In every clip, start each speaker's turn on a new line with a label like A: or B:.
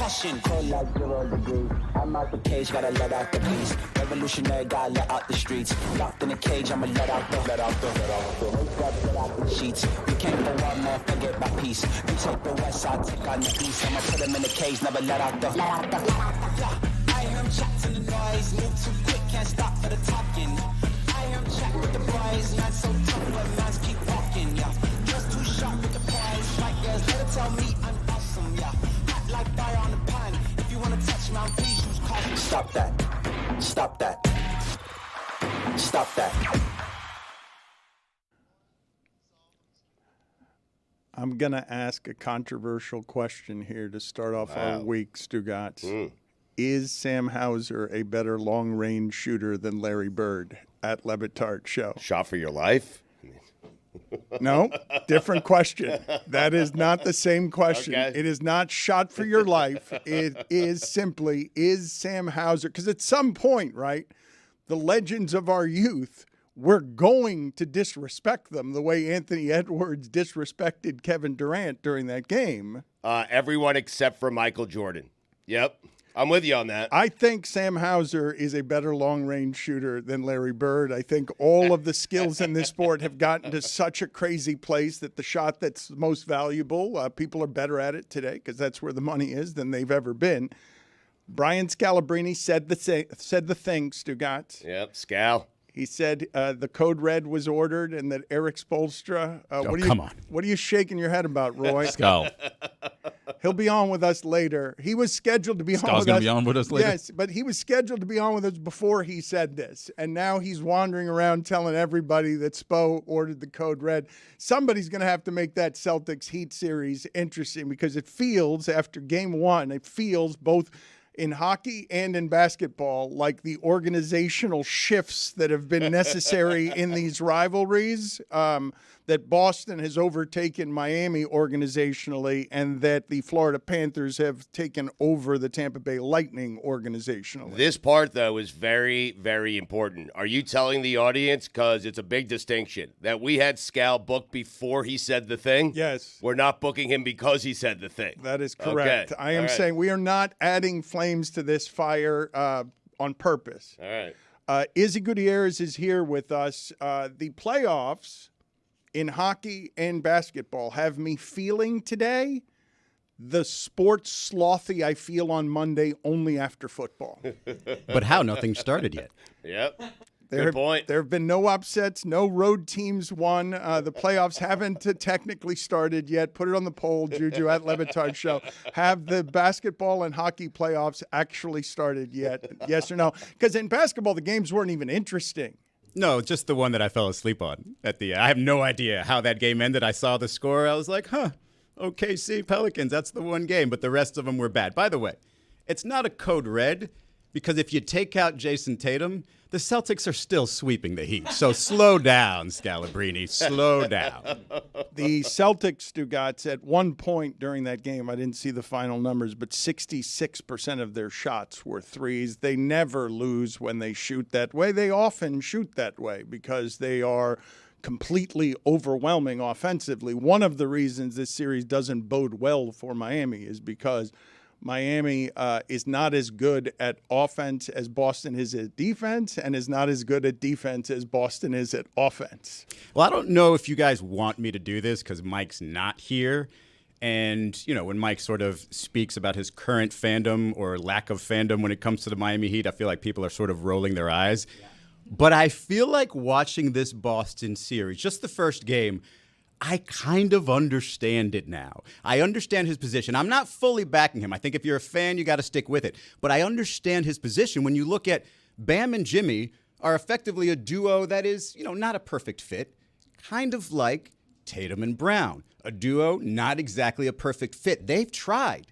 A: concussion. Cold like 0 degrees. I'm out the cage, gotta let out the beast. Revolutionary, gotta let out the streets. Locked in a cage, I'ma let out the sheets. You came for one man, forget my peace. You take the west, I'll take on the east. I'ma put him in the cage, never let out the. I hear him chat to the noise. Move too quick, can't stop for the talking. I hear him chat with the boys. Man so tough, but man's keep walking, yeah. Just too sharp with the prize. Like girls, better tell me I'm awesome, yeah. Hot like fire on the pan. If you wanna touch me, please use caution. Stop that. Stop that. Stop that.
B: I'm going to ask a controversial question here to start off our week, Stugotz. Is Sam Hauser a better long-range shooter than Larry Bird at Le Batard Show?
C: Shot for your life?
B: No, different question. That is not the same question.
C: Okay.
B: It is not shot for your life. It is simply, is Sam Hauser, because at some point, right, the legends of our youth, we're going to disrespect them the way Anthony Edwards disrespected Kevin Durant during that game.
C: Everyone except for Michael Jordan. Yep. I'm with you on that.
B: I think Sam Hauser is a better long-range shooter than Larry Bird. I think all of the skills in this sport have gotten to such a crazy place that the shot that's most valuable, people are better at it today because that's where the money is than they've ever been. Brian Scalabrine said the thing, Stugotz.
C: Yep, Scal.
B: He said the code red was ordered and that Eric Spoelstra.
D: Come on.
B: What are you shaking your head about, Roy?
D: Skull.
B: He'll be on with us later. He was scheduled to be on with us.
D: Skull's going to be on with us later?
B: Yes, but he was scheduled to be on with us before he said this. And now he's wandering around telling everybody that Spo ordered the code red. Somebody's going to have to make that Celtics Heat series interesting because it feels, after game one, it feels both in hockey and in basketball like the organizational shifts that have been necessary in these rivalries, that Boston has overtaken Miami organizationally and that the Florida Panthers have taken over the Tampa Bay Lightning organizationally.
C: This part, though, is very, very important. Are you telling the audience, because it's a big distinction, that we had Scal booked before he said the thing?
B: Yes.
C: We're not booking him because he said the thing.
B: That is correct.
C: Okay.
B: I am saying we are not adding flames to this fire on purpose.
C: All right.
B: Izzy Gutierrez is here with us. The playoffs in hockey and basketball have me feeling today the sports slothy I feel on Monday only after football.
D: But how? Nothing started yet.
C: Yep. Good point.
B: There have been no upsets. No road teams won. The playoffs haven't technically started yet. Put it on the poll, Juju, at Le Batard Show. Have the basketball and hockey playoffs actually started yet? Yes or no? Because in basketball, the games weren't even interesting.
D: No, just the one that I fell asleep on at the end. I have no idea how that game ended. I saw the score. I was like, OKC Pelicans, that's the one game. But the rest of them were bad. By the way, it's not a code red because if you take out Jason Tatum, the Celtics are still sweeping the Heat. So slow down, Scalabrine. Slow down.
B: The Celtics, Stugotz, at one point during that game, I didn't see the final numbers, but 66% of their shots were threes. They never lose when they shoot that way. They often shoot that way because they are completely overwhelming offensively. One of the reasons this series doesn't bode well for Miami is because Miami is not as good at offense as Boston is at defense and is not as good at defense as Boston is at offense.
D: Well, I don't know if you guys want me to do this because Mike's not here. And, when Mike sort of speaks about his current fandom or lack of fandom when it comes to the Miami Heat, I feel like people are sort of rolling their eyes. Yeah. But I feel like watching this Boston series, just the first game, I kind of understand it now. I understand his position. I'm not fully backing him. I think if you're a fan, you got to stick with it. But I understand his position. When you look at Bam and Jimmy are effectively a duo that is, not a perfect fit, kind of like Tatum and Brown, a duo not exactly a perfect fit. They've tried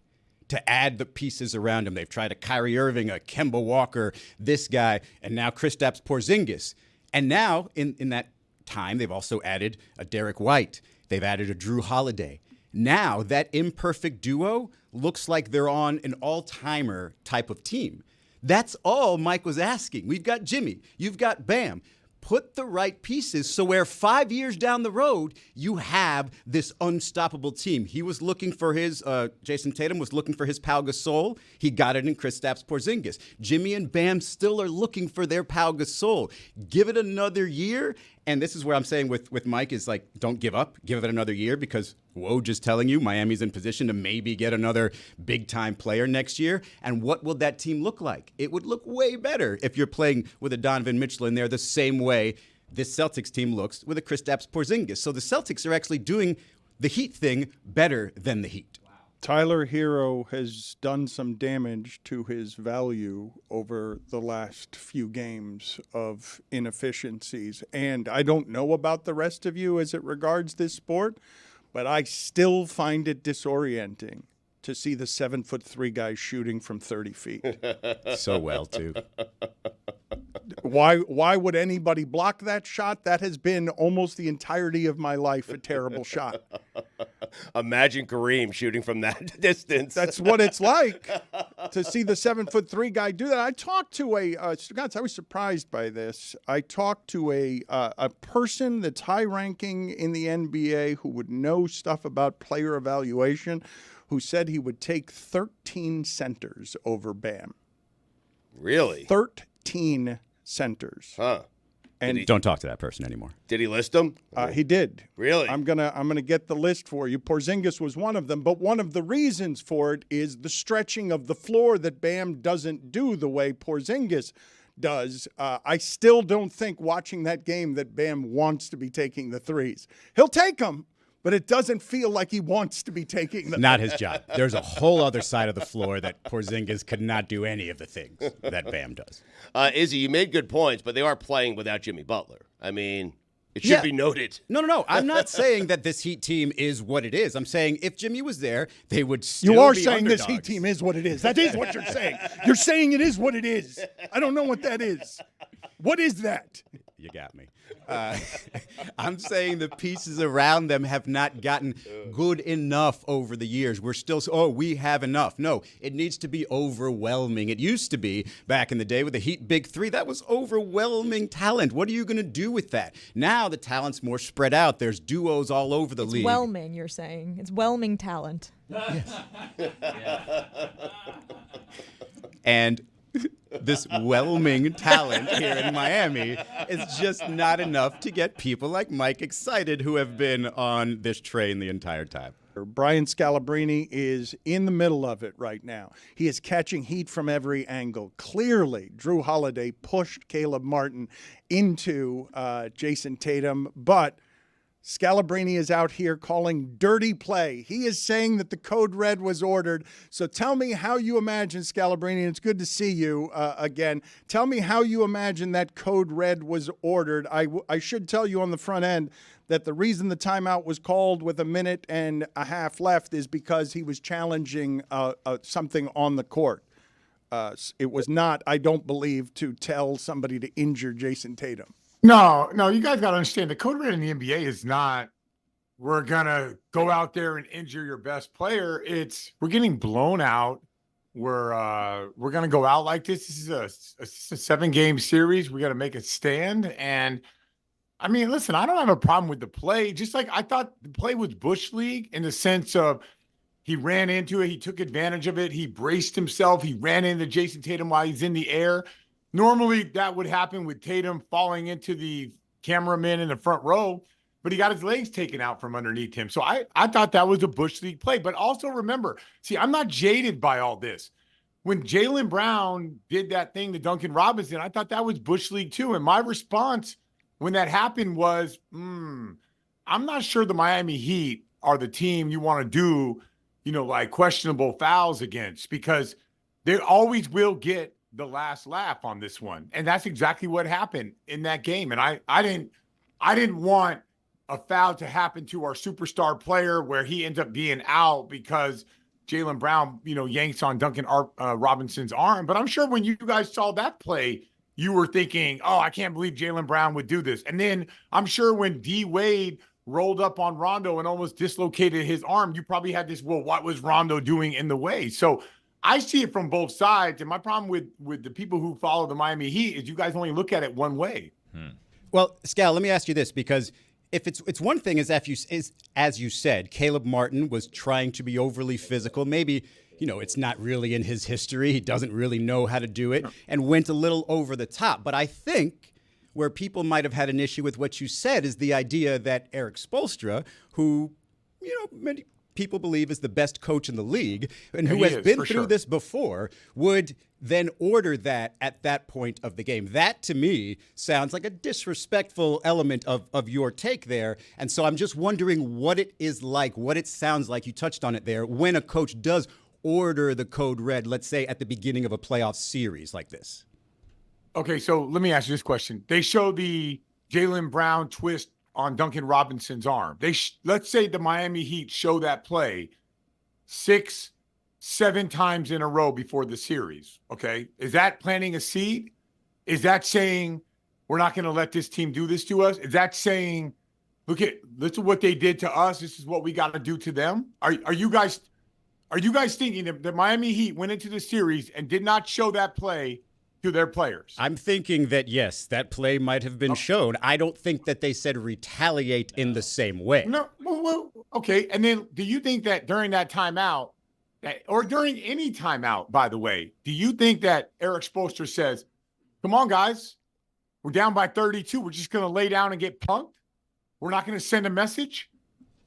D: to add the pieces around him. They've tried a Kyrie Irving, a Kemba Walker, this guy, and now Kristaps Porzingis. And now, in that time, they've also added a Derek White. They've added a Drew Holiday. Now that imperfect duo looks like they're on an all-timer type of team. That's all Mike was asking. We've got Jimmy. You've got Bam. put the right pieces so where 5 years down the road, you have this unstoppable team. He was looking for his, Jason Tatum was looking for his Pau Gasol. He got it in Kristaps Porzingis. Jimmy and Bam still are looking for their Pau Gasol. Give it another year. And this is where I'm saying with Mike is like, don't give up. Give it another year because Woj is telling you Miami's in position to maybe get another big-time player next year. And what will that team look like? It would look way better if you're playing with a Donovan Mitchell in there the same way this Celtics team looks with a Kristaps Porzingis. So the Celtics are actually doing the Heat thing better than the Heat.
B: Tyler Hero has done some damage to his value over the last few games of inefficiencies. And I don't know about the rest of you as it regards this sport, but I still find it disorienting to see the 7'3" guy shooting from 30 feet.
D: So well, too.
B: Why would anybody block that shot? That has been almost the entirety of my life a terrible shot.
C: Imagine Kareem shooting from that distance.
B: That's what it's like to see the 7'3" guy do that. I talked to Stugotz, I was surprised by this. I talked to a person that's high ranking in the NBA who would know stuff about player evaluation, who said he would take 13 centers over Bam.
C: Really?
B: 13 centers.
C: Huh.
B: And
D: Don't talk to that person anymore.
C: Did he list them?
B: he did.
C: Really?
B: I'm gonna get the list for you. Porzingis was one of them, but one of the reasons for it is the stretching of the floor that Bam doesn't do the way Porzingis does. I still don't think watching that game that Bam wants to be taking the threes. He'll take them, but it doesn't feel like he wants to be taking them.
D: Not his job. There's a whole other side of the floor that Porzingis could not do any of the things that Bam does.
C: Izzy, you made good points, but they are playing without Jimmy Butler. I mean, it should be noted.
D: No. I'm not saying that this Heat team is what it is. I'm saying if Jimmy was there, they would still
B: You are
D: be
B: saying
D: underdogs.
B: this Heat team is what it is. That is what you're saying. You're saying it is what it is. I don't know what that is. What is that?
D: You got me. I'm saying the pieces around them have not gotten good enough over the years. We're still, we have enough. No, it needs to be overwhelming. It used to be back in the day with the Heat Big Three. That was overwhelming talent. What are you going to do with that? Now the talent's more spread out. There's duos all over the league.
E: It's whelming, you're saying. It's whelming talent.
D: Yes. And this whelming talent here in Miami is just not enough to get people like Mike excited who have been on this train the entire time.
B: Brian Scalabrine is in the middle of it right now. He is catching heat from every angle. Clearly, Drew Holiday pushed Caleb Martin into Jason Tatum, but Scalabrine is out here calling dirty play. He is saying that the code red was ordered. So tell me how you imagine, Scalabrine, and it's good to see you again. Tell me how you imagine that code red was ordered. I should tell you on the front end that the reason the timeout was called with a minute and a half left is because he was challenging something on the court. It was not, I don't believe, to tell somebody to injure Jason Tatum.
F: No, you guys got to understand the code red in the NBA is not, we're going to go out there and injure your best player. It's, we're getting blown out. We're going to go out like this. This is a 7-game series. We got to make a stand. And I mean, listen, I don't have a problem with the play. Just like I thought the play was Bush League in the sense of he ran into it. He took advantage of it. He braced himself. He ran into Jason Tatum while he's in the air. Normally, that would happen with Tatum falling into the cameraman in the front row, but he got his legs taken out from underneath him. So I thought that was a Bush League play. But also remember, see, I'm not jaded by all this. When Jaylen Brown did that thing to Duncan Robinson, I thought that was Bush League too. And my response when that happened was, I'm not sure the Miami Heat are the team you want to do, like questionable fouls against, because they always will get the last laugh on this one. And that's exactly what happened in that game. And I didn't want a foul to happen to our superstar player where he ends up being out because Jaylen Brown, yanks on Duncan Robinson's arm. But I'm sure when you guys saw that play, you were thinking, oh, I can't believe Jaylen Brown would do this. And then I'm sure when D Wade rolled up on Rondo and almost dislocated his arm, you probably had this, well, what was Rondo doing in the way? So I see it from both sides. And my problem with the people who follow the Miami Heat is you guys only look at it one way.
D: Well, Scal, let me ask you this, because if it's one thing is as you said, Caleb Martin was trying to be overly physical. Maybe, it's not really in his history. He doesn't really know how to do it and went a little over the top. But I think where people might have had an issue with what you said is the idea that Eric Spoelstra, who, many people believe is the best coach in the league and who has been through this before, would then order that at that point of the game. That, to me, sounds like a disrespectful element of your take there. And so I'm just wondering what it is like, what it sounds like, you touched on it there, when a coach does order the code red, let's say at the beginning of a playoff series like this.
F: Okay, so let me ask you this question. They show the Jaylen Brown twist on Duncan Robinson's arm. Let's say the Miami Heat show that play 6-7 times in a row before the series. Okay, is that planting a seed? Is that saying we're not going to let this team do this to us? Is that saying, look at what they did to us? This is what we got to do to them. Are you guys thinking that the Miami Heat went into the series and did not show that play to their players?
D: I'm thinking that, yes, that play might have been shown. I don't think that they said retaliate in the same way.
F: No, well, okay. And then do you think that during that timeout, or during any timeout, by the way, do you think that Eric Spoelstra says, come on, guys, we're down by 32. We're just going to lay down and get punked? We're not going to send a message?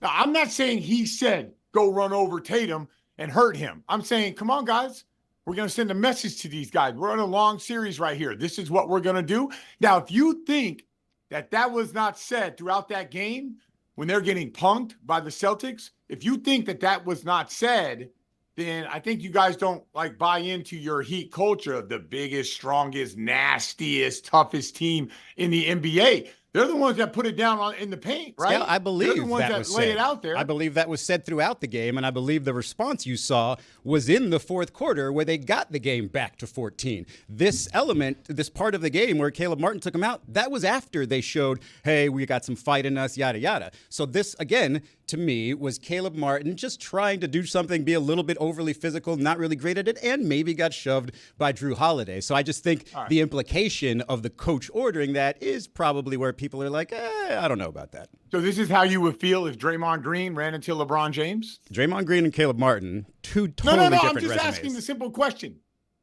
F: Now, I'm not saying he said, go run over Tatum and hurt him. I'm saying, come on, guys. We're going to send a message to these guys. We're on a long series right here. This is what we're going to do. Now, if you think that was not said throughout that game when they're getting punked by the Celtics, if you think that was not said, then I think you guys don't buy into your Heat culture of the biggest, strongest, nastiest, toughest team in the NBA. They're the ones that put it down in the paint, right?
D: Yeah, I believe
F: They're the ones
D: that was
F: lay
D: said.
F: it out there.
D: I believe that was said throughout the game, and I believe the response you saw was in the fourth quarter where they got the game back to 14. This element, this part of the game where Caleb Martin took him out, that was after they showed, hey, we got some fight in us, yada, yada. So this, again, to me, was Caleb Martin just trying to do something, be a little bit overly physical, not really great at it, and maybe got shoved by Drew Holiday. So I just think the implication of the coach ordering that is probably where people are like, I don't know about that.
F: So this is how you would feel if Draymond Green ran into LeBron James?
D: Draymond Green and Caleb Martin, two totally
F: No,
D: different
F: I'm just
D: resumes.
F: asking the simple question.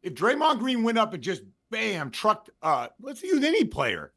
F: If Draymond Green went up and just, bam, trucked, let's use any player.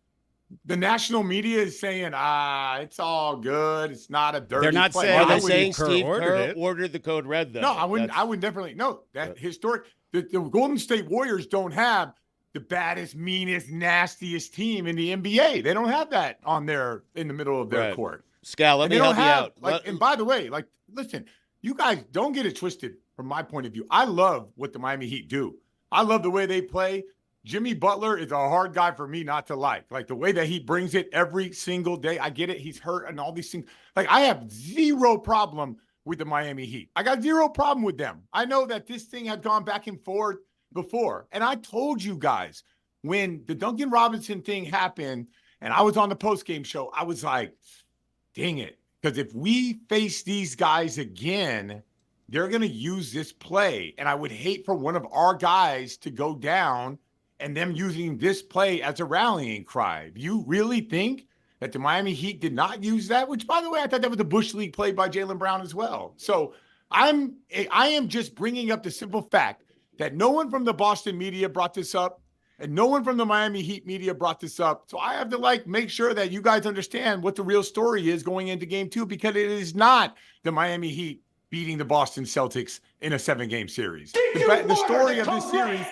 F: The national media is saying, it's all good. It's not a dirty
D: They're not
F: play.
D: saying
C: Are
D: I
C: they
D: would
C: saying
D: Kerr
C: Steve
D: ordered
C: Kerr
D: it.
C: ordered the code red, though?
F: No, I wouldn't. I would definitely no. That historic. The Golden State Warriors don't have the baddest, meanest, nastiest team in the NBA. They don't have that on their in the middle of their court.
C: Scal, let me help you out.
F: And by the way, listen, you guys don't get it twisted. From my point of view, I love what the Miami Heat do. I love the way they play. Jimmy Butler is a hard guy for me not to like. Like the way that he brings it every single day. I get it. He's hurt and all these things. I have zero problem with the Miami Heat. I got zero problem with them. I know that this thing had gone back and forth before. And I told you guys when the Duncan Robinson thing happened and I was on the postgame show, I was like, dang it. Because if we face these guys again, they're going to use this play. And I would hate for one of our guys to go down and them using this play as a rallying cry. You really think that the Miami Heat did not use that? Which, by the way, I thought that was a Bush League play by Jaylen Brown as well. So I am just bringing up the simple fact that no one from the Boston media brought this up and no one from the Miami Heat media brought this up. So I have to make sure that you guys understand what the real story is going into game 2, because it is not the Miami Heat beating the Boston Celtics in a 7-game series. The story of this series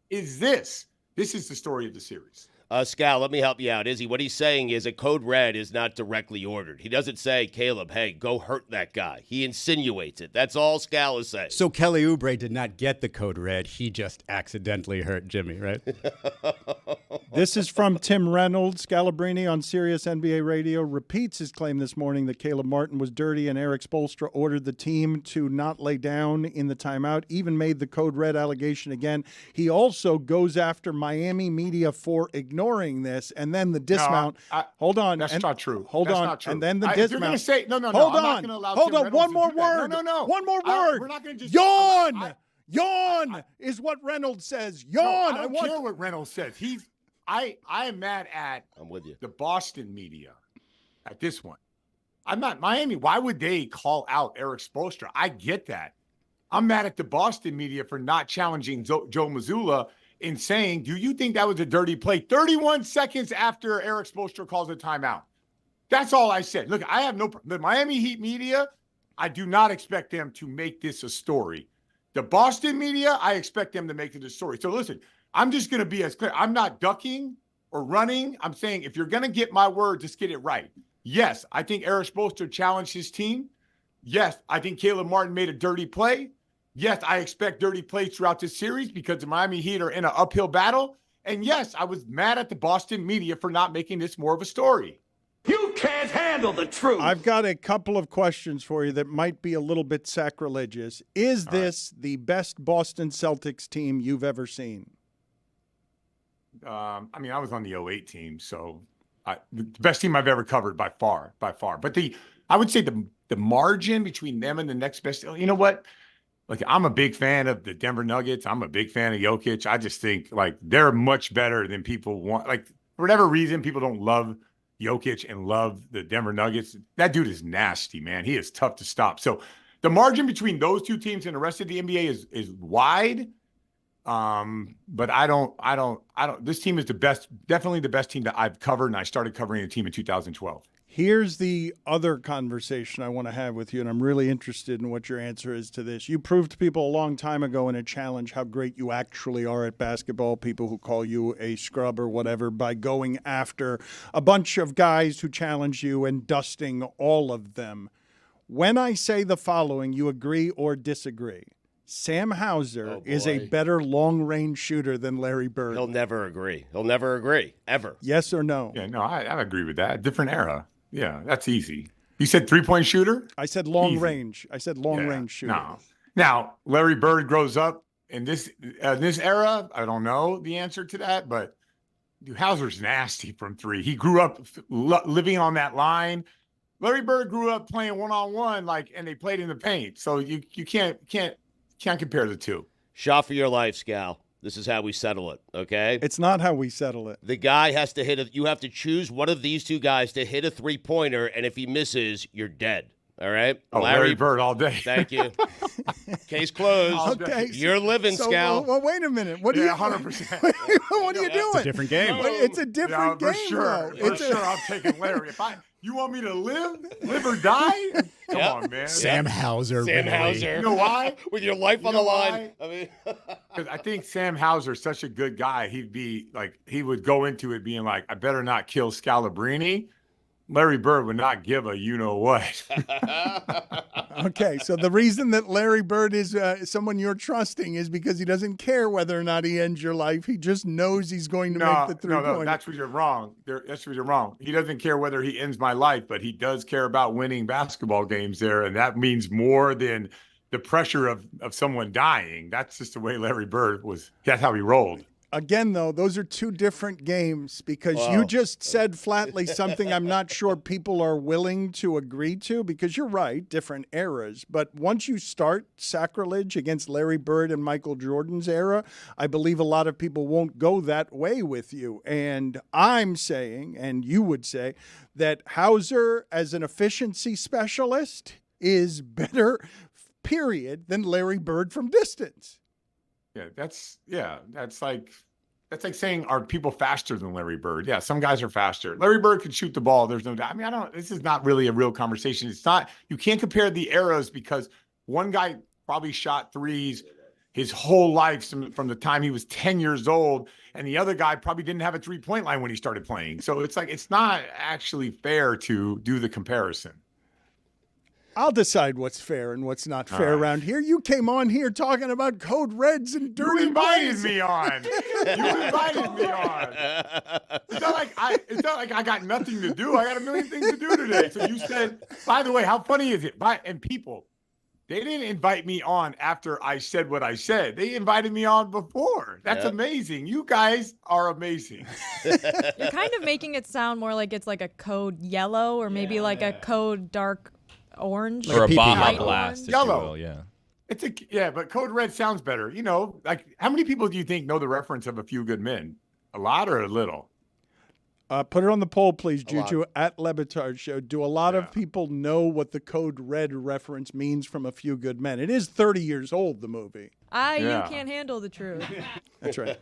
F: is this. This is the story of the series.
C: Scal, let me help you out. Izzy, what he's saying is a code red is not directly ordered. He doesn't say, Caleb, hey, go hurt that guy. He insinuates it. That's all Scal is saying.
D: So Kelly Oubre did not get the code red. He just accidentally hurt Jimmy, right?
B: This is from Tim Reynolds. Scalabrine on Sirius NBA Radio repeats his claim this morning that Caleb Martin was dirty and Eric Spoelstra ordered the team to not lay down in the timeout, even made the code red allegation again. He also goes after Miami media for ignoring this, and then the dismount. Hold on.
F: That's not true.
B: Hold
F: That's
B: on.
F: not true.
B: And then the
F: If
B: dismount.
F: you're going to say, no.
B: Hold
F: I'm not
B: on.
F: going to allow
B: Hold
F: Tim
B: on.
F: Reynolds
B: One
F: to
B: more
F: do that.
B: word.
F: No.
B: One more word.
F: We're not going to just.
B: Yawn. Yawn is what Reynolds says. Yawn.
F: I don't care what Reynolds says. I am mad at
C: I'm with you.
F: the Boston media at this one. I'm not Miami. Why would they call out Eric Spoelstra? I get that. I'm mad at the Boston media for not challenging Joe Mazzulla in saying, do you think that was a dirty play? 31 seconds after Eric Spoelstra calls a timeout. That's all I said. Look, I have the Miami Heat media, I do not expect them to make this a story. The Boston media, I expect them to make it a story. So listen, I'm just going to be as clear. I'm not ducking or running. I'm saying if you're going to get my word, just get it right. Yes, I think Eric Spoelstra challenged his team. Yes, I think Caleb Martin made a dirty play. Yes, I expect dirty plays throughout this series because the Miami Heat are in an uphill battle. And yes, I was mad at the Boston media for not making this more of a story.
G: You can't handle the truth.
B: I've got a couple of questions for you that might be a little bit sacrilegious. Is this the best Boston Celtics team you've ever seen?
F: I mean, I was on the 08 team, so the best team I've ever covered by far. But I would say the margin between them and the next best, you know what? Like, I'm a big fan of the Denver Nuggets. I'm a big fan of Jokic. I just think, like, they're much better than people want. Like, for whatever reason, people don't love Jokic and love the Denver Nuggets. That dude is nasty, man. He is tough to stop. So the margin between those two teams and the rest of the NBA is wide. But I don't, this team is definitely the best team that I've covered. And I started covering the team in 2012.
B: Here's the other conversation I want to have with you, and I'm really interested in what your answer is to this. You proved to people a long time ago in a challenge how great you actually are at basketball, people who call you a scrub or whatever, by going after a bunch of guys who challenge you and dusting all of them. When I say the following, you agree or disagree? Sam Hauser is a better long-range shooter than Larry Bird.
C: He'll never agree. He'll never agree, ever.
B: Yes or no?
F: Yeah, no, I agree with that. Different era. Yeah, that's easy. You said three-point shooter?
B: I said long range. I said long-range shooter.
F: No. Now, Larry Bird grows up in this era. I don't know the answer to that, but dude, Hauser's nasty from three. He grew up living on that line. Larry Bird grew up playing one-on-one, and they played in the paint. So you can't compare the two.
C: Shot for your life, Scal. This is how we settle it, okay?
B: It's not how we settle it.
C: The guy has to you have to choose one of these two guys to hit a three-pointer, and if he misses, you're dead. All right?
F: Oh, Larry Bird all day.
C: Thank you. Case closed.
B: Okay.
C: You're living, Scal.
B: Well, wait a minute. What
F: 100%.
B: What are you doing?
D: It's a different game.
B: It's a different game,
F: for sure.
B: though.
F: For sure, I'm taking Larry. You want me to live or die? Come on, man.
D: Sam Hauser.
C: Sam
D: really.
C: Hauser.
F: You know why?
C: With your life on the line. I mean,
F: Because I think Sam Hauser's such a good guy. He would go into it being like, I better not kill Scalabrine. Larry Bird would not give a you-know-what.
B: Okay, so the reason that Larry Bird is someone you're trusting is because he doesn't care whether or not he ends your life. He just knows he's going to make the three-pointer.
F: No, that's where you're wrong. That's where you're wrong. He doesn't care whether he ends my life, but he does care about winning basketball games there, and that means more than the pressure of someone dying. That's just the way Larry Bird was. That's how he rolled.
B: Again, though, those are two different games because you just said flatly something I'm not sure people are willing to agree to because you're right, different eras. But once you start sacrilege against Larry Bird and Michael Jordan's era, I believe a lot of people won't go that way with you. And I'm saying, and you would say, that Hauser as an efficiency specialist is better, period, than Larry Bird from distance.
F: Yeah, that's like saying, are people faster than Larry Bird? Yeah, some guys are faster. Larry Bird could shoot the ball. There's no doubt. I mean, this is not really a real conversation. It's not, you can't compare the eras because one guy probably shot threes his whole life from the time he was 10 years old, and the other guy probably didn't have a three-point line when he started playing. So it's not actually fair to do the comparison.
B: I'll decide what's fair and what's not fair around here. You came on here talking about code reds and dirty
F: You invited
B: plays.
F: me on. You invited me on. It's not like I got nothing to do. I got a million things to do today. So you said, by the way, how funny is it? And people, they didn't invite me on after I said what I said. They invited me on before. That's amazing. You guys are amazing.
E: You're kind of making it sound more like it's like a code yellow or maybe like a code dark orange.
H: Or a Baja
E: Bright
H: Blast,
E: orange.
H: if
F: Yellow.
H: you will, yeah.
F: But Code Red sounds better. You know, like how many people do you think know the reference of A Few Good Men? A lot or a little?
B: Put it on the poll, please, Juju, at Le Batard Show. Do a lot of people know what the Code Red reference means from A Few Good Men? It is 30 years old, the movie.
E: You can't handle the truth.
B: That's right.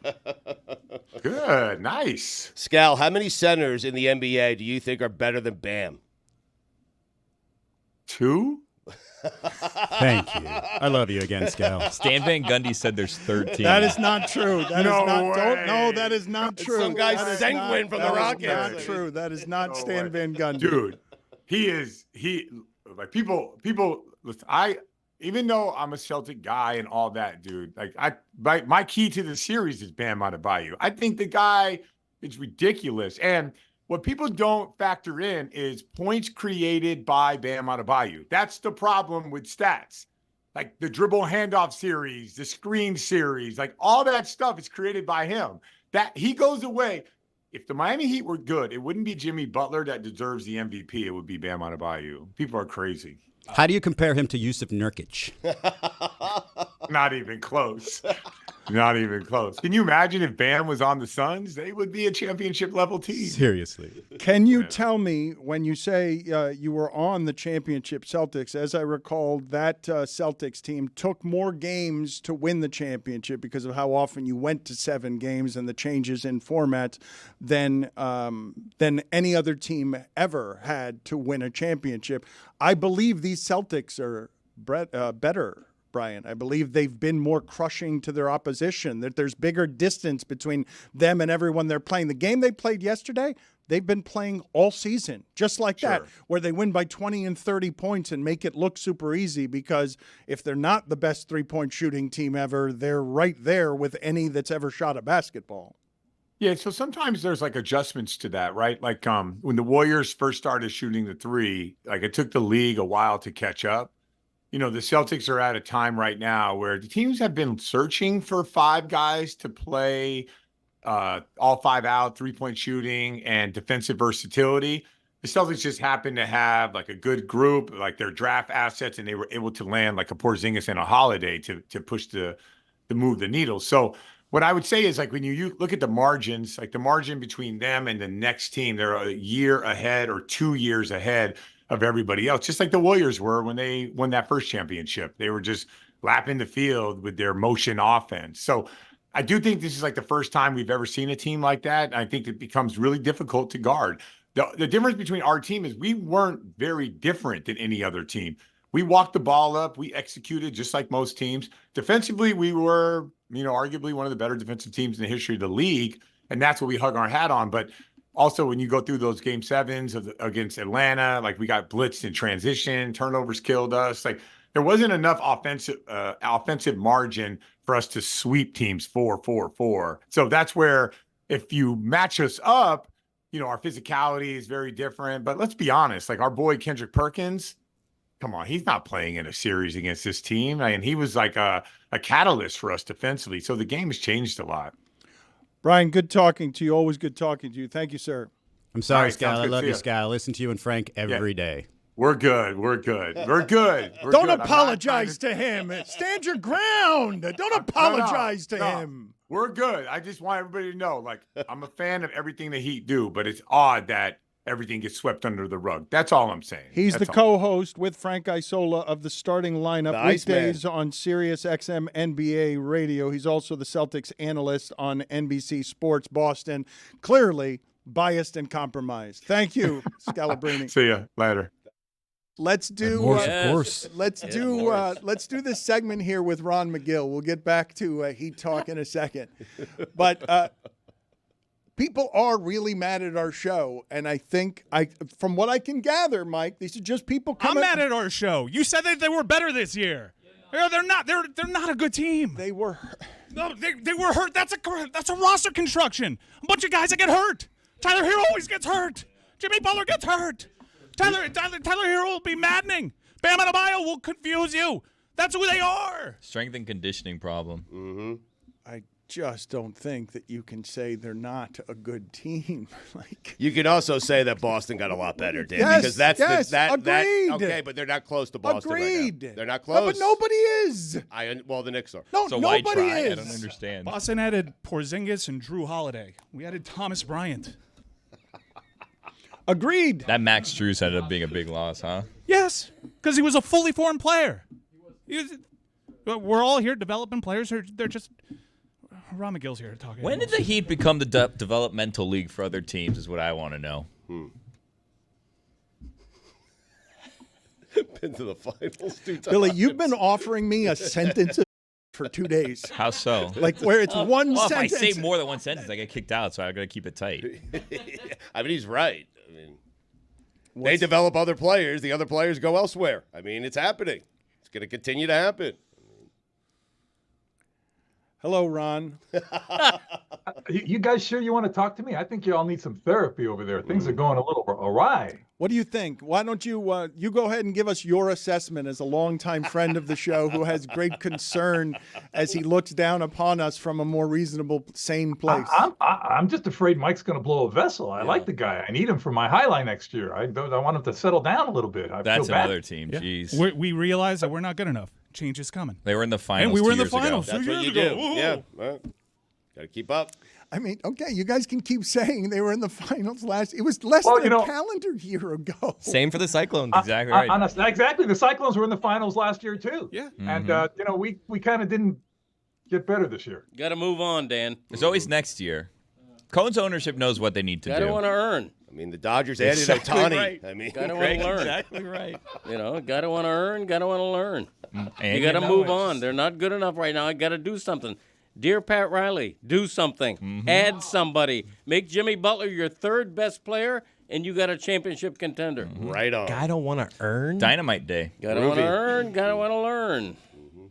F: Good. Nice.
C: Scal, how many centers in the NBA do you think are better than Bam?
F: 2?
D: Thank you. I love you again, Scal.
H: Stan Van Gundy said there's 13.
B: That is not true. That
F: No
B: is not.
F: way.
B: No, that is not true.
C: Some guy
B: That is
C: sanguine from the
B: that is
C: Rockets.
B: not true. That is not
F: No
B: Stan
F: way.
B: Van Gundy.
F: Dude, he like people listen, even though I'm a Celtic guy and all that, dude, like my key to the series is Bam Adebayo. I think the guy is ridiculous. And what people don't factor in is points created by Bam Adebayo. That's the problem with stats. Like the dribble handoff series, the screen series, like all that stuff is created by him. That he goes away. If the Miami Heat were good, it wouldn't be Jimmy Butler that deserves the MVP. It would be Bam Adebayo. People are crazy.
D: How do you compare him to Yusuf Nurkic?
F: Not even close. Not even close. Can you imagine if Bam was on the Suns? They would be a championship level team.
D: Seriously.
B: Can you tell me, when you say you were on the championship Celtics, as I recall, that Celtics team took more games to win the championship because of how often you went to 7 games and the changes in formats than any other team ever had to win a championship. I believe these Celtics are better, Brian. I believe they've been more crushing to their opposition, that there's bigger distance between them and everyone they're playing. The game they played yesterday, they've been playing all season, just like that, where they win by 20 and 30 points and make it look super easy, because if they're not the best three-point shooting team ever, they're right there with any that's ever shot a basketball.
F: Yeah, so sometimes there's like adjustments to that, right? Like when the Warriors first started shooting the three, like it took the league a while to catch up. You know, the Celtics are at a time right now where the teams have been searching for 5 guys to play all 5 out, 3-point shooting and defensive versatility. The Celtics just happen to have like a good group, like their draft assets, and they were able to land like a Porzingis and a Holiday to push to move the needle. So what I would say is, like, when you look at the margins, like the margin between them and the next team, they're a year ahead or 2 years ahead of everybody else, just like the Warriors were when they won that first championship. They were just lapping the field with their motion offense. So I do think this is like the first time we've ever seen a team like that. I think it becomes really difficult to guard. The difference between our team is we weren't very different than any other team. We walked the ball up. We executed just like most teams. Defensively, we were, arguably one of the better defensive teams in the history of the league, and that's what we hung our hat on. But also, when you go through those game 7s against Atlanta, like we got blitzed in transition, turnovers killed us. Like there wasn't enough offensive margin for us to sweep teams 4-4-4. So that's where, if you match us up, our physicality is very different. But let's be honest, like our boy Kendrick Perkins, come on, he's not playing in a series against this team. And he was like a catalyst for us defensively. So the game has changed a lot.
B: Brian, good talking to you. Always good talking to you. Thank you, sir.
D: I'm sorry,
F: All right,
D: Scal. I love you,
F: see
D: Scal. I listen to you and Frank every day.
F: We're good. We're good. We're good. We're
B: Don't
F: good.
B: apologize to him. Stand your ground. Don't apologize to him.
F: We're good. I just want everybody to know, like, I'm a fan of everything the Heat do, but it's odd that everything gets swept under the rug. That's all I'm saying.
B: He's the co-host with Frank Isola of the Starting Lineup weekdays on Sirius XM NBA Radio. He's also the Celtics analyst on NBC Sports Boston. Clearly biased and compromised. Thank you, Scalabrine.
F: See ya later.
B: Let's do
D: of course.
B: Let's do this segment here with Ron Magill. We'll get back to Heat talk in a second, but people are really mad at our show, and I think from what I can gather, Mike, these are just people coming.
I: I'm mad at our show. You said that they were better this year. They're not. They're not a good team.
B: They were.
I: No, they were hurt. That's a roster construction. A bunch of guys that get hurt. Tyler Hero always gets hurt. Jimmy Butler gets hurt. Tyler Hero will be maddening. Bam Adebayo will confuse you. That's who they are.
H: Strength and conditioning problem.
C: Mm-hmm.
B: I just don't think that you can say they're not a good team. Like,
C: You can also say that Boston got a lot better, Dan,
B: Yes,
C: because that's
B: yes,
C: that
B: agreed.
C: okay, but they're not close to Boston
B: agreed.
C: right now. They're not
B: No,
C: close.
B: but nobody is.
C: Well, the Knicks are.
B: No,
H: So why
B: nobody
H: try?
B: is.
H: I don't understand.
I: Boston added Porzingis and Drew Holiday. We added Thomas Bryant.
B: Agreed.
H: That Max Strus ended up being a big loss, huh?
I: Yes, because he was a fully formed player. We're all here developing players. They're just Ron McGill's here talking.
H: When did the Heat become the developmental league for other teams is what I want to know.
C: Been to the finals 2 times.
B: Billy, you've been offering me a sentence for 2 days.
H: How so?
B: Like where it's one
H: Well,
B: sentence.
H: if I say more than one sentence, I get kicked out, so I got to keep it tight.
C: I mean, he's right. I mean, they develop other players. The other players go elsewhere. I mean, it's happening. It's going to continue to happen.
B: Hello, Ron.
J: You guys sure you want to talk to me? I think you all need some therapy over there. Things are going a little awry.
B: What do you think? Why don't you you go ahead and give us your assessment as a longtime friend of the show who has great concern as he looks down upon us from a more reasonable, sane place.
J: I'm just afraid Mike's going to blow a vessel. I like the guy. I need him for my highlight next year. I want him to settle down a little bit.
H: That's
J: feel bad.
H: another team. Jeez.
I: We realize that we're not good enough. Change is coming.
H: They were in the finals.
I: And we were in the
H: 2 years ago.
I: finals.
C: That's
I: 2
C: what
I: years
C: you
I: ago.
C: do.
I: Woo.
C: Yeah. Well, got to keep up.
B: I mean, okay, you guys can keep saying they were in the finals last. It was less than a calendar year ago.
H: Same for the Cyclones. Exactly right.
J: Exactly. The Cyclones were in the finals last year too.
I: Yeah.
J: And we kind of didn't get better this year.
K: Got to move on, Dan.
H: There's always next year. Cone's ownership knows what they need to do.
K: Got to want to earn.
C: I mean, the Dodgers added Ohtani.
H: Right.
C: I mean,
K: Got to want to learn.
H: Exactly right.
K: Got to want to earn. Got to want to learn.
H: And
K: You got to
H: know
K: move
H: it.
K: on. They're not good enough right now. I got to do something. Dear Pat Riley, do something. Add somebody. Make Jimmy Butler your third best player, and you got a championship contender.
C: Right on.
L: Guy don't want to earn.
H: Dynamite day.
K: Got to want to earn. Got to want to learn.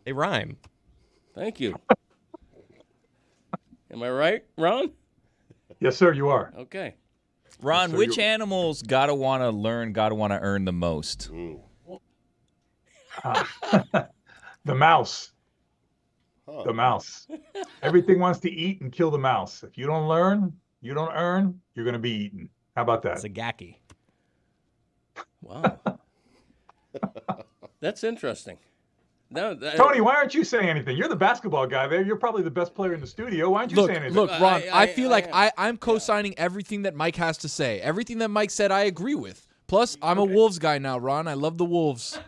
L: They rhyme.
K: Thank you. Am I right, Ron?
J: Yes, sir. You are.
K: Okay.
H: Ron,
J: So
H: which animals gotta want to learn, gotta want to earn the most?
J: The mouse. The mouse. Everything wants to eat and kill the mouse. If you don't learn, you don't earn, you're going to be eaten. How about that?
L: It's a gacky.
K: Wow. That's interesting. No,
J: Tony, why aren't you saying anything? You're the basketball guy there. You're probably the best player in the studio. Why aren't you saying anything?
L: Look, Ron, I feel like I'm co-signing everything that Mike has to say. Everything that Mike said, I agree with. Plus, I'm a Wolves guy now, Ron. I love the Wolves.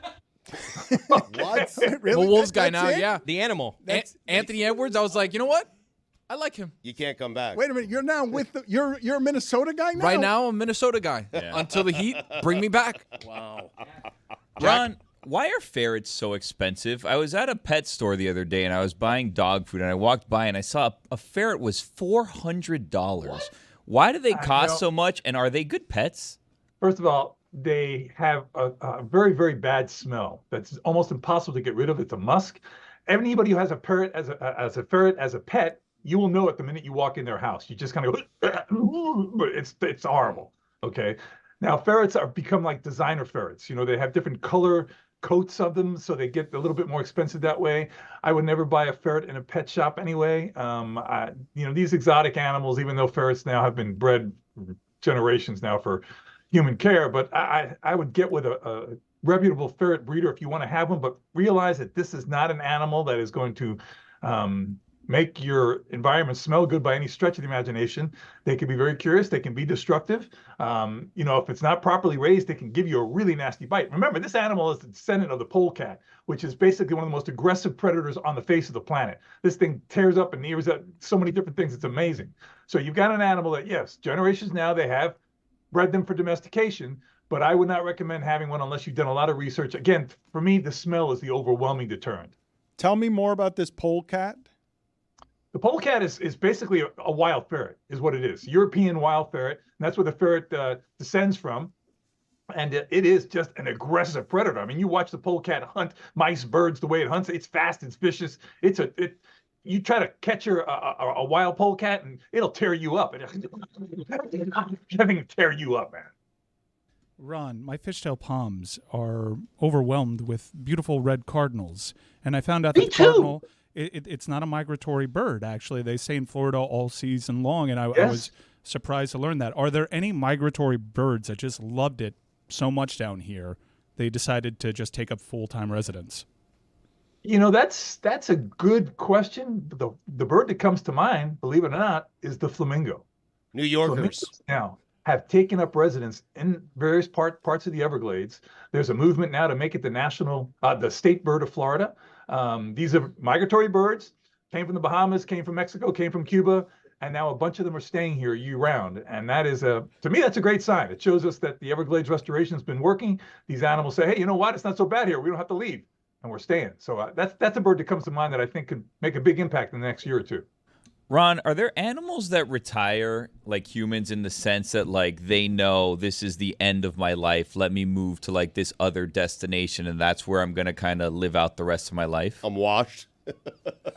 B: What? Really?
L: I'm a Wolves guy
B: That's
L: now,
B: it?
L: yeah. The animal. Anthony Edwards, I was like, you know what? I like him.
C: You can't come back.
B: Wait a minute. You're now with the. You're a Minnesota guy now.
L: Right now, I'm a Minnesota guy.
H: Yeah.
L: Until the Heat bring me back.
K: Wow.
H: Ron, why are ferrets so expensive? I was at a pet store the other day and I was buying dog food and I walked by and I saw a ferret was $400. Why do they cost so much, and are they good pets?
J: First of all, they have a very, very bad smell that's almost impossible to get rid of. It's a musk. Anybody who has a ferret as a ferret as a pet, you will know it the minute you walk in their house. You just kind of go, it's horrible. Okay. Now ferrets are become like designer ferrets. You know, they have different color coats of them, so they get a little bit more expensive that way. I would never buy a ferret in a pet shop anyway. These exotic animals, even though ferrets now have been bred generations now for human care, but I would get with a reputable ferret breeder if you want to have one, but realize that this is not an animal that is going to make your environment smell good by any stretch of the imagination. They can be very curious. They can be destructive. If it's not properly raised, they can give you a really nasty bite. Remember, this animal is the descendant of the polecat, which is basically one of the most aggressive predators on the face of the planet. This thing tears up and ears up so many different things. It's amazing. So you've got an animal that, yes, generations now, they have bred them for domestication, but I would not recommend having one unless you've done a lot of research. Again, for me, the smell is the overwhelming deterrent.
B: Tell me more about this polecat.
J: The polecat is basically a wild ferret, is what it is. European wild ferret. And that's where the ferret descends from. And it is just an aggressive predator. I mean, you watch the polecat hunt mice, birds, the way it hunts. It's fast, it's vicious. You try to catch a wild polecat, and it'll tear you up. I think it'll tear you up, man.
I: Ron, my fishtail palms are overwhelmed with beautiful red cardinals, and I found out that the cardinal it's not a migratory bird. Actually, they stay in Florida all season long, and I was surprised to learn that. Are there any migratory birds that just loved it so much down here they decided to just take up full-time residence?
J: That's a good question. The bird that comes to mind, believe it or not, is the flamingo.
C: New Yorkers
J: Flamingos now have taken up residence in various parts of the Everglades. There's a movement now to make it the state bird of Florida. These are migratory birds, came from the Bahamas, came from Mexico, came from Cuba, and now a bunch of them are staying here year-round. And that is, to me, that's a great sign. It shows us that the Everglades restoration has been working. These animals say, hey, you know what? It's not so bad here. We don't have to leave, and we're staying. So that's a bird that comes to mind that I think could make a big impact in the next year or two.
H: Ron, are there animals that retire like humans in the sense that like they know this is the end of my life, let me move to like this other destination and that's where I'm going to kind of live out the rest of my life?
C: I'm washed.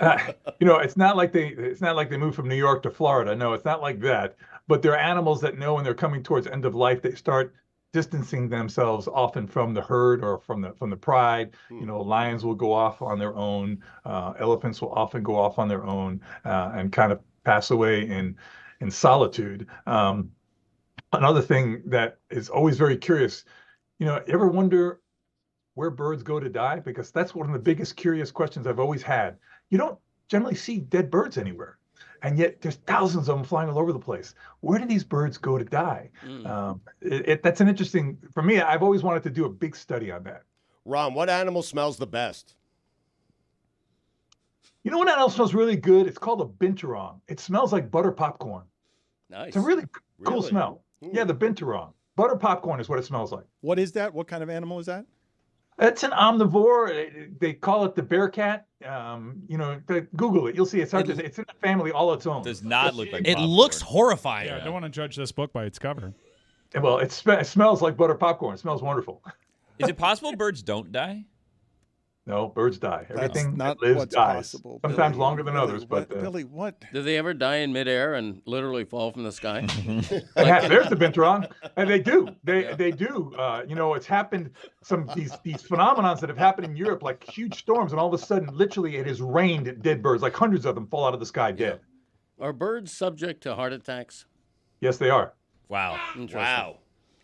J: It's not like they move from New York to Florida. No, it's not like that. But there are animals that know when they're coming towards end of life, they start distancing themselves often from the herd or from the pride. Lions will go off on their own. Elephants will often go off on their own and kind of pass away in solitude. Another thing that is always very curious, ever wonder where birds go to die? Because that's one of the biggest curious questions I've always had. You don't generally see dead birds anywhere. And yet there's thousands of them flying all over the place. Where do these birds go to die? That's an interesting, for me, I've always wanted to do a big study on that.
C: Ron, what animal smells the best?
J: You know what animal smells really good? It's called a binturong. It smells like butter popcorn.
K: Nice.
J: It's a really cool smell. Yeah, the binturong. Butter popcorn is what it smells like.
B: What is that? What kind of animal is that?
J: It's an omnivore. They call it the bear cat. Google it. You'll see it's hard to say. It's in a family all its own.
H: Does not look like
M: it
H: popcorn.
M: looks horrifying.
I: Yeah, I don't want to judge this book by its cover.
J: Well, it smells like butter popcorn. It smells wonderful.
H: Is it possible birds don't die?
J: No, birds die. Everything
B: not
J: that lives
B: what's
J: dies.
B: possible.
J: Sometimes
B: Billy,
J: longer than
B: Billy,
J: others. But
B: Billy, what?
K: Do they ever die in midair and literally fall from the sky?
J: There's the binturong, and they do. They do. It's happened. These phenomenons that have happened in Europe, like huge storms, and all of a sudden, literally, it has rained dead birds. Like hundreds of them fall out of the sky dead.
K: Are birds subject to heart attacks?
J: Yes, they are.
H: Wow.
C: Wow.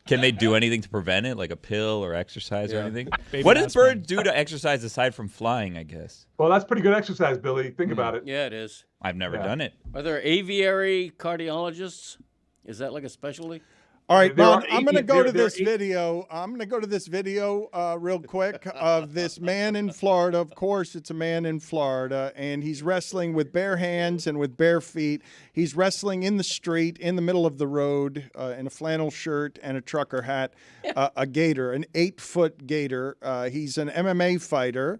H: Can they do anything to prevent it, like a pill or exercise or anything?
I: Baby
H: What does
I: aspirin.
H: birds do to exercise aside from flying, I guess?
J: Well, that's pretty good exercise, Billy. Think about it.
K: Yeah, it is.
H: I've never done it.
K: Are there aviary cardiologists? Is that like a specialty?
B: All right,
J: There
B: Ron,
J: are
B: I'm going to
J: eight-
B: go
J: there-
B: to
J: there are
B: this
J: eight-
B: video. I'm going to go to this video real quick of this man in Florida. Of course, it's a man in Florida, and he's wrestling with bare hands and with bare feet. He's wrestling in the street, in the middle of the road, in a flannel shirt and a trucker hat, a gator, an 8-foot gator. He's an MMA fighter.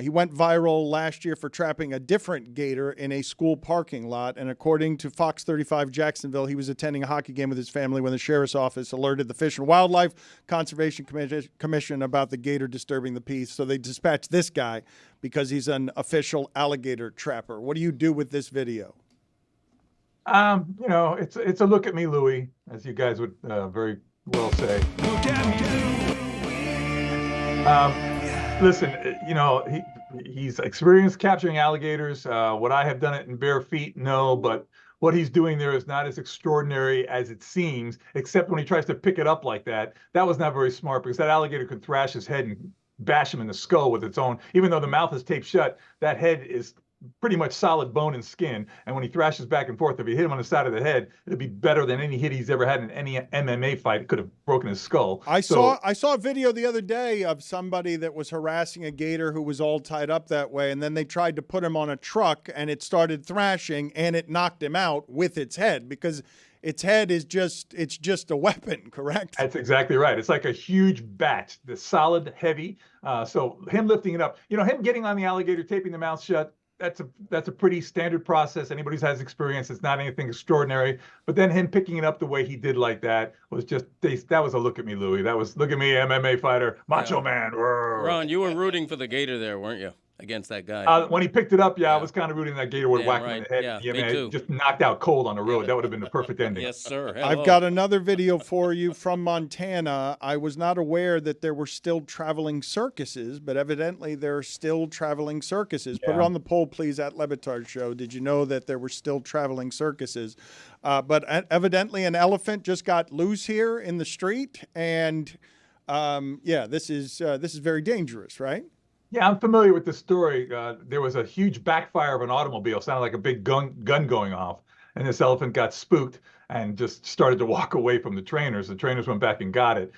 B: He went viral last year for trapping a different gator in a school parking lot. And according to Fox 35 Jacksonville, he was attending a hockey game with his family when the sheriff's office alerted the Fish and Wildlife Conservation Commission about the gator disturbing the peace. So they dispatched this guy because he's an official alligator trapper. What do you do with this video?
J: It's a look at me, Louie, as you guys would very well say.
I: Look at
J: Listen, he's experienced capturing alligators. Would I have done it in bare feet? No, but what he's doing there is not as extraordinary as it seems, except when he tries to pick it up like that. That was not very smart because that alligator could thrash his head and bash him in the skull with its own. Even though the mouth is taped shut, that head is pretty much solid bone and skin. And when he thrashes back and forth, if you hit him on the side of the head, it'd be better than any hit he's ever had in any MMA fight. It could have broken his skull.
B: I saw a video the other day of somebody that was harassing a gator who was all tied up that way, and then they tried to put him on a truck, and it started thrashing, and it knocked him out with its head because its head is just a weapon, correct?
J: That's exactly right. It's like a huge bat, the solid, heavy. So him lifting it up, him getting on the alligator, taping the mouth shut, that's a pretty standard process. Anybody who has experience, it's not anything extraordinary. But then him picking it up the way he did like that was that was a look at me, Louie. That was look at me, MMA fighter, macho man. Roar.
K: Ron, you were rooting for the gator there, weren't you? against that guy.
J: When he picked it up, I was kind of rooting that Gator would
K: Damn
J: whack him
K: right.
J: in the head.
K: Yeah, me
J: man,
K: too.
J: just knocked out cold on the road. That would have been the perfect ending.
K: Yes, sir. Hello.
B: I've got another video for you from Montana. I was not aware that there were still traveling circuses, but evidently there are still traveling circuses. Put it on the poll, please, at Le Batard Show. Did you know that there were still traveling circuses? But evidently an elephant just got loose here in the street, and this is very dangerous, right?
J: Yeah, I'm familiar with this story. There was a huge backfire of an automobile, sounded like a big gun going off, and this elephant got spooked and just started to walk away from the trainers. The trainers went back and got it.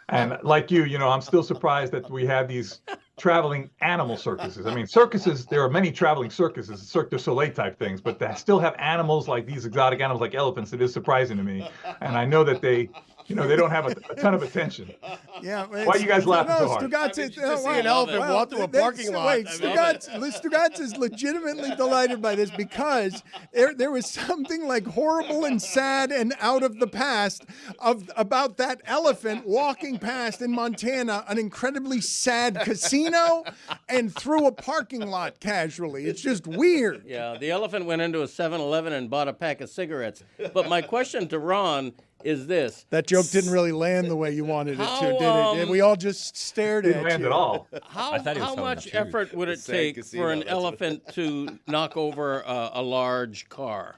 J: And like you, I'm still surprised that we have these traveling animal circuses. I mean, circuses, there are many traveling circuses, Cirque du Soleil type things, but they still have animals like these exotic animals like elephants. It is surprising to me. And I know that they don't have a ton of attention.
B: Yeah.
J: Why are you guys laughing so hard?
B: Stugotz
C: to see an elephant walk through a parking lot.
B: Wait, Stugotz is legitimately delighted by this because there was something like horrible and sad and out of the past about that elephant walking past in Montana an incredibly sad casino and through a parking lot casually. It's just weird.
K: Yeah, the elephant went into a 7-Eleven and bought a pack of cigarettes. But my question to Ron is this.
B: That joke didn't really land the way you wanted it to, did it? We all just stared at you.
J: Didn't land at all.
K: How much effort would it take for an elephant to knock over a large car?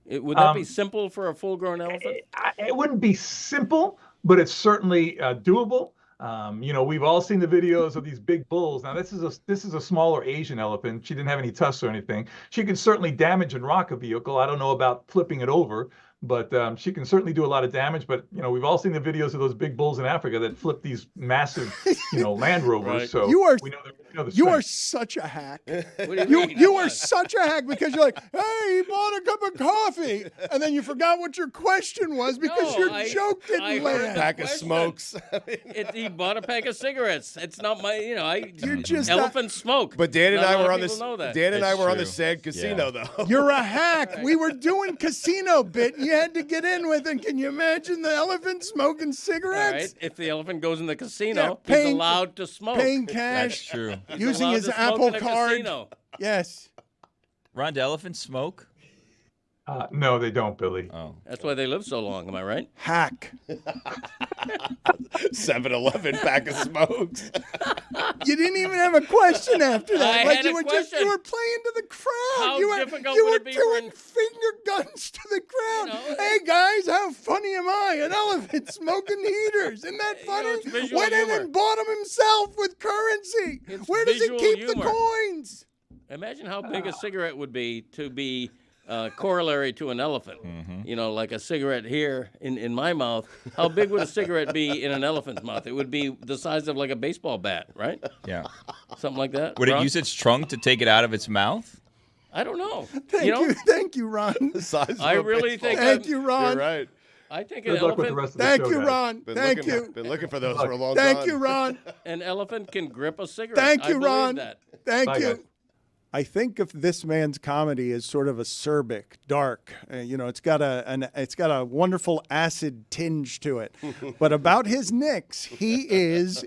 K: Would that be simple for a full-grown elephant?
J: It wouldn't be simple, but it's certainly doable. We've all seen the videos of these big bulls. Now, this is a smaller Asian elephant. She didn't have any tusks or anything. She could certainly damage and rock a vehicle. I don't know about flipping it over, but she can certainly do a lot of damage. But we've all seen the videos of those big bulls in Africa that flip these massive, Land Rovers.
K: Right.
J: So
B: you are
J: the
B: you are
J: strength.
B: such a hack.
K: What do you mean?
B: You are such a hack because you're like, hey, he bought a cup of coffee, and then you forgot what your question was because your joke didn't land.
C: Pack of smokes.
K: He bought a pack of cigarettes. It's not my,
B: You're just
K: elephants smoke.
C: But Dan and
K: Not a
C: I
K: lot
C: were
K: of
C: on this.
K: people know that.
C: Dan and I
H: It's
C: were on the
H: true.
C: sad casino though.
B: You're a hack. We were doing casino bit. You had to get in with it. Can you imagine the elephant smoking
K: All
B: cigarettes?
K: right. If the elephant goes in the casino,
B: Yeah,
K: he's allowed to smoke.
B: Paying
H: That's
B: cash,
H: true.
K: He's
B: using
K: allowed
B: his
K: to smoke
B: Apple
K: in a
B: card.
K: casino.
B: Yes.
H: Ron, do elephants smoke?
J: No, they don't, Billy.
H: Oh.
K: That's why they live so long. Am I right?
B: Hack.
C: 7-Eleven pack of smokes.
B: You didn't even have a question after that.
K: I
B: like
K: had
B: you
K: a
B: were
K: question.
B: you were playing to the crowd.
K: How
B: you were,
K: difficult
B: you
K: would
B: were
K: it be
B: doing
K: for
B: finger guns to the crowd. Hey guys, how funny am I? An elephant smoking heaters. Isn't that funny?
K: it's visual
B: Went in
K: humor.
B: and bought them himself with currency.
K: It's
B: Where does he
K: visual
B: keep
K: humor.
B: the coins?
K: Imagine how big a cigarette would be to be corollary to an elephant. Like a cigarette here in my mouth. How big would a cigarette be in an elephant's mouth? It would be the size of like a baseball bat, right?
H: Yeah.
K: Something like that.
H: Would it
K: Ron?
H: use its trunk to take it out of its mouth?
K: I don't know.
B: Thank you, Ron.
C: The size
K: I
C: of a
K: really
C: baseball
K: think.
C: bat.
B: Thank you, Ron.
C: You're right.
K: I think an
J: Good luck with the
K: elephant.
J: rest of the
B: Thank
J: show,
B: you,
J: guys.
B: Ron. Thank you.
C: Been looking for those for a long
B: Thank
C: time.
B: you, Ron.
K: An elephant can grip a cigarette.
B: Thank
K: I
B: you,
K: believe
B: Ron.
K: That.
B: Thank
J: Bye,
B: you.
J: guys.
B: I think of this man's comedy as sort of acerbic, dark. It's got a wonderful acid tinge to it. But about his Knicks, he is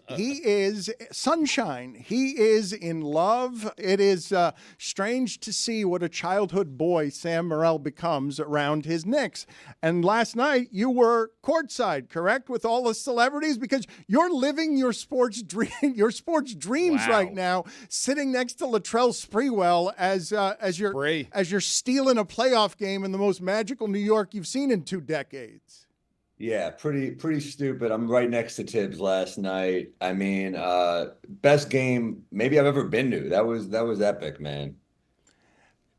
B: sunshine. He is in love. It is strange to see what a childhood boy Sam Morril becomes around his Knicks. And last night you were courtside, correct, with all the celebrities because you're living your sports dreams
C: Wow.
B: right now, sitting next to Latrell Sprewell as you're stealing a playoff game in the most magical New York you've seen in 2 decades.
M: Yeah, pretty stupid. I'm right next to Tibbs last night. I mean, best game maybe I've ever been to. That was epic, man.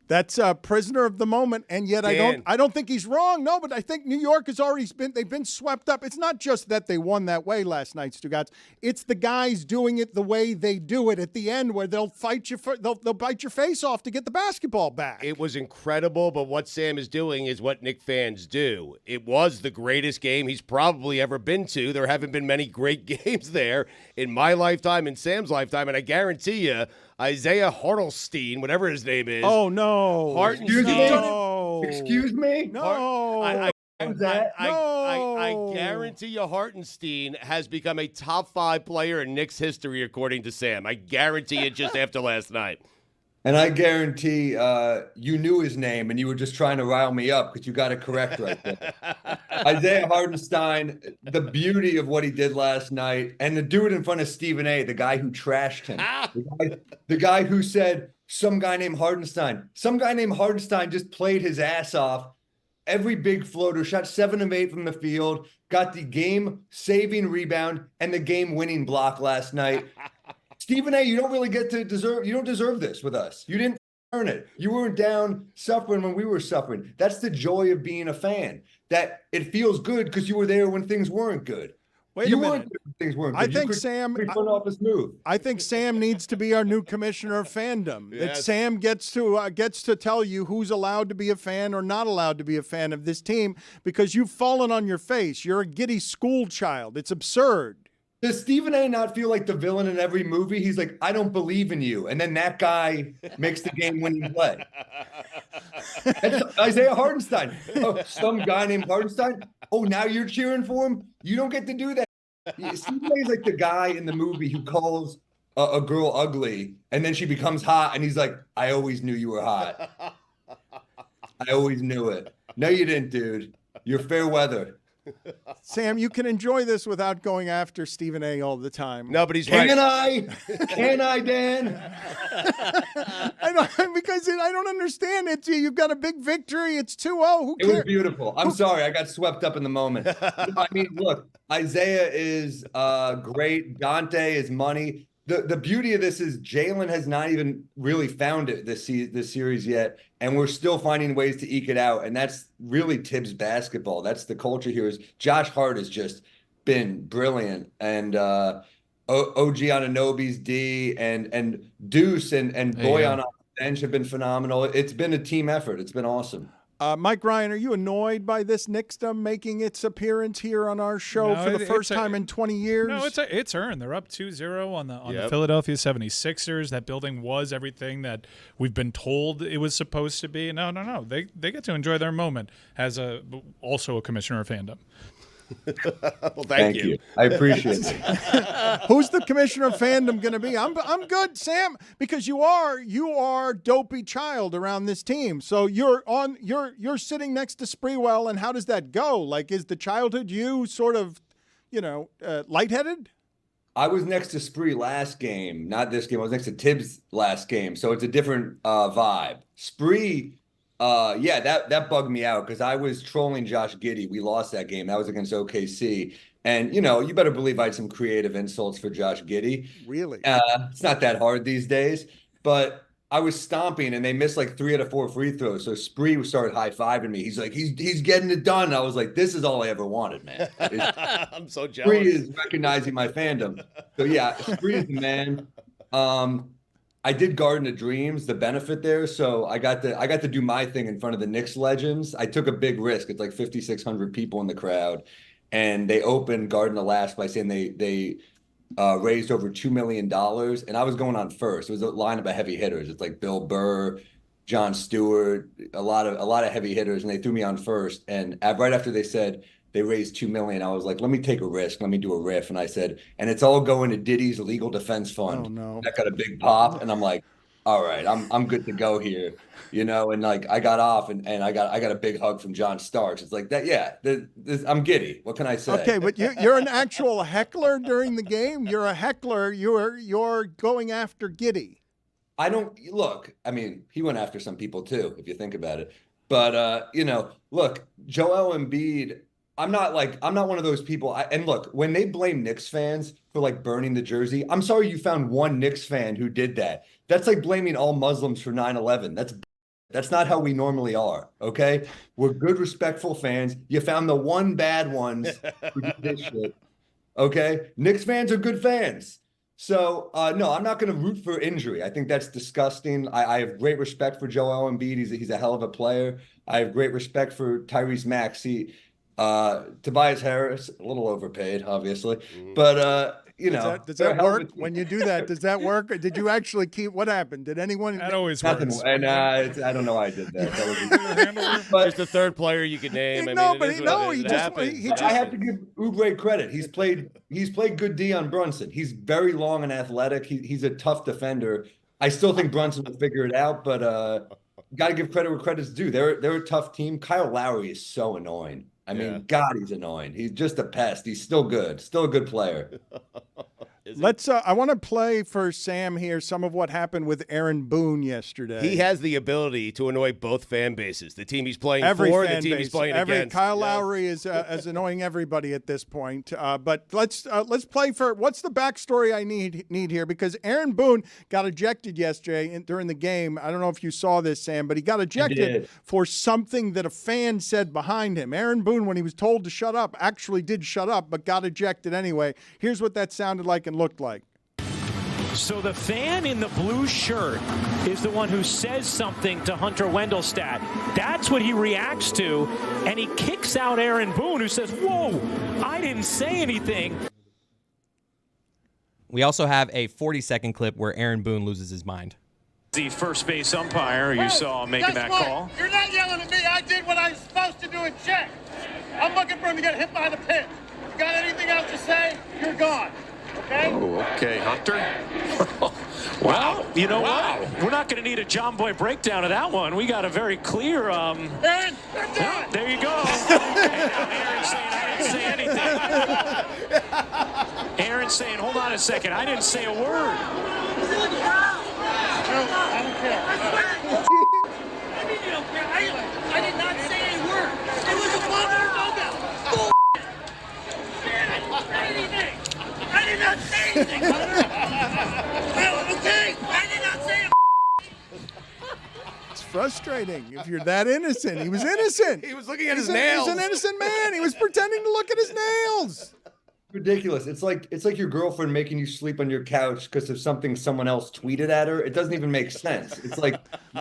B: That's a prisoner of the moment, and yet
C: Dan.
B: I don't think he's wrong. No, but I think New York has already they've been swept up. It's not just that they won that way last night, Stugotz. It's the guys doing it the way they do it at the end, where they'll fight you they'll bite your face off to get the basketball back.
C: It was incredible, but what Sam is doing is what Knicks fans do. It was the greatest game he's probably ever been to. There haven't been many great games there in my lifetime, in Sam's lifetime, and I guarantee you, Isaiah Hartenstein, whatever his name is.
B: Oh no!
C: Hartenstein.
B: No.
M: Excuse me?
B: No.
C: I guarantee you Hartenstein has become a top 5 player in Knicks history, according to Sam. I guarantee it just after last night.
M: And I guarantee you knew his name and you were just trying to rile me up because you got it correct right there. Isaiah Hartenstein, the beauty of what he did last night, and to do it in front of Stephen A., the guy who trashed him. The guy who said, some guy named Hartenstein. Some guy named Hartenstein just played his ass off. Every big floater, shot 7 of 8 from the field, got the game-saving rebound and the game-winning block last night. Stephen A., you don't really you don't deserve this with us. You didn't earn it. You weren't down suffering when we were suffering. That's the joy of being a fan, that it feels good because you were there when things weren't good.
B: Wait a minute.
M: Things weren't good.
B: I think Sam.
M: Front office move.
B: I think Sam needs to be our new commissioner of fandom. That
C: Yes.
B: Sam gets to tell you who's allowed to be a fan or not allowed to be a fan of this team because you've fallen on your face. You're a giddy school child. It's absurd.
M: Does Stephen A. not feel like the villain in every movie? He's like, I don't believe in you. And then that guy makes the game-winning play. That's Isaiah Hartenstein. Oh, some guy named Hartenstein. Oh, now you're cheering for him? You don't get to do that. Stephen A. is like the guy in the movie who calls a girl ugly, and then she becomes hot, and he's like, I always knew you were hot. I always knew it. No, you didn't, dude. You're fair weather.
B: Sam, you can enjoy this without going after Stephen A. all the time.
C: No, but he's
M: Can
C: right.
M: Can I, Dan?
B: I know, because I don't understand it. You've got a big victory. It's 2-0. Who
M: It
B: cares?
M: was beautiful. I'm sorry. I got swept up in the moment. I mean, look, Isaiah is great. Dante is money. The beauty of this is Jalen has not even really found it this series yet, and we're still finding ways to eke it out. And that's really Tibbs basketball. That's the culture here. Is Josh Hart has just been brilliant, and OG Anunoby's D and Deuce and Boyan on the bench have been phenomenal. It's been a team effort. It's been awesome.
B: Mike Ryan, are you annoyed by this Knicksdom making its appearance here on our show for the first time in 20 years?
I: No, it's earned. They're up 2-0 on the Philadelphia 76ers. That building was everything that we've been told it was supposed to be. No. They get to enjoy their moment as also a commissioner of fandom.
C: Well, thank you.
M: I appreciate it.
B: Who's the commissioner of fandom going to be? I'm good, Sam, because you are dopey child around this team. So you're sitting next to Spreewell, and how does that go? Like, is the childhood you sort of, lightheaded?
M: I was next to Spree last game, not this game. I was next to Tibbs last game, so it's a different vibe. Spree. That bugged me out because I was trolling Josh Giddey. We lost that game. That was against OKC. And, you better believe I had some creative insults for Josh Giddey.
B: Really?
M: It's not that hard these days. But I was stomping, and they missed like 3 out of 4 free throws. So Spree started high-fiving me. He's like, he's getting it done. I was like, this is all I ever wanted, man.
C: I'm so jealous.
M: Spree is recognizing my fandom. So, yeah, Spree is the man. I did Garden of Dreams, the benefit there, so I got to do my thing in front of the Knicks legends. I took a big risk. It's like 5,600 people in the crowd, and they opened Garden of Laughs by saying they raised over $2 million, and I was going on first. It was a lineup of heavy hitters. It's like Bill Burr, John Stewart, a lot of heavy hitters, and they threw me on first. And right after they said they raised $2 million, I was like, let me take a risk. Let me do a riff. And I said, and it's all going to Diddy's legal defense fund.
B: Oh, no.
M: That got a big pop. And I'm like, all right, I'm good to go here. And like I got off and I got a big hug from John Starks. It's like that. Yeah, I'm giddy. What can I say?
B: Okay, but you're an actual heckler during the game. You're a heckler. You're going after Giddey.
M: I don't look. I mean, he went after some people too, if you think about it. But look, Joel Embiid. I'm not one of those people. And look, when they blame Knicks fans for like burning the jersey, I'm sorry you found one Knicks fan who did that. That's like blaming all Muslims for 9/11. That's not how we normally are. Okay, we're good, respectful fans. You found the one bad ones who did this shit. Okay, Knicks fans are good fans. So no, I'm not going to root for injury. I think that's disgusting. I have great respect for Joel Embiid. He's a hell of a player. I have great respect for Tyrese Maxey. Tobias Harris, a little overpaid, obviously. But,
B: Does that work? When you do that, does that work? Or did you actually keep? What happened? Did anyone?
I: That always
M: Nothing.
I: works.
M: And I don't know why I did that. But
C: Just the third player you could name. I
B: No,
C: mean,
B: but
C: it is
B: he-
C: what
B: no,
C: it is.
B: he
C: It
B: just-
C: happens.
B: he just-
M: I have to give Oubre credit. He's played good D on Brunson. He's very long and athletic. He's a tough defender. I still think Brunson will figure it out, but got to give credit where credit's due. They're a tough team. Kyle Lowry is so annoying. I mean, God, he's annoying. He's just a pest. He's still good. Still a good player.
B: Let's. I want to play for Sam here some of what happened with Aaron Boone yesterday.
C: He has the ability to annoy both fan bases. The team he's playing
B: Every
C: for,
B: fan
C: the team he's
B: base.
C: playing against.
B: Kyle
C: Yes.
B: Lowry is annoying everybody at this point. But let's play for what's the backstory I need here, because Aaron Boone got ejected yesterday during the game. I don't know if you saw this, Sam, but he got ejected for something that a fan said behind him. Aaron Boone, when he was told to shut up, actually did shut up, but got ejected anyway. Here's what that sounded like and looked like.
N: So the fan in the blue shirt is the one who says something to Hunter Wendelstedt. That's what he reacts to, and he kicks out Aaron Boone, who says, "Whoa, I didn't say anything."
O: We also have a 40-second clip where Aaron Boone loses his mind.
N: The first base umpire you saw making that call.
P: You're not yelling at me. I did what I was supposed to do and check. I'm looking for him to get hit by the pitch. You got anything else to say? You're gone. Okay?
N: Oh, okay, Hunter. Wow. You know what? We're not going to need a John Boy breakdown of that one. We got a very clear.
P: Aaron, they're done.
N: There you go. And now Aaron's saying I didn't say anything. Aaron's saying, hold on a second, I didn't say a word.
P: I don't care. I mean you don't care. I did not say a word. It was a buzzer dugout. Anything. I did not say anything, Hunter. Okay? I did not say a
B: It's frustrating if you're that innocent. He was innocent.
C: He was looking at his nails.
B: He's an innocent man. He was pretending to look at his nails.
M: Ridiculous. It's like your girlfriend making you sleep on your couch because of something someone else tweeted at her. It doesn't even make sense. It's like,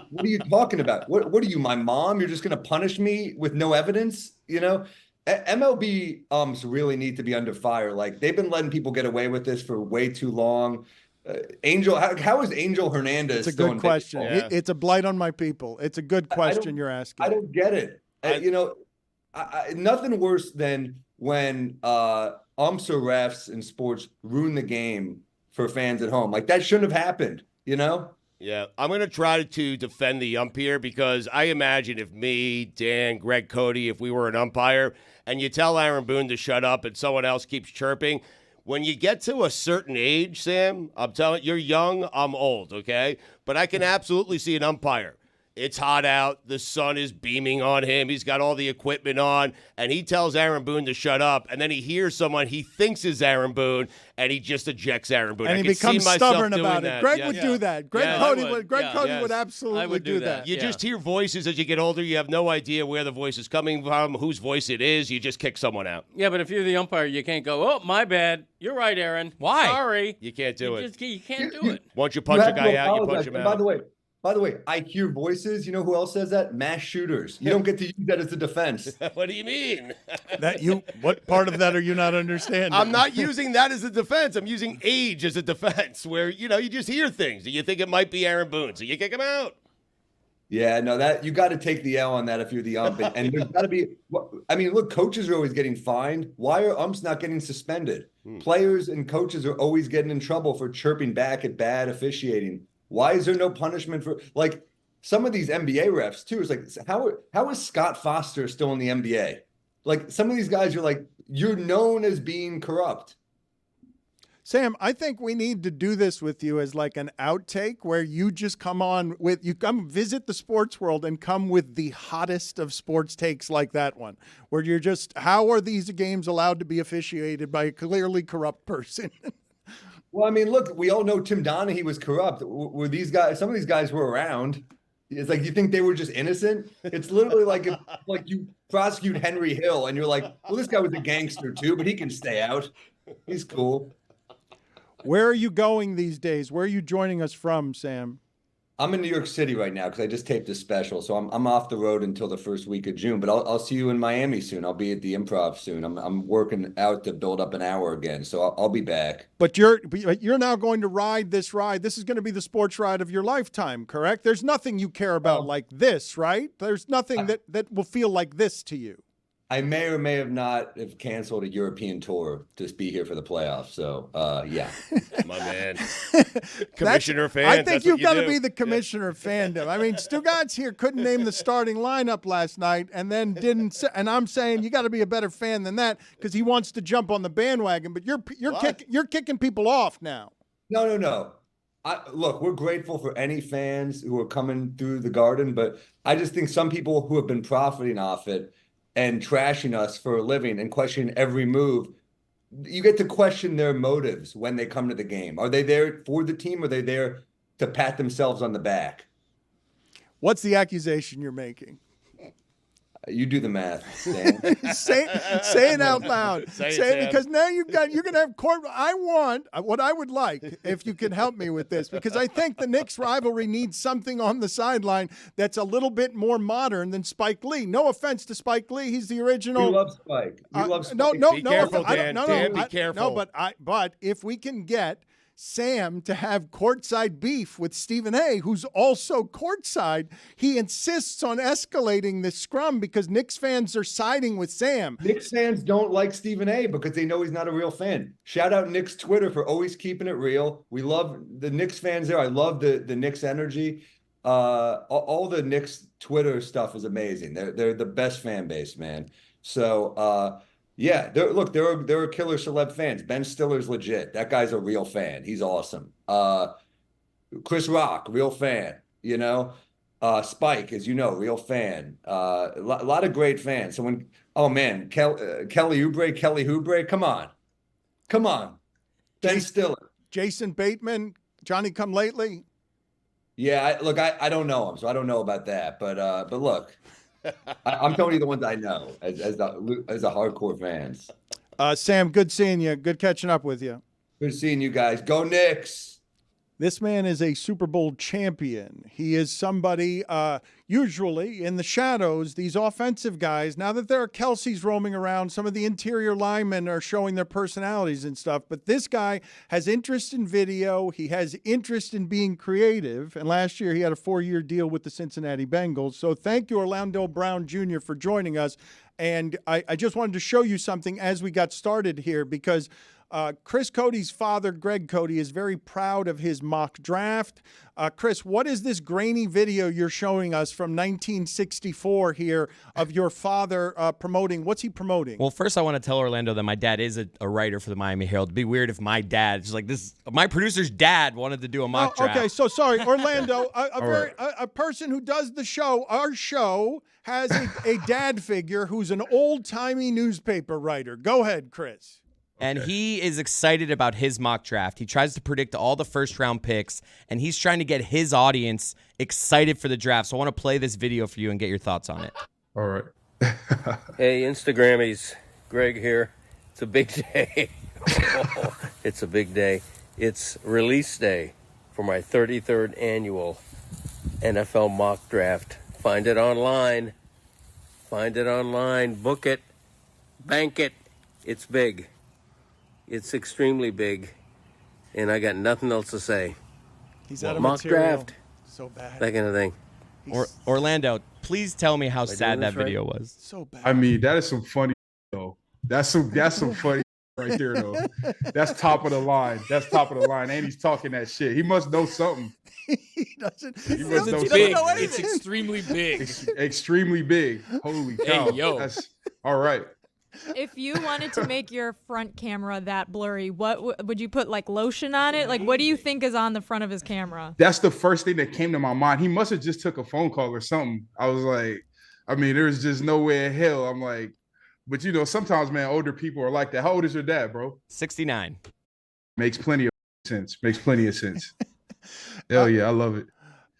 M: what are you talking about? What are you, my mom? You're just going to punish me with no evidence? You know, MLB really need to be under fire. Like, they've been letting people get away with this for way too long. Angel, how is Angel Hernandez?
B: It's a good question. It's a blight on my people. It's a good question you're asking.
M: I don't get it. Nothing worse than when umps or refs in sports ruin the game for fans at home. Like, that shouldn't have happened, you know?
C: Yeah, I'm going to try to defend the umpire, because I imagine if me, Dan, Greg Cody, if we were an umpire, and you tell Aaron Boone to shut up and someone else keeps chirping, when you get to a certain age, Sam, I'm telling you, you're young, I'm old, okay? But I can absolutely see an umpire. It's hot out. The sun is beaming on him. He's got all the equipment on, and he tells Aaron Boone to shut up, and then he hears someone he thinks is Aaron Boone, and he just ejects Aaron Boone.
B: And he becomes stubborn about it. Greg would do that. Greg Cody would absolutely do that.
C: You just hear voices as you get older. You have no idea where the voice is coming from, whose voice it is. You just kick someone out.
K: Yeah, but if you're the umpire, you can't go, oh, my bad. You're right, Aaron.
O: Why?
K: Sorry.
C: You can't do it.
K: You can't do it.
C: Once you punch a guy out, you punch him out.
M: By the way, I hear voices. You know who else says that? Mass shooters. You don't get to use that as a defense.
C: What do you mean?
B: What part of that are you not understanding?
C: I'm not using that as a defense. I'm using age as a defense, where, you just hear things and you think it might be Aaron Boone, so you kick him out.
M: Yeah, no, that you got to take the L on that if you're the ump. And there's got to be, I mean, look, coaches are always getting fined. Why are umps not getting suspended? Players and coaches are always getting in trouble for chirping back at bad officiating. Why is there no punishment for, like, some of these NBA refs too? It's like, how is Scott Foster still in the NBA? Like, some of these guys, you're known as being corrupt.
B: Sam, I think we need to do this with you as like an outtake, where you just come visit the sports world and come with the hottest of sports takes like that one, where you're just, how are these games allowed to be officiated by a clearly corrupt person?
M: Well, I mean, look, we all know Tim Donaghy was corrupt. Were these guys? Some of these guys were around. It's like, you think they were just innocent? It's literally like if, like, you prosecute Henry Hill and you're like, well, this guy was a gangster too, but he can stay out. He's cool.
B: Where are you going these days? Where are you joining us from, Sam?
M: I'm in New York City right now because I just taped a special, so I'm off the road until the first week of June. But I'll see you in Miami soon. I'll be at the Improv soon. I'm working out to build up an hour again, so I'll be back.
B: But you're now going to ride this ride. This is going to be the sports ride of your lifetime, correct? There's nothing you care about like this, right? There's nothing that will feel like this to you.
M: I may or may have not have canceled a European tour to be here for the playoffs. So, yeah.
C: My man. Commissioner fan.
B: I think you've got to be the commissioner fandom. I mean, Stugotz here couldn't name the starting lineup last night and then didn't. And I'm saying you got to be a better fan than that because he wants to jump on the bandwagon. But you're kicking people off now.
M: No. Look, we're grateful for any fans who are coming through the Garden, but I just think some people who have been profiting off it and trashing us for a living and questioning every move, you get to question their motives when they come to the game. Are they there for the team or are they there to pat themselves on the back? What's
B: the accusation you're making?
M: You do the math, Stan.
B: say it out loud. Say it because now you're going to have court. What I would like, if you can help me with this, because I think the Knicks rivalry needs something on the sideline that's a little bit more modern than Spike Lee. No offense to Spike Lee, he's the original.
M: You love Spike. You love Spike.
B: No.
C: Be careful, Dan. Dan, be careful.
B: No, but if we can get Sam to have courtside beef with Stephen A., who's also courtside, he insists on escalating this scrum because Knicks fans are siding with Sam.
M: Knicks fans don't like Stephen A. because they know he's not a real fan. Shout out Knicks Twitter for always keeping it real. We love the Knicks fans there. I love the Knicks energy. All the Knicks Twitter stuff is amazing. They're the best fan base, man. So, yeah, there are killer celeb fans. Ben Stiller's legit. That guy's a real fan. He's awesome. Chris Rock, real fan. You know, Spike, as you know, real fan. A lot of great fans. So Kelly Oubre, come on, Ben Stiller,
B: Jason Bateman, Johnny Come Lately.
M: Yeah, I don't know him, so I don't know about that. But look. I'm telling you the ones I know as the hardcore fans.
B: Sam, good seeing you. Good catching up with you.
M: Good seeing you guys. Go Knicks.
B: This man is a Super Bowl champion. He is somebody, usually in the shadows, these offensive guys, now that there are Kelce's roaming around, some of the interior linemen are showing their personalities and stuff, but this guy has interest in video. He has interest in being creative, and last year he had a 4-year deal with the Cincinnati Bengals. So thank you, Orlando Brown Jr., for joining us. And I just wanted to show you something as we got started here because Chris Cody's father, Greg Cody, is very proud of his mock draft. Chris, what is this grainy video you're showing us from 1964 here of your father promoting? What's he promoting?
O: Well, first I want to tell Orlando that my dad is a writer for the Miami Herald. It'd be weird if my dad, just like this, my producer's dad wanted to do a mock draft.
B: Okay, so sorry, Orlando, a person who does the show, our show, has a dad figure who's an old-timey newspaper writer. Go ahead, Chris.
O: And he is excited about his mock draft. He tries to predict all the first-round picks, and he's trying to get his audience excited for the draft. So I want to play this video for you and get your thoughts on it.
Q: All right.
K: Hey, Instagrammies. Greg here. It's a big day. It's a big day. It's release day for my 33rd annual NFL mock draft. Find it online. Book it. Bank it. It's big. It's extremely big, and I got nothing else to say.
B: He's out of
K: mock
B: material.
K: draft,
B: so bad.
K: that kind of thing.
O: Orlando, please tell me how sad that video was.
B: So bad.
Q: I mean, that is some funny though. That's some funny right there though. That's top of the line. And he's talking that shit. He must know something.
B: He doesn't.
Q: He must know
L: big.
Q: something.
L: It's extremely big.
Q: Extremely big. Holy cow.
L: Hey, yo.
Q: That's all right.
E: If you wanted to make your front camera that blurry, what would you put, like lotion on it? Like, what do you think is on the front of his camera?
Q: That's the first thing that came to my mind. He must have just took a phone call or something. I was like, I mean, there's just no way in hell. I'm like, but you know, sometimes, man, older people are like that. How old is your dad, bro?
O: 69.
Q: Makes plenty of sense. Hell yeah, I love it.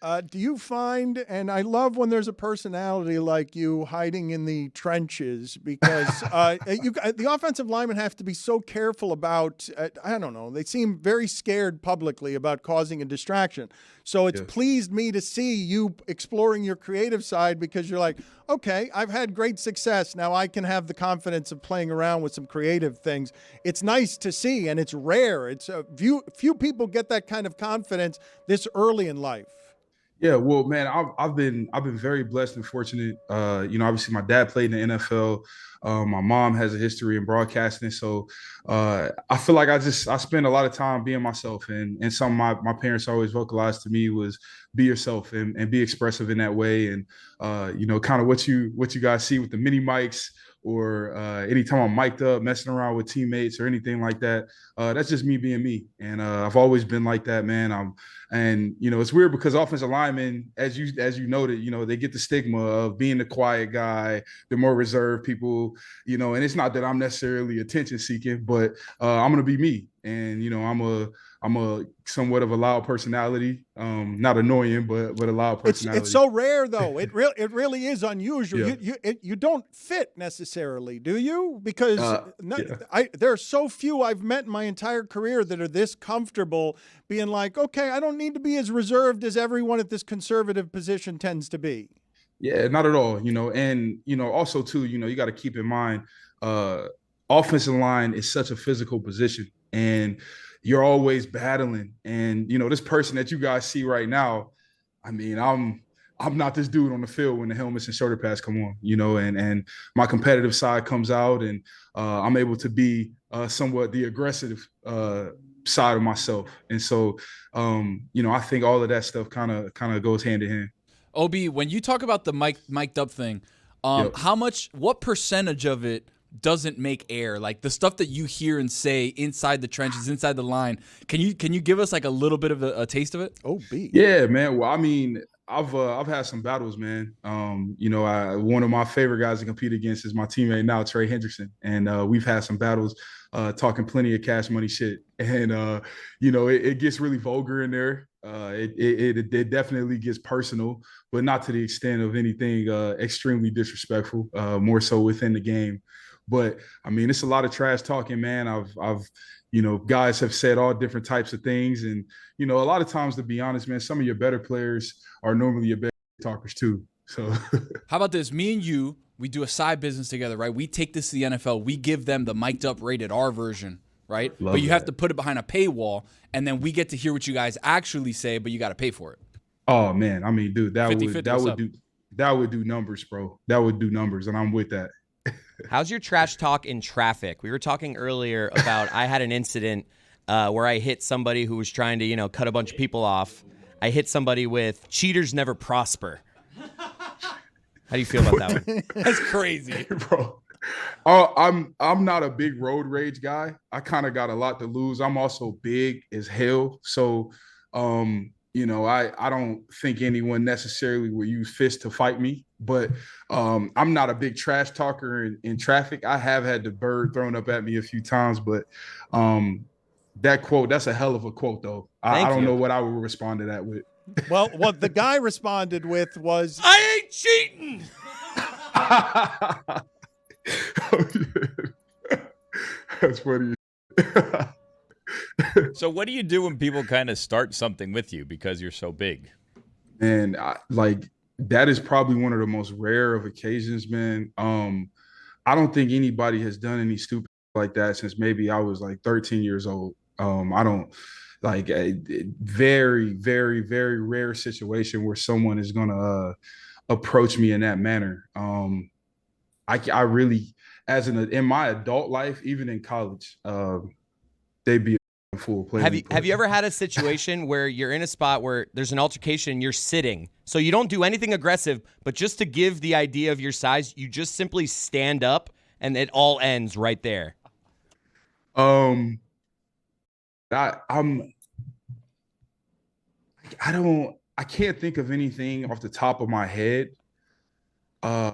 B: Do you find, and I love when there's a personality like you hiding in the trenches, because the offensive linemen have to be so careful about, I don't know, they seem very scared publicly about causing a distraction. So it's pleased me to see you exploring your creative side, because you're like, okay, I've had great success. Now I can have the confidence of playing around with some creative things. It's nice to see, and it's rare. It's few people get that kind of confidence this early in life.
Q: Yeah, well, man, I've been very blessed and fortunate. Obviously my dad played in the NFL. My mom has a history in broadcasting, so I feel like I spend a lot of time being myself, and something my parents always vocalized to me was be yourself and be expressive in that way, and kind of what you guys see with the mini mics, or anytime I'm mic'd up, messing around with teammates or anything like that. That's just me being me, and I've always been like that, man. It's weird because offensive linemen, as you noted, they get the stigma of being the quiet guy, the more reserved people, and it's not that I'm necessarily attention seeking, but I'm gonna be me, and I'm a somewhat of a loud personality, not annoying, but a loud personality.
B: It's so rare though. It really is unusual. Yeah. You don't fit necessarily, do you? Because there are so few I've met in my entire career that are this comfortable being like, okay, I don't need to be as reserved as everyone at this conservative position tends to be.
Q: Yeah, not at all. And also too, you got to keep in mind, offensive line is such a physical position, and you're always battling. And, this person that you guys see right now, I mean, I'm not this dude on the field when the helmets and shoulder pads come on, and my competitive side comes out, and I'm able to be somewhat the aggressive side of myself. And so, I think all of that stuff kind of goes hand in hand.
L: OB, when you talk about the mic'd up thing, what percentage of it doesn't make air? Like the stuff that you hear and say inside the trenches, inside the line. Can you give us like a little bit of a taste of it?
B: OB.
Q: Yeah, man. Well, I mean, I've had some battles, man. One of my favorite guys to compete against is my teammate now, Trey Hendrickson, and we've had some battles, talking plenty of cash money shit, and it gets really vulgar in there. It definitely gets personal, but not to the extent of anything extremely disrespectful. More so within the game. But I mean, it's a lot of trash talking, man. I've guys have said all different types of things, and a lot of times, to be honest, man, some of your better players are normally your better talkers too. So
L: how about this? Me and you, we do a side business together, right? We take this to the NFL. We give them the mic'd up rated R version, right? But you have to put it behind a paywall, and then we get to hear what you guys actually say, but you got to pay for it.
Q: Oh man, I mean, dude, that would do numbers, bro. That would do numbers, and I'm with that.
O: How's your trash talk in traffic? We were talking earlier about I had an incident where I hit somebody who was trying to, cut a bunch of people off. I hit somebody with cheaters never prosper. How do you feel about that one?
L: That's crazy,
Q: bro. I'm not a big road rage guy. I kind of got a lot to lose. I'm also big as hell, so I don't think anyone necessarily will use fists to fight me, but I'm not a big trash talker in traffic. I have had the bird thrown up at me a few times, but that quote, that's a hell of a quote, though. I don't know what I would respond to that with.
B: Well, what the guy responded with was,
L: I ain't cheating.
Q: That's funny.
H: So what do you do when people kind of start something with you because you're so big?
Q: And that is probably one of the most rare of occasions, man. I don't think anybody has done any stupid like that since maybe I was like 13 years old. I don't like a very, very, very rare situation where someone is going to approach me in that manner. I really, in my adult life, even in college, they'd be a fool.
O: Have you ever had a situation where you're in a spot where there's an altercation and you're sitting, so you don't do anything aggressive, but just to give the idea of your size, you just simply stand up and it all ends right there?
Q: I can't think of anything off the top of my head. I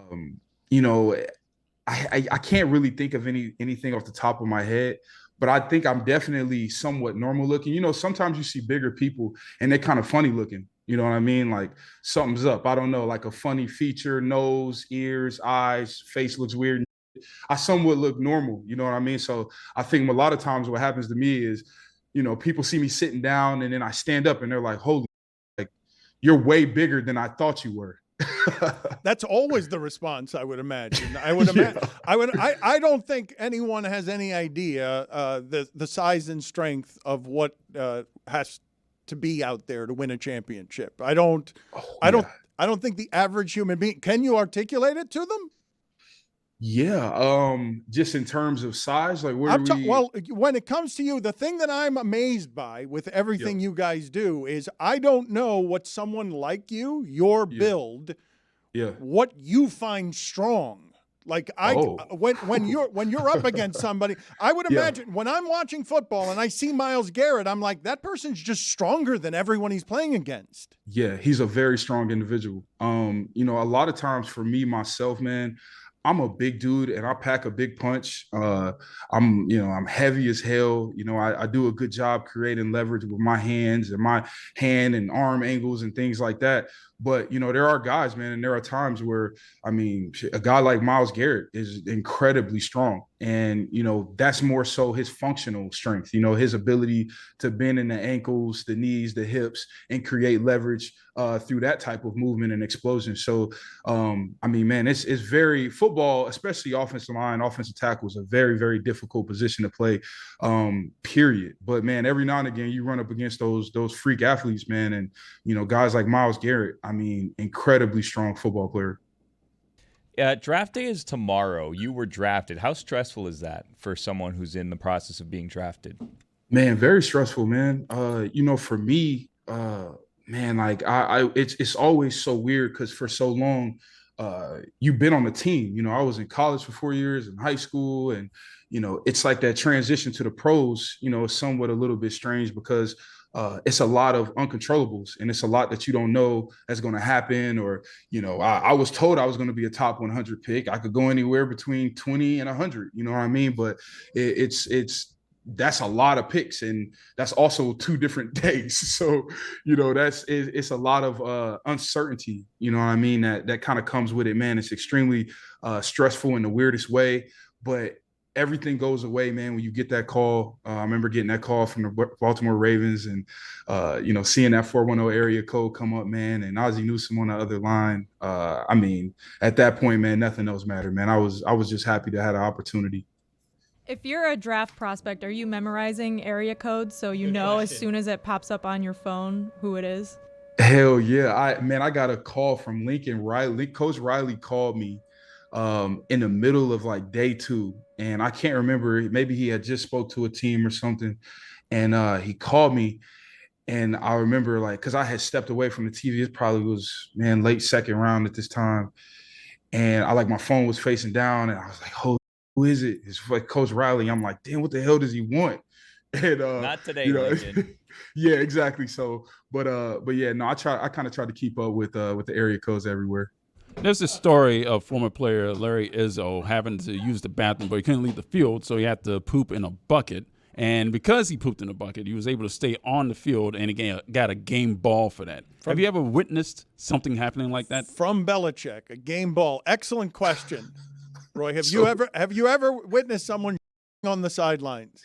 Q: can't really think of anything off the top of my head, but I think I'm definitely somewhat normal looking. Sometimes you see bigger people and they're kind of funny looking. You know what I mean? Like something's up. I don't know, like a funny feature, nose, ears, eyes, face looks weird. I somewhat look normal. You know what I mean? So I think a lot of times what happens to me is, people see me sitting down and then I stand up and they're like, holy, like you're way bigger than I thought you were.
B: That's always the response, I would imagine. I don't think anyone has any idea the size and strength of what has to be out there to win a championship. I don't think the average human being, can you articulate it to them?
Q: Yeah, just in terms of size, like where do we?
B: Well, when it comes to you, the thing that I'm amazed by with everything you guys do is I don't know what someone like you, your build, what you find strong. Like when you're up against somebody, I would imagine when I'm watching football and I see Myles Garrett, I'm like, that person's just stronger than everyone he's playing against.
Q: Yeah, he's a very strong individual. A lot of times for me myself, man, I'm a big dude and I pack a big punch. I'm heavy as hell. I do a good job creating leverage with my hands and my hand and arm angles and things like that. But, there are guys, man, and there are times where, a guy like Myles Garrett is incredibly strong. And, that's more so his functional strength, his ability to bend in the ankles, the knees, the hips, and create leverage through that type of movement and explosion. So, man, it's very football, especially offensive line, offensive tackle is a very, very difficult position to play, period. But, man, every now and again, you run up against those freak athletes, man. And, guys like Myles Garrett, incredibly strong football player.
H: Draft day is tomorrow. You were drafted. How stressful is that for someone who's in the process of being drafted?
Q: Man, very stressful, man. For me, man, like it's always so weird because for so long, you've been on the team. I was in college for 4 years, in high school, and it's like that transition to the pros. Is somewhat a little bit strange because it's a lot of uncontrollables and it's a lot that you don't know that's going to happen. Or, I was told I was going to be a top 100 pick. I could go anywhere between 20 and 100, you know what I mean? But that's a lot of picks and that's also 2 different days. So, it's a lot of uncertainty, you know what I mean? That kind of comes with it, man. It's extremely stressful in the weirdest way, but everything goes away, man, when you get that call. I remember getting that call from the Baltimore Ravens and, seeing that 410 area code come up, man, and Ozzie Newsome on the other line. At that point, man, nothing else mattered, man. I was just happy to have the opportunity.
E: If you're a draft prospect, are you memorizing area codes so you know as soon as it pops up on your phone who it is?
Q: Hell yeah. I got a call from Lincoln Riley. Coach Riley called me in the middle of like day 2. And I can't remember, maybe he had just spoke to a team or something. And he called me and I remember because I had stepped away from the TV. It probably was, man, late second round at this time. And my phone was facing down and I was like, who is it? It's like Coach Riley. I'm like, damn, what the hell does he want? And
H: not today, Lincoln.
Q: Yeah, exactly. So, but yeah, no, I kind of tried to keep up with the area codes everywhere.
R: There's a story of former player Larry Izzo having to use the bathroom, but he couldn't leave the field, so he had to poop in a bucket. And because he pooped in a bucket, he was able to stay on the field, and he got a game ball for that. Have you ever witnessed something happening like that?
B: From Belichick, a game ball. Excellent question, Roy. Have you ever witnessed someone on the sidelines?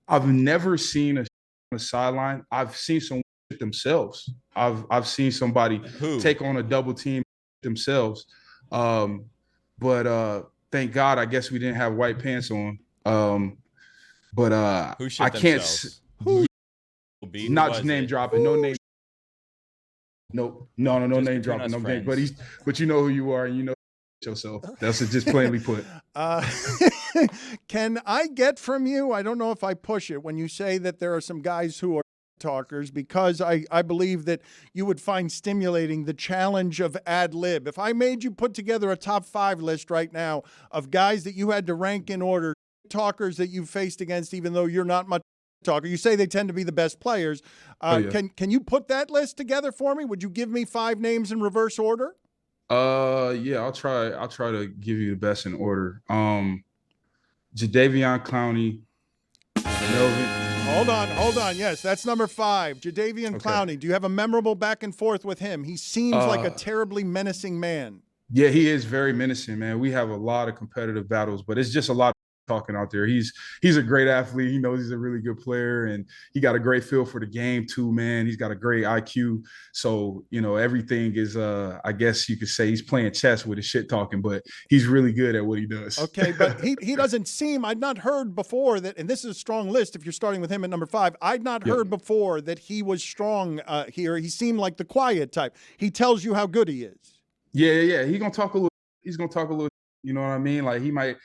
Q: I've never seen on the sideline. I've seen someone themselves. I've seen somebody take on a double team themselves, but thank God I guess we didn't have white pants on, but
H: who shit
Q: I can't not just name dropping, no name, no name dropping, no name, but you know who you are and you know yourself. That's just plainly put.
B: Can I get from you, I don't know if I push it, when you say that there are some guys who are talkers, because I believe that you would find stimulating the challenge of ad lib. If I made you put together a top 5 list right now of guys that you had to rank in order, talkers that you've faced against, even though you're not much talker, you say they tend to be the best players. Can you put that list together for me? Would you give me 5 names in reverse order?
Q: Yeah, I'll try to give you the best in order. Jadeveon Clowney, Melvin.
B: Hold on. Yes, that's number 5. Jadeveon Clowney. Do you have a memorable back and forth with him? He seems like a terribly menacing man.
Q: Yeah, he is very menacing, man. We have a lot of competitive battles, but it's just a lot of talking out there. He's a great athlete. He knows he's a really good player, and he got a great feel for the game too, man. He's got a great IQ. So, everything is, I guess you could say he's playing chess with his shit talking, but he's really good at what he does.
B: Okay, but he doesn't seem, I'd not heard before that, and this is a strong list if you're starting with him at number 5, I'd not heard before that he was strong here. He seemed like the quiet type. He tells you how good he is.
Q: Yeah. He's gonna talk a little. You know what I mean? Like he might,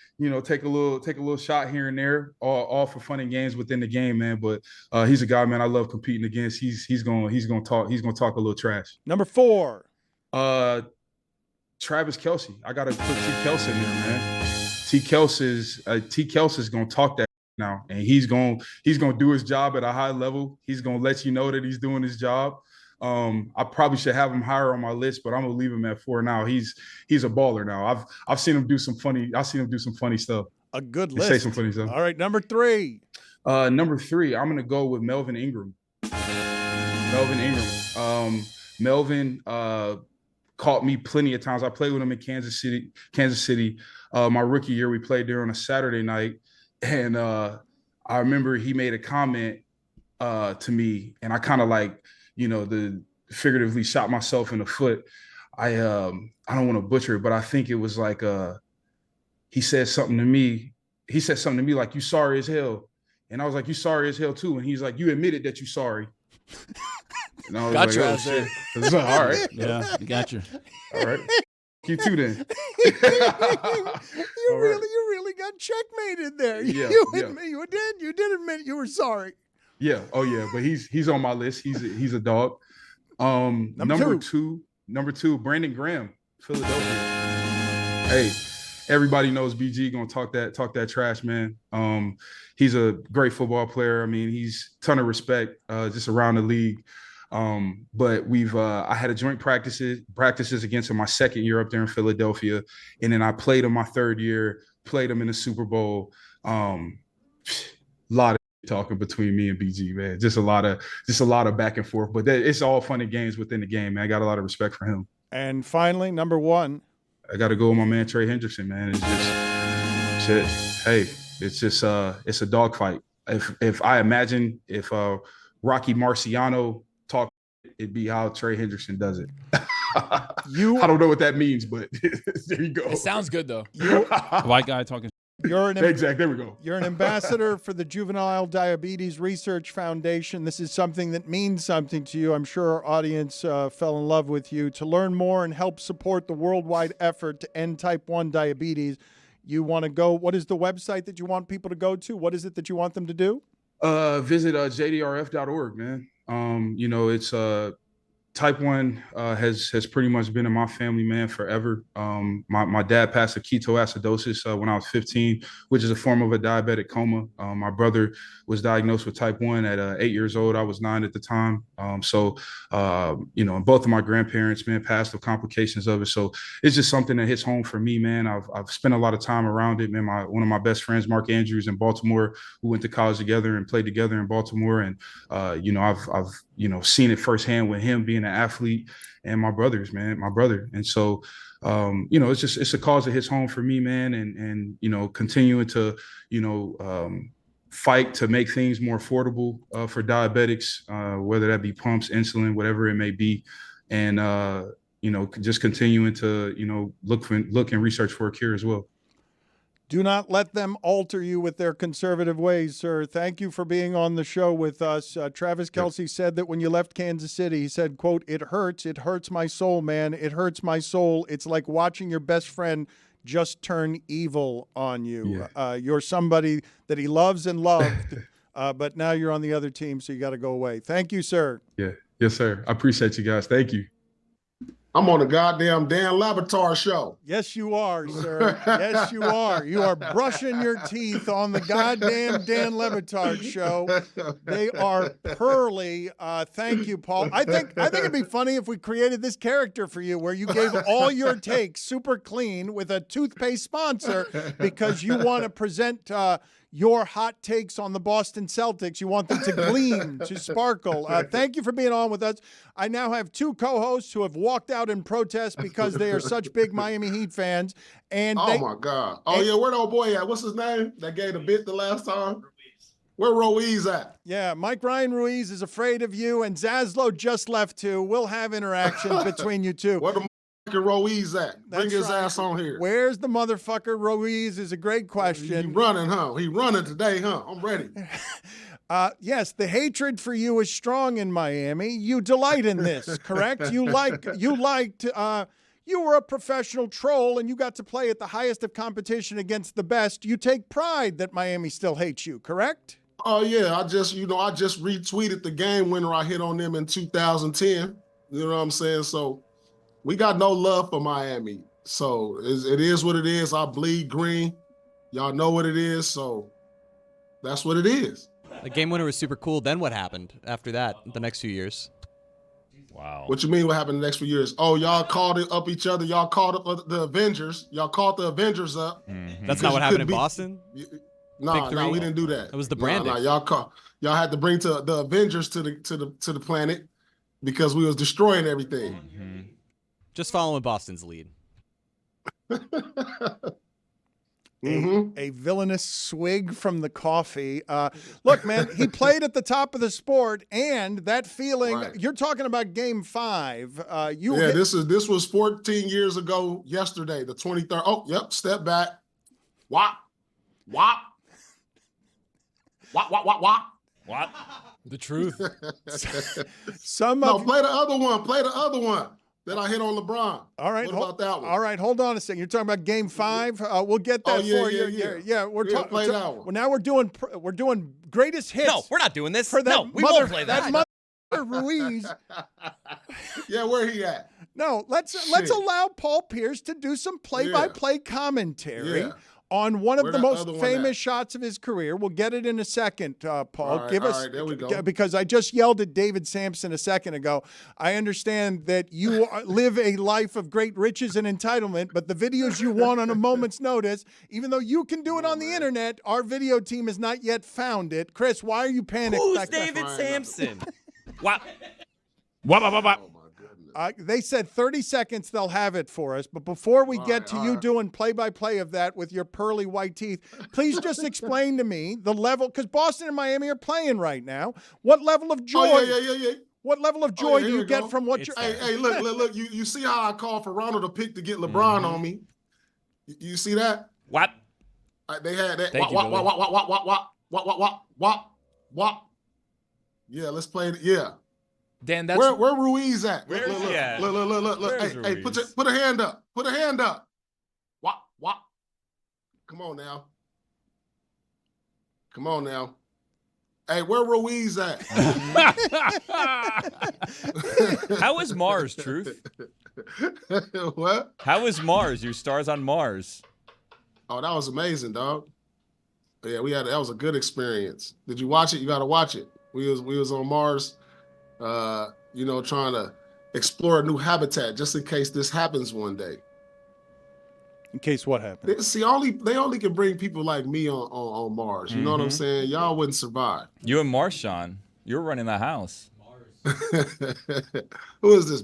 Q: take a little shot here and there, all for fun and games within the game, man. But he's a guy, man, I love competing against. He's gonna talk a little trash.
B: Number 4.
Q: Travis Kelce. I gotta put T. Kelce in there, man. T. Kelce's gonna talk that now, and he's gonna do his job at a high level. He's gonna let you know that he's doing his job. I probably should have him higher on my list, but I'm gonna leave him at 4 now. He's a baller now. I've seen him do some funny stuff.
B: A good list.
Q: Say some funny stuff.
B: All right, number 3.
Q: Number 3, I'm gonna go with Melvin Ingram. Melvin caught me plenty of times. I played with him in Kansas City. My rookie year, we played there on a Saturday night, and I remember he made a comment to me, and I kind of figuratively shot myself in the foot. I don't want to butcher it, but I think it was like he said something to me. He said something to me like, "You sorry as hell," and I was like, "You sorry as hell too." And he's like, "You admitted that you sorry." And I was
L: got
Q: like,
L: you
Q: "Oh,
L: out there.
Q: shit." All right,
R: Yeah, you got you.
Q: all right. You too then.
B: You really got checkmated there.
Q: Yeah,
B: You did admit you were sorry.
Q: Yeah. Oh yeah. But he's on my list. He's a dog. Number two, Brandon Graham, Philadelphia. Hey, everybody knows BG gonna talk that trash, man. He's a great football player. I mean, he's a ton of respect just around the league. But I had a joint practices against him my second year up there in Philadelphia, and then I played him my third year. Played him in the Super Bowl. Lot of talking between me and BG, man. Just a lot of back and forth, but it's all fun and games within the game, man. I got a lot of respect for him.
B: And finally, number 1.
Q: I got to go with my man Trey Hendrickson, man. It's just shit. Hey, it's just it's a dogfight. If I imagine if Rocky Marciano talked, it'd be how Trey Hendrickson does it. I don't know what that means, but there you go.
L: It sounds good though.
R: White guy talking.
Q: Exactly. There we go.
B: You're an ambassador for the Juvenile Diabetes Research Foundation. This is something that means something to you. I'm sure our audience fell in love with you. To learn more and help support the worldwide effort to end type 1 diabetes, you want to go, what is the website that you want people to go to? What is it that you want them to do?
Q: Visit jdrf.org, man. It's type 1 has pretty much been in my family, man, forever. My dad passed of ketoacidosis when I was 15, which is a form of a diabetic coma. My brother was diagnosed with type 1 at 8 years old. I was 9 at the time. Both of my grandparents, man, passed of complications of it. So it's just something that hits home for me, man. I've spent a lot of time around it, man. One of my best friends, Mark Andrews in Baltimore, we went to college together and played together in Baltimore. And, I've seen it firsthand with him being an athlete and my brother. And so, it's a cause that hits home for me, man. And continuing to, fight to make things more affordable for diabetics, whether that be pumps, insulin, whatever it may be. And, just continuing to, look and research for a cure as well.
B: Do not let them alter you with their conservative ways, sir. Thank you for being on the show with us. Travis Kelce said that when you left Kansas City, he said, quote, it hurts my soul, man. It hurts my soul. It's like watching your best friend just turn evil on you. Yeah. You're somebody that he loves and loved, but now you're on the other team, so you got to go away. Thank you, sir.
Q: Yeah. Yes, sir. I appreciate you guys. Thank you.
S: I'm on the goddamn Dan Le Batard Show.
B: Yes, you are, sir. Yes, you are. You are brushing your teeth on the goddamn Dan Le Batard Show. They are pearly. Thank you, Paul. I think it'd be funny if we created this character for you where you gave all your takes super clean with a toothpaste sponsor because you want to present your hot takes on the Boston Celtics. You want them to gleam, to sparkle. Thank you for being on with us. I now have two co-hosts who have walked out in protest because they are such big Miami Heat fans. And
S: my God. Oh, yeah, where the old boy at? What's his name? That gave the bit the last time? Where Ruiz at?
B: Yeah, Mike Ryan Ruiz is afraid of you, and Zaslow just left too. We'll have interactions between you two.
S: Where the motherfucker Ruiz at? Bring his ass on here.
B: Where's the motherfucker Ruiz is a great question.
S: He running, huh? He running today, huh? I'm ready.
B: Yes, the hatred for you is strong in Miami. You delight in this, correct? You were a professional troll and you got to play at the highest of competition against the best. You take pride that Miami still hates you, correct?
S: Oh yeah, I just retweeted the game winner I hit on them in 2010. You know what I'm saying? So we got no love for Miami. So it is what it is. I bleed green. Y'all know what it is. So that's what it is.
T: The game winner was super cool. Then what happened after that, the next few years?
H: Wow.
S: What you mean what happened the next few years? Oh, y'all called it up each other. Y'all called up the Avengers. Y'all called the Avengers up.
T: Mm-hmm. That's not what happened in Boston?
S: No, we didn't do that.
T: It was the branding.
S: Y'all had to bring the Avengers to the planet because we was destroying everything.
T: Mm-hmm. Just following Boston's lead.
B: A villainous swig from the coffee. Look, man, he played at the top of the sport, and that feeling. Right. You're talking about Game 5. This
S: was 14 years ago. Yesterday, the 23rd. Oh, yep. Step back. Wop. Wop. Wop, wop, wop, wop.
H: What?
L: The truth.
S: Play the other one. Play the other one that I hit on LeBron.
B: All right.
S: What about that one?
B: All right, hold on a second. You're talking about Game 5. We'll get that for you. Yeah, we're talking.
S: Play that one.
B: Well, now we're doing greatest hits.
O: No, we're not doing this.
B: For that
O: no, we won't play that.
B: That Ruiz.
S: Yeah, where he at?
B: No, let's allow Paul Pierce to do some play-by-play commentary. On one of the most famous shots of his career. We'll get it in a second, Paul.
S: All right, there we go.
B: Because I just yelled at David Sampson a second ago. I understand that you live a life of great riches and entitlement, but the videos you want on a moment's notice, even though you can do it on the internet, our video team has not yet found it. Chris, why are you panicked?
O: Who's David Sampson?
H: What?
B: They said 30 seconds they'll have it for us, but before we get to you doing play-by-play of that with your pearly white teeth, please just explain to me the level, because Boston and Miami are playing right now. What level of joy?
S: Yeah.
B: What level of joy do you get from what you're...
S: Hey, look. You see how I called for Ronald to pick to get LeBron on me? You see that?
H: What?
S: They had that.
H: Thank you,
S: Wop. Yeah, let's play it. Yeah.
L: Dan, that's
S: where Ruiz at?
H: Where is he at?
S: Look. Hey, put a hand up. Put a hand up. Wop. Come on now. Hey, where Ruiz at?
H: How is Mars, Truth?
S: What?
H: How is Mars? Your stars on Mars.
S: Oh, that was amazing, dog. Yeah, that was a good experience. Did you watch it? You got to watch it. We was on Mars. Trying to explore a new habitat just in case this happens one day.
B: In case what happens?
S: See, they only can bring people like me on Mars. You know what I'm saying? Y'all wouldn't survive.
H: You and Marshawn, you're running the house.
S: Who is this?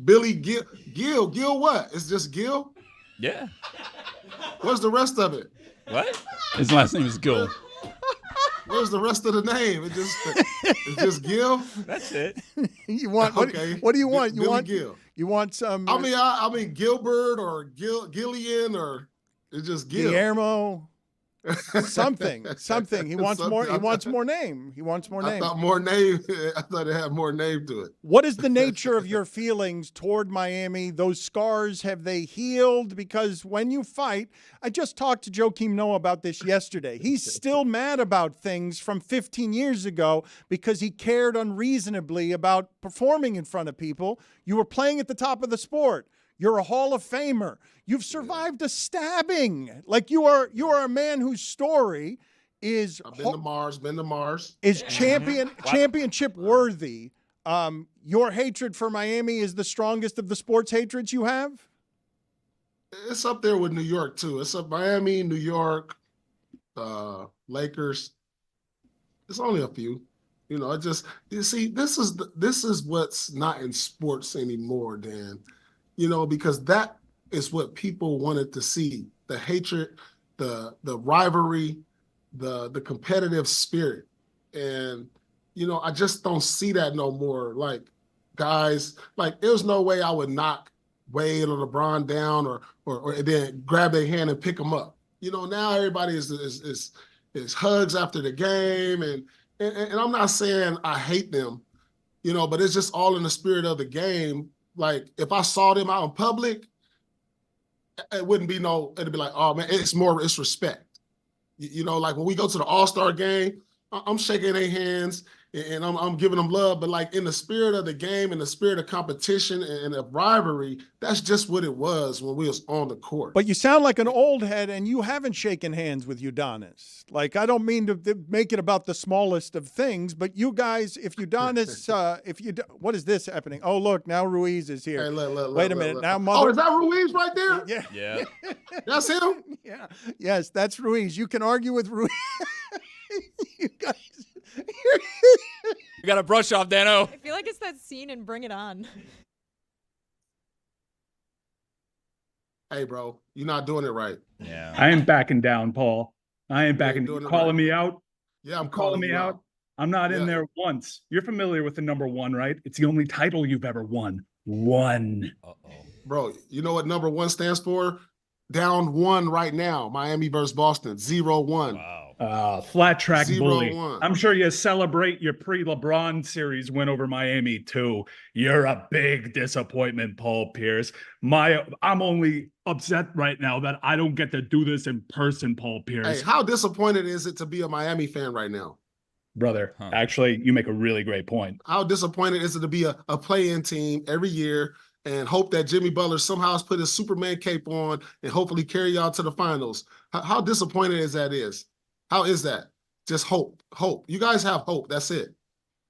S: Billy Gill? Gill what? It's just Gill?
H: Yeah.
S: What's the rest of it?
H: What?
R: His last name is Gill.
S: Where's the rest of the name? It's just Gill.
H: That's it.
B: You want okay? What do you want?
S: Gill.
B: You want some?
S: I mean Gilbert or Gillian or it's just Gill.
B: Guillermo. Something. He wants more. He wants more name.
S: I thought more name. I thought it had more name to it.
B: What is the nature of your feelings toward Miami? Those scars, have they healed? Because when you fight, I just talked to Joakim Noah about this yesterday. He's still mad about things from 15 years ago because he cared unreasonably about performing in front of people. You were playing at the top of the sport. You're a Hall of Famer. You've survived a stabbing. Like you are a man whose story is
S: been to Mars.
B: Is championship worthy. Your hatred for Miami is the strongest of the sports hatreds you have?
S: It's up there with New York too. It's up Miami, New York, Lakers. It's only a few. You know, you see, this is what's not in sports anymore, Dan. You know, because that is what people wanted to see. The hatred, the rivalry, the competitive spirit. And, you know, I just don't see that no more. Like, guys, like, there's no way I would knock Wade or LeBron down or then grab their hand and pick them up. You know, now everybody is hugs after the game, and I'm not saying I hate them, you know, but it's just all in the spirit of the game. Like, if I saw them out in public, it wouldn't be it'd be like, oh man, it's respect. You know, like when we go to the All-Star game, I'm shaking their hands and I'm giving them love, but like in the spirit of the game, in the spirit of competition and of rivalry, that's just what it was when we was on the court.
B: But you sound like an old head, and you haven't shaken hands with Udonis. Like, I don't mean to make it about the smallest of things, but you guys, if Udonis, what is this happening? Oh, look, now Ruiz is here.
S: Hey,
B: Wait a minute. Now,
S: Oh, is that Ruiz right there?
B: Yeah.
S: That's him?
B: Yeah. Yes, that's Ruiz. You can argue with Ruiz. You guys.
L: You got to brush off, Dano.
E: I feel like it's that scene in Bring It On.
S: Hey, bro, you're not doing it right.
I: Yeah. I ain't backing down, Paul. I ain't backing.
S: doing it
I: Calling
S: right.
I: me out?
S: Yeah, I'm
I: calling me
S: you
I: out. I'm not in there once. You're familiar with the number one, right? It's the only title you've ever won. One.
S: Bro, you know what number 1 stands for? Down 1 right now. Miami versus Boston. 0-1.
I: Flat track
S: 0-1.
I: bully. I'm sure you celebrate your pre-LeBron series win over Miami too. You're a big disappointment, Paul Pierce. I'm only upset right now that I don't get to do this in person, Paul Pierce.
S: Hey, how disappointed is it to be a Miami fan right now?
I: Brother, actually, you make a really great point.
S: How disappointed is it to be a play-in team every year and hope that Jimmy Butler somehow has put his Superman cape on and hopefully carry y'all to the finals? How disappointed is? How is that? Just hope. You guys have hope. That's it.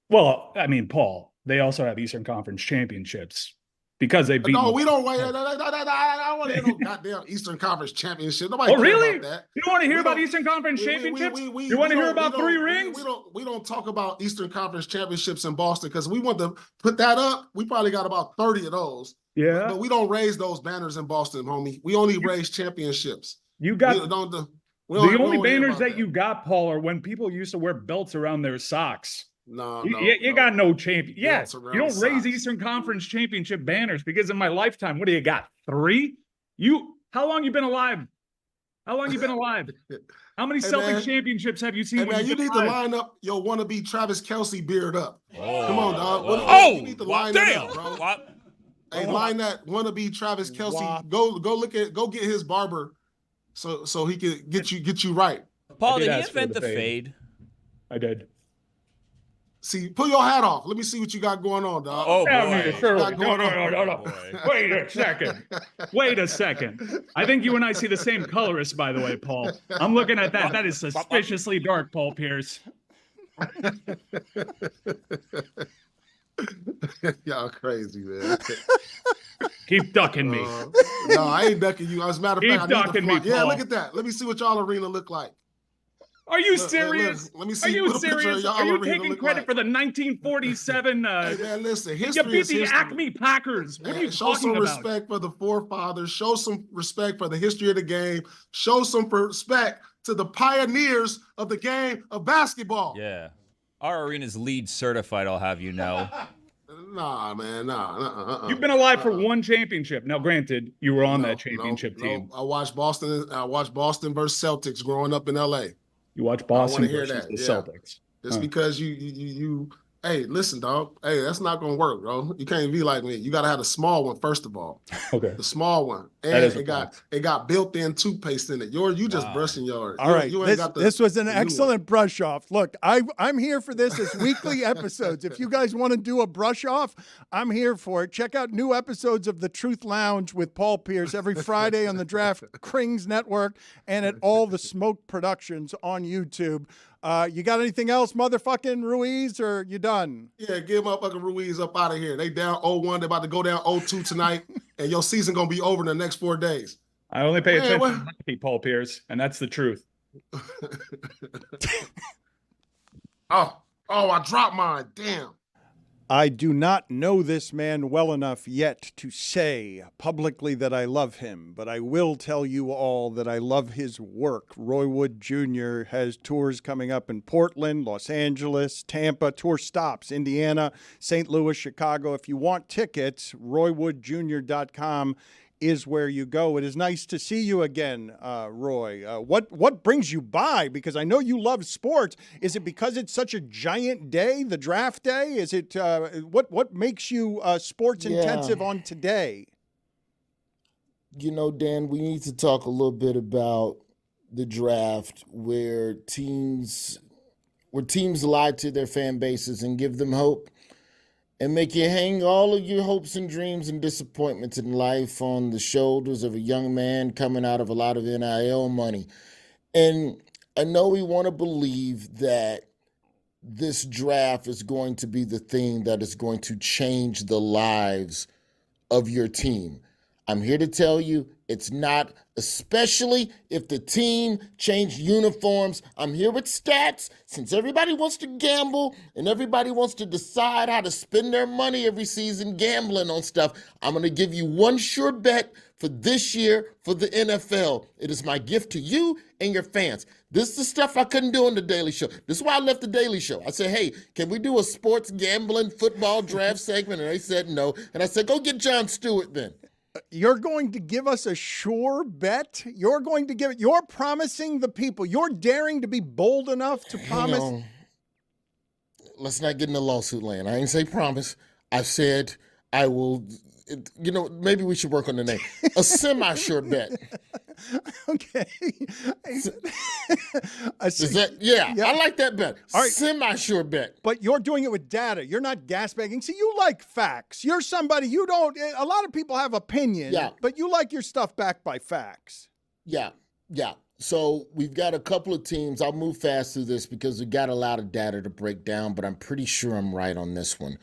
I: Well, I mean, Paul, they also have Eastern Conference championships because they beat.
S: No, we don't wait. I don't want to hear no goddamn Eastern Conference championship. Nobody
I: Oh,
S: cares
I: really?
S: about that.
I: You don't want to hear about Eastern Conference championships? You want to hear about 3 rings?
S: We don't talk about Eastern Conference championships in Boston because we want to put that up. We probably got about 30 of those.
I: Yeah.
S: But we don't raise those banners in Boston, homie. We only raise championships.
I: You got
S: The
I: only banners that you got, Paul, are when people used to wear belts around their socks. You got no champion. Yeah, you don't raise Eastern Conference championship banners because in my lifetime, what do you got? 3? How long you been alive? How many Celtics championships have you seen?
S: Hey, man, you need to line up your wannabe Travis Kelce beard up. Come on, dog. You need to line it up, bro. Hey, line that wannabe Travis Kelce. Go get his barber. So he could get you right.
H: Paul, did he invent the fade?
I: I did.
S: See, pull your hat off. Let me see what you got going on, dog.
I: Oh, boy. No. Wait a second. I think you and I see the same colorist, by the way, Paul. I'm looking at that. That is suspiciously dark, Paul Pierce.
S: Y'all crazy, man.
I: Keep ducking me.
S: No, I ain't ducking you. As a matter of fact,
I: Keep ducking me, Paul.
S: Yeah, look at that. Let me see what y'all arena look like.
I: Are you serious?
S: Let me see.
I: Are you serious? Are you taking credit for the 1947?
S: Hey, man, listen.
I: You beat the Acme Packers. What are you
S: show
I: talking
S: some
I: about?
S: respect for the forefathers. Show some respect for the history of the game. Show some respect to the pioneers of the game of basketball.
H: Yeah. Our arena's LEED certified, I'll have you know.
S: Nah, man, nah.
I: You've been alive for 1 championship. Now, granted, you were on that championship team.
S: I watched Boston versus Celtics growing up in LA.
I: You watch Boston
S: hear
I: versus
S: that.
I: the
S: Yeah.
I: Celtics.
S: Just because you hey, listen, dog. Hey, that's not gonna work, bro. You can't be like me. You gotta have the small one first of all.
I: Okay.
S: The small one. And it got built-in toothpaste in it. You just brushing yours.
B: All right.
S: You ain't got
B: This was an excellent brush off. Look, I'm here for this as weekly episodes. If you guys want to do a brush off, I'm here for it. Check out new episodes of The Truth Lounge with Paul Pierce every Friday on the Draft Krings Network and at all the Smoke Productions on YouTube. You got anything else, motherfucking Ruiz, or you done?
S: Yeah, get motherfucking Ruiz up out of here. They down 0-1. They're about to go down 0-2 tonight, and your season going to be over in the next 4 days.
I: I only pay attention to Paul Pierce, and that's the truth.
S: Oh, I dropped mine. Damn.
B: I do not know this man well enough yet to say publicly that I love him, but I will tell you all that I love his work. Roy Wood Jr. has tours coming up in Portland, Los Angeles, Tampa, tour stops, Indiana, St. Louis, Chicago. If you want tickets, roywoodjr.com is where you go. It is nice to see you again, Roy. What brings you by? Because I know you love sports. Is it because it's such a giant day, the draft day? Is it what makes you sports intensive on today?
U: You know, Dan, we need to talk a little bit about the draft where teams lie to their fan bases and give them hope and make you hang all of your hopes and dreams and disappointments in life on the shoulders of a young man coming out of a lot of NIL money. And I know we want to believe that this draft is going to be the thing that is going to change the lives of your team. I'm here to tell you it's not, especially if the team changed uniforms. I'm here with stats. Since everybody wants to gamble and everybody wants to decide how to spend their money every season gambling on stuff, I'm going to give you one sure bet for this year for the NFL. It is my gift to you and your fans. This is the stuff I couldn't do on The Daily Show. This is why I left The Daily Show. I said, hey, can we do a sports gambling football draft segment? And they said no. And I said, go get Jon Stewart then.
B: You're going to give us a sure bet? You're promising the people. You're daring to be bold enough to promise.
U: Hang on. Let's not get in the lawsuit land. I ain't say promise. I said I will, maybe we should work on the name. A semi-sure bet.
B: Okay.
U: I like that bet. All right. Semi-sure bet.
B: But you're doing it with data. You're not gasbagging. See, you like facts. You're somebody, a lot of people have opinions, but you like your stuff backed by facts.
U: Yeah. So we've got a couple of teams. I'll move fast through this because we got a lot of data to break down, but I'm pretty sure I'm right on this one.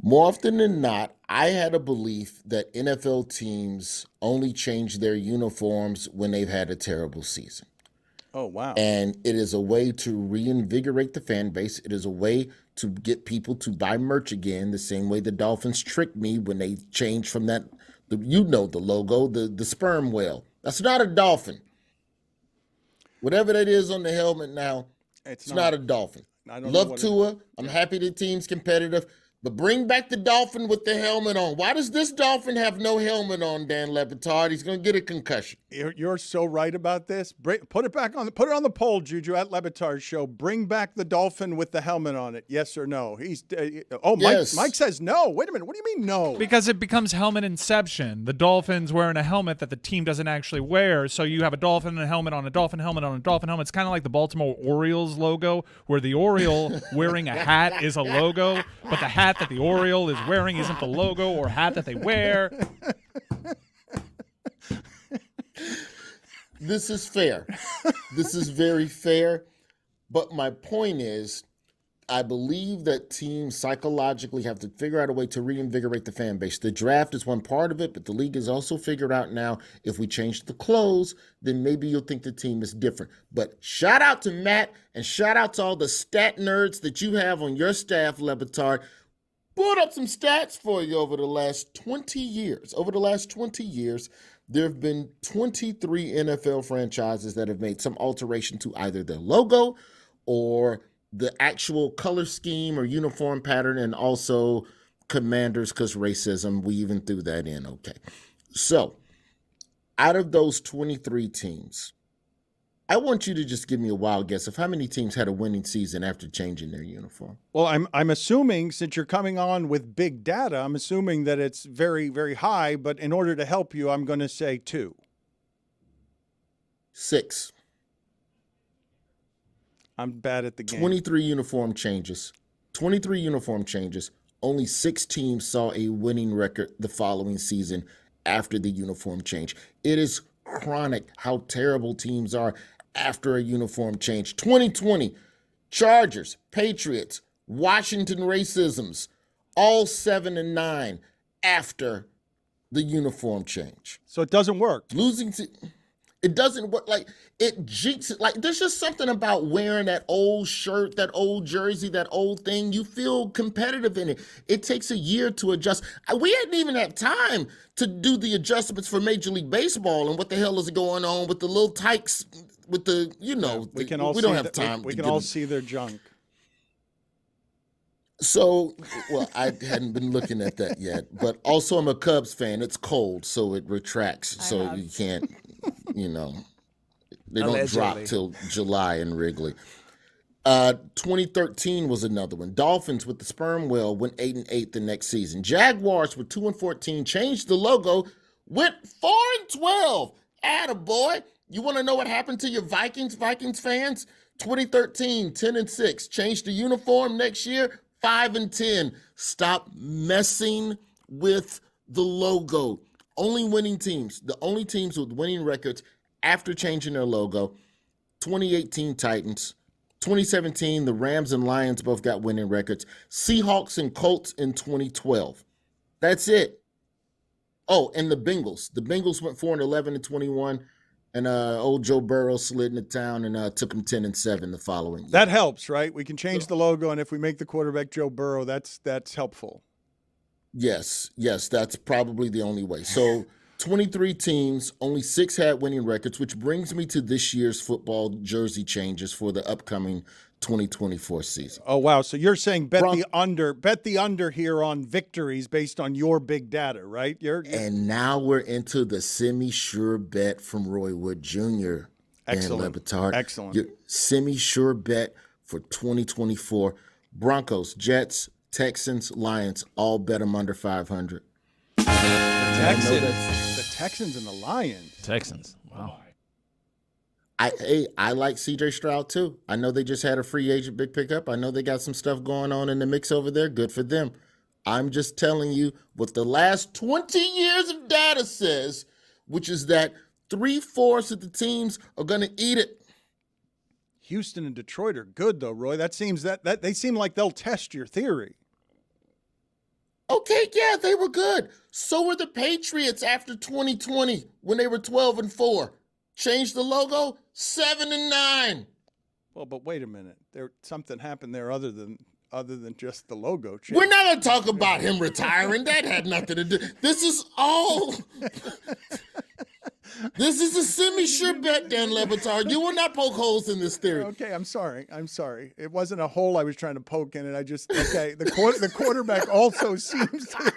U: More often than not, I had a belief that NFL teams only change their uniforms when they've had a terrible season.
B: Oh, wow.
U: And it is a way to reinvigorate the fan base. It is a way to get people to buy merch again, the same way the Dolphins tricked me when they changed from the logo, the sperm whale. That's not a dolphin. Whatever that is on the helmet now, it's not a dolphin. Love Tua. I'm happy the team's competitive. But bring back the dolphin with the helmet on. Why does this dolphin have no helmet on, Dan Le Batard? He's going to get a concussion.
B: You're so right about this. Put it on the poll, Juju, at Le Batard Show. Bring back the dolphin with the helmet on it. Yes or no?
U: Yes.
B: Mike says no. Wait a minute. What do you mean no?
I: Because it becomes helmet inception. The dolphin's wearing a helmet that the team doesn't actually wear. So you have a dolphin and a helmet on a dolphin helmet on a dolphin helmet. It's kind of like the Baltimore Orioles logo, where the Oriole wearing a hat is a logo, but the hat that the Oriole is wearing isn't the logo or hat that they wear.
U: This is fair. This is very fair. But my point is, I believe that teams psychologically have to figure out a way to reinvigorate the fan base. The draft is one part of it, but the league has also figured out now if we change the clothes, then maybe you'll think the team is different. But shout out to Matt and shout out to all the stat nerds that you have on your staff, Le Batard. Pulled up some stats for you over the last 20 years. Over the last 20 years, there have been 23 NFL franchises that have made some alteration to either their logo or the actual color scheme or uniform pattern, and also Commanders, because racism, we even threw that in. Okay. So out of those 23 teams, I want you to just give me a wild guess of how many teams had a winning season after changing their uniform.
B: Well, I'm assuming, since you're coming on with big data, I'm assuming that it's very, very high, but in order to help you, I'm going to say 2.
U: 6.
B: I'm bad at the game.
U: 23 uniform changes. 23 uniform changes. Only 6 teams saw a winning record the following season after the uniform change. It is chronic how terrible teams are after a uniform change. 2020, Chargers, Patriots, Washington racisms, all 7-9 after the uniform change.
B: So it doesn't work.
U: It doesn't work. Like, it jinxes it. Like, there's just something about wearing that old shirt, that old jersey, that old thing. You feel competitive in it. It takes a year to adjust. We hadn't even had time to do the adjustments for Major League Baseball and what the hell is going on with the little tykes, with the,
B: we can all
U: we
B: see
U: don't have time.
B: We can all see their junk.
U: So, well, I hadn't been looking at that yet, but also I'm a Cubs fan. It's cold, so it retracts. So you can't, they don't drop till July in Wrigley. 2013 was another one. Dolphins with the sperm whale went 8-8 the next season. Jaguars with 2-14 changed the logo, went 4-12. Attaboy. You want to know what happened to your Vikings fans? 2013, 10-6. Changed the uniform next year, 5-10. Stop messing with the logo. Only winning teams, the only teams with winning records after changing their logo, 2018 Titans, 2017 the Rams and Lions both got winning records, Seahawks and Colts in 2012. That's it. Oh, and the Bengals. The Bengals went 4-11 in 21. And old Joe Burrow slid into town and took him 10-7 the following year.
B: That helps, right? We can change the logo, and if we make the quarterback Joe Burrow, that's helpful.
U: Yes, that's probably the only way. So 23 teams, only 6 had winning records, which brings me to this year's football jersey changes for the upcoming 2024 season.
B: Oh, wow. So you're saying bet the under here on victories based on your big data, right?
U: And now we're into the semi-sure bet from Roy Wood Jr.
B: Excellent.
U: And Le Batard.
B: Excellent.
U: Your semi-sure bet for 2024. Broncos, Jets, Texans, Lions, all bet them under 500.
B: The Texans and the Lions.
R: Texans. Wow.
U: I like CJ Stroud too. I know they just had a free agent big pickup. I know they got some stuff going on in the mix over there. Good for them. I'm just telling you what the last 20 years of data says, which is that 3/4 of the teams are going to eat it.
B: Houston and Detroit are good though, Roy. That seems that they seem like they'll test your theory.
U: Okay, yeah, they were good. So were the Patriots after 2020 when they were 12-4. Changed the logo, 7-9.
B: Well, but wait a minute. Something happened there other than just the logo change.
U: We're not going to talk about him retiring. That had nothing to do. This is all. This is a semi-sure bet, Dan Le Batard. You will not poke holes in this theory.
B: Okay, I'm sorry. It wasn't a hole I was trying to poke in it. The quarterback also seems to.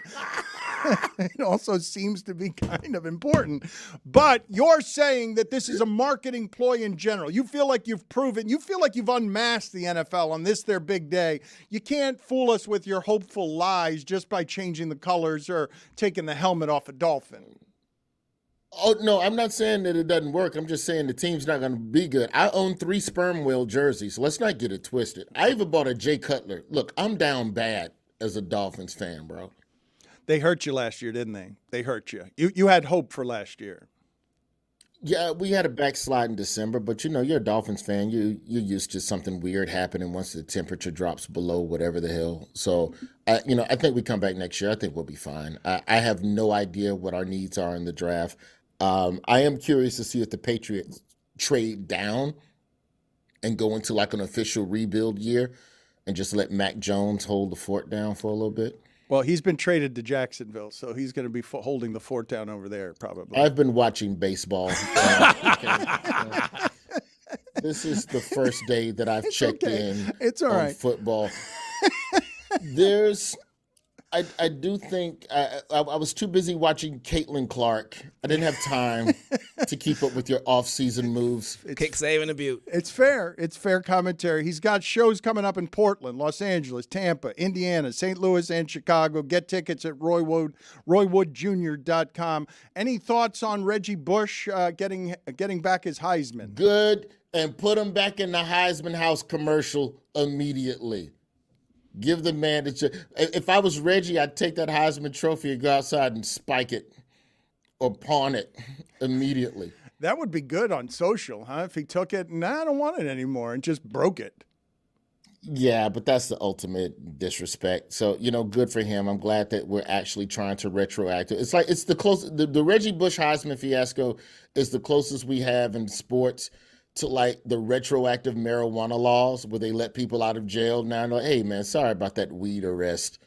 B: It also seems to be kind of important. But you're saying that this is a marketing ploy in general. You feel like you've proven, you feel like you've unmasked the NFL on their big day. You can't fool us with your hopeful lies just by changing the colors or taking the helmet off a Dolphin.
U: Oh, no, I'm not saying that it doesn't work. I'm just saying the team's not going to be good. I own 3 sperm whale jerseys. Let's not get it twisted. I even bought a Jay Cutler. Look, I'm down bad as a Dolphins fan, bro.
B: They hurt you last year, didn't they? They hurt you. You had hope for last year.
U: Yeah, we had a backslide in December, but you're a Dolphins fan. You're used to something weird happening once the temperature drops below whatever the hell. So, I think we come back next year. I think we'll be fine. I have no idea what our needs are in the draft. I am curious to see if the Patriots trade down and go into like an official rebuild year and just let Mac Jones hold the fort down for a little bit.
B: Well, he's been traded to Jacksonville, so he's going to be holding the fort down over there probably.
U: I've been watching baseball. This is the first day that I've checked in on football. I do think I was too busy watching Caitlin Clark. I didn't have time to keep up with your off-season moves.
A: Kick, save, and a butte.
B: It's fair. It's fair commentary. He's got shows coming up in Portland, Los Angeles, Tampa, Indiana, St. Louis, and Chicago. Get tickets at RoyWoodJr.com. Any thoughts on Reggie Bush getting back his Heisman?
U: Good, and put him back in the Heisman House commercial immediately. Give the man if I was Reggie, I'd take that Heisman trophy and go outside and spike it or pawn it immediately.
B: That would be good on social, huh? If he took it and I don't want it anymore and just broke it.
U: Yeah, but that's the ultimate disrespect. So, good for him. I'm glad that we're actually trying to retroact. It's like it's the closest. The Reggie Bush Heisman fiasco is the closest we have in sports to like the retroactive marijuana laws where they let people out of jail now. And like, hey, man, sorry about that weed arrest.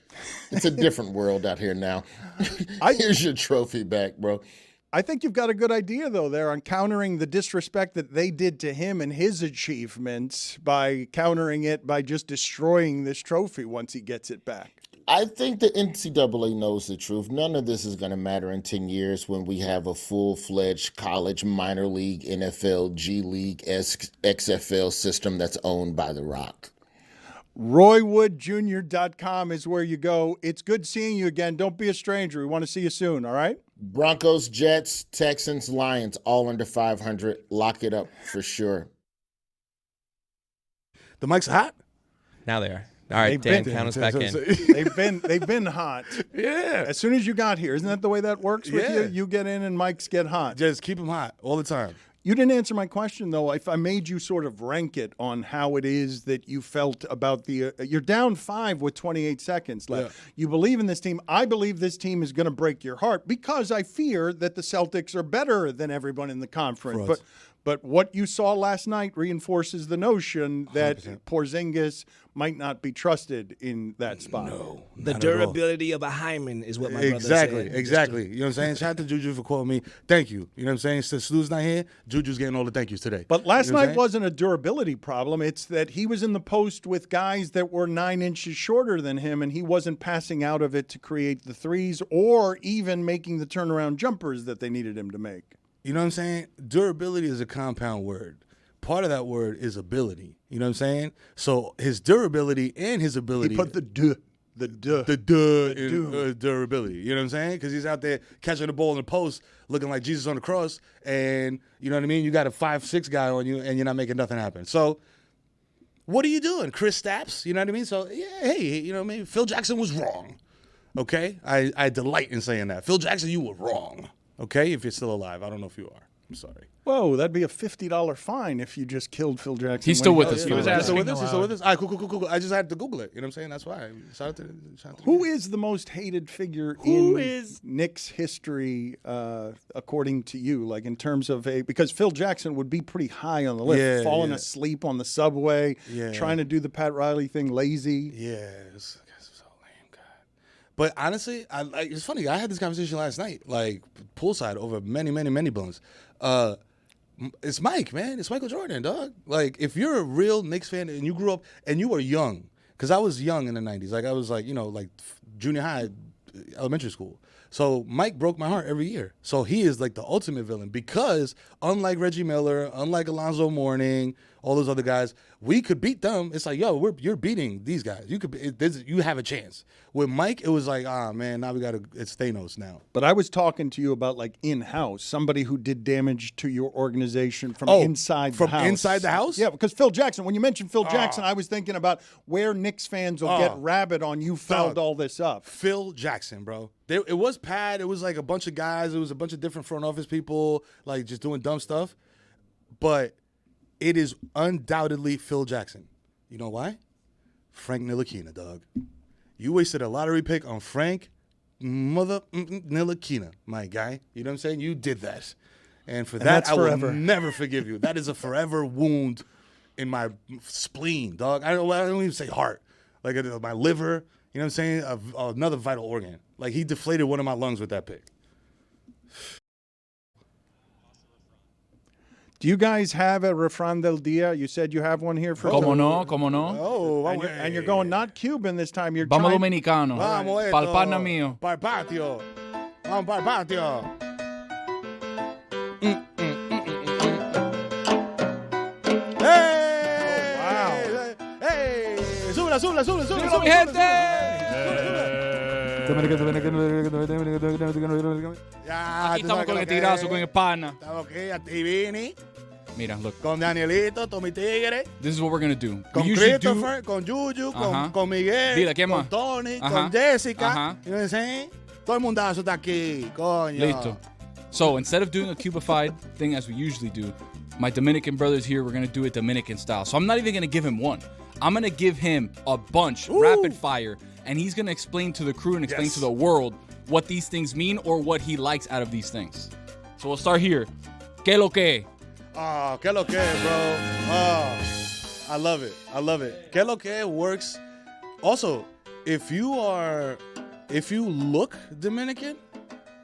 U: It's a different world out here now. Here's your trophy back, bro.
B: I think you've got a good idea, though, there on countering the disrespect that they did to him and his achievements by countering it by just destroying this trophy once he gets it back.
U: I think the NCAA knows the truth. None of this is going to matter in 10 years when we have a full-fledged college, minor league, NFL, G League, XFL system that's owned by The Rock.
B: RoyWoodJr.com is where you go. It's good seeing you again. Don't be a stranger. We want to see you soon, all right?
U: Broncos, Jets, Texans, Lions, all under 500. Lock it up for sure.
A: The mics are hot?
O: Now they are. All right, Dan, count us back in.
B: They've been hot.
A: Yeah.
B: As soon as you got here, isn't that the way that works with you? You get in and mics get hot.
A: Just keep them hot all the time.
B: You didn't answer my question, though. If I made you sort of rank it on how it is that you felt about the you're down 5 with 28 seconds left. Yeah. You believe in this team. I believe this team is going to break your heart because I fear that the Celtics are better than everyone in the conference. But what you saw last night reinforces the notion that 100%. Porzingis might not be trusted in that spot.
A: No,
V: the durability of a hymen is what my brother said.
A: Exactly. You know what I'm saying? Shout out to Juju for calling me. Thank you. You know what I'm saying? Since Stu's not here, Juju's getting all the thank yous today.
B: But last night wasn't a durability problem. It's that he was in the post with guys that were 9 inches shorter than him, and he wasn't passing out of it to create the threes or even making the turnaround jumpers that they needed him to make.
A: You know what I'm saying? Durability is a compound word. Part of that word is ability. You know what I'm saying? So his durability and his ability.
B: He put the durability.
A: You know what I'm saying? Because he's out there catching the ball in the post, looking like Jesus on the cross, and you know what I mean? You got a 5'6" guy on you, and you're not making nothing happen. So what are you doing? Chris Stapps? You know what I mean? So, yeah, hey, you know, maybe Phil Jackson was wrong. Okay? I delight in saying that. Phil Jackson, you were wrong. Okay, if you're still alive. I don't know if you are. I'm sorry.
B: Whoa, that'd be a $50 fine if you just killed Phil Jackson.
L: He's still with us.
A: He was asking with us. He's still with us. All right, cool. I just had to Google it. You know what I'm saying? That's why. Shout out to
B: Who is the most hated figure in Knicks history, according to you? Like in terms of because Phil Jackson would be pretty high on the list. Falling asleep on the subway, trying to do the Pat Riley thing, lazy.
A: Yeah. But honestly, it's funny. I had this conversation last night, like poolside over many blunts. It's Mike, man. It's Michael Jordan, dog. Like, if you're a real Knicks fan and you grew up and you were young, because I was young in the 90s. Like, I was like, like junior high, elementary school. So Mike broke my heart every year. So he is like the ultimate villain because unlike Reggie Miller, unlike Alonzo Mourning, all those other guys, we could beat them. It's like, you're beating these guys. You have a chance. With Mike, it was like, man, now it's Thanos now.
B: But I was talking to you about like in-house, somebody who did damage to your organization from inside the house.
A: From inside the house?
B: Yeah, because Phil Jackson, when you mentioned Phil Jackson, I was thinking about where Knicks fans will get rabid on you fouled all this up.
A: Phil Jackson, bro. It was Pat. It was like a bunch of guys. It was a bunch of different front office people, like just doing dumb stuff. But it is undoubtedly Phil Jackson. You know why? Frank Ntilikina, dog. You wasted a lottery pick on Frank Ntilikina, my guy. You know what I'm saying? You did that. And for that, I will never forgive you. That is a forever wound in my spleen, dog. I don't even say heart. Like my liver, you know what I'm saying? Another vital organ. Like he deflated one of my lungs with that pick.
B: Do you guys have a Refran del Dia? You said you have one here for
L: Como no.
B: Oh, and you're going not Cuban this time. You're
L: Vamos dominicano.
A: Vamos
L: Pal pana mío.
A: Pal patio. Vamos pal patio. Hey!
B: Oh, wow.
A: Hey! Súbela,
L: mi gente! Aquí estamos con el tirazo, con el pana.
A: Estamos aquí, Ativini.
L: Mira, look.
A: Con Danielito, Tommy Tigre.
L: This is what we're going to do.
A: Con Christopher, con Juju, con Miguel,
L: Dile, ¿qué más?
A: con Tony, con Jessica. You know what I'm saying? Todo el mundazo está aquí, coño.
L: Listo. So instead of doing a Cubified thing as we usually do, my Dominican brother's here. We're going to do it Dominican style. So I'm not even going to give him one. I'm going to give him a bunch, rapid fire, and he's going to explain to the crew and explain to the world what these things mean or what he likes out of these things. So we'll start here. ¿Qué lo que?
A: Oh, ¿qué lo que, bro? Oh, I love it. I love it. ¿Qué lo que works. Also, if you look Dominican,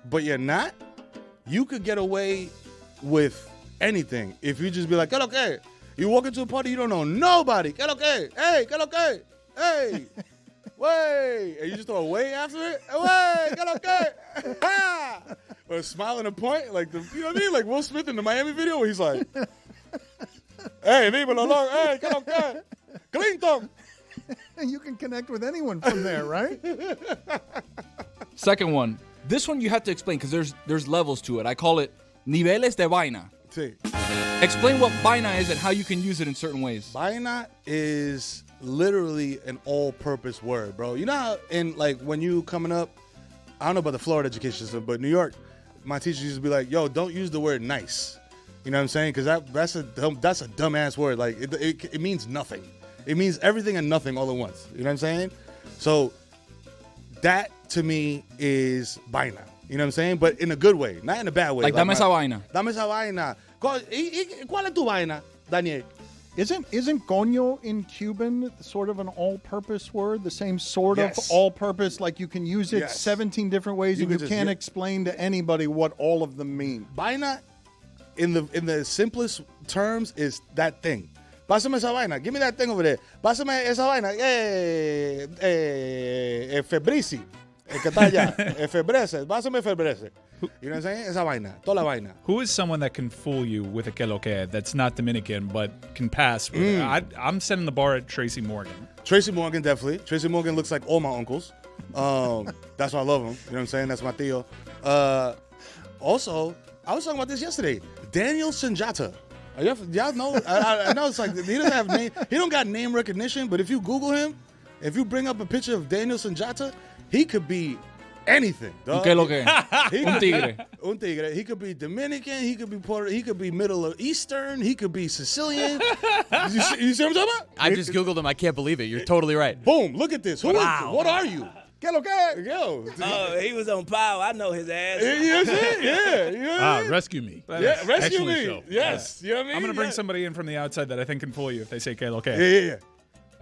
A: but you're not, you could get away with anything. If you just be like, ¿qué lo que? You walk into a party, you don't know nobody. ¿Qué lo que? Hey, ¿qué lo que? Hey, way. And you just throw a way after it. Way, ¿qué lo que? Ha! Or a smile and a point. Like, you know what I mean? Like Will Smith in the Miami video where he's like, hey, dímelo, long. Hey, ¿qué lo que? Clinton.
B: And you can connect with anyone from there, right?
L: Second one. This one you have to explain because there's levels to it. I call it niveles de vaina.
A: Sí.
L: Explain what vaina is and how you can use it in certain ways.
A: Vaina is literally an all-purpose word, bro. You know how when you coming up, I don't know about the Florida education system, but New York, my teachers used to be like, yo, don't use the word nice. You know what I'm saying? Because that's a dumbass word. Like, it means nothing. It means everything and nothing all at once. You know what I'm saying? So that, to me, is vaina. You know what I'm saying? But in a good way, not in a bad way.
L: Like dame esa vaina.
A: Dame esa vaina. ¿Cuál es tu vaina, Daniel?
B: Isn't coño in Cuban sort of an all-purpose word? The same sort of
A: Yes.
B: all-purpose, like you can use it
A: Yes.
B: 17 different ways, and you can't explain to anybody what all of them mean.
A: Vaina, in the simplest terms, is that thing. Pásame esa vaina. Give me that thing over there. Pásame esa vaina. Febrici. El que está allá. Febrece. Pásame febrece. You know what I'm saying? Esa vaina. Toda la vaina.
I: Who is someone that can fool you with a que lo que that's not Dominican but can pass? With it? I'm setting the bar at Tracy Morgan.
A: Tracy Morgan, definitely. Tracy Morgan looks like all my uncles. That's why I love him. You know what I'm saying? That's my tío. Also, I was talking about this yesterday. Daniel Sanjata. Y'all know? I know it's like he doesn't have name. He don't got name recognition. But if you Google him, if you bring up a picture of Daniel Sanjata, he could be anything. Dog.
L: ¿Qué lo que? Un tigre.
A: Un tigre. He could be Dominican. He could be He could be Middle Eastern. He could be Sicilian. you see what I'm talking about?
T: I just Googled him. I can't believe it. You're totally right.
A: Boom! Look at this.
T: Wow.
A: What are you?
B: ¿Qué lo que?
A: Yo.
V: Oh, he was on power. I know his ass.
A: You know what I'm saying? Yeah. You know what I mean?
R: Rescue me.
A: Yeah, rescue
R: Excellent
A: me.
R: show.
A: Yes. You know what I mean?
I: I'm going to bring somebody in from the outside that I think can fool you if they say que lo que.
A: Yeah.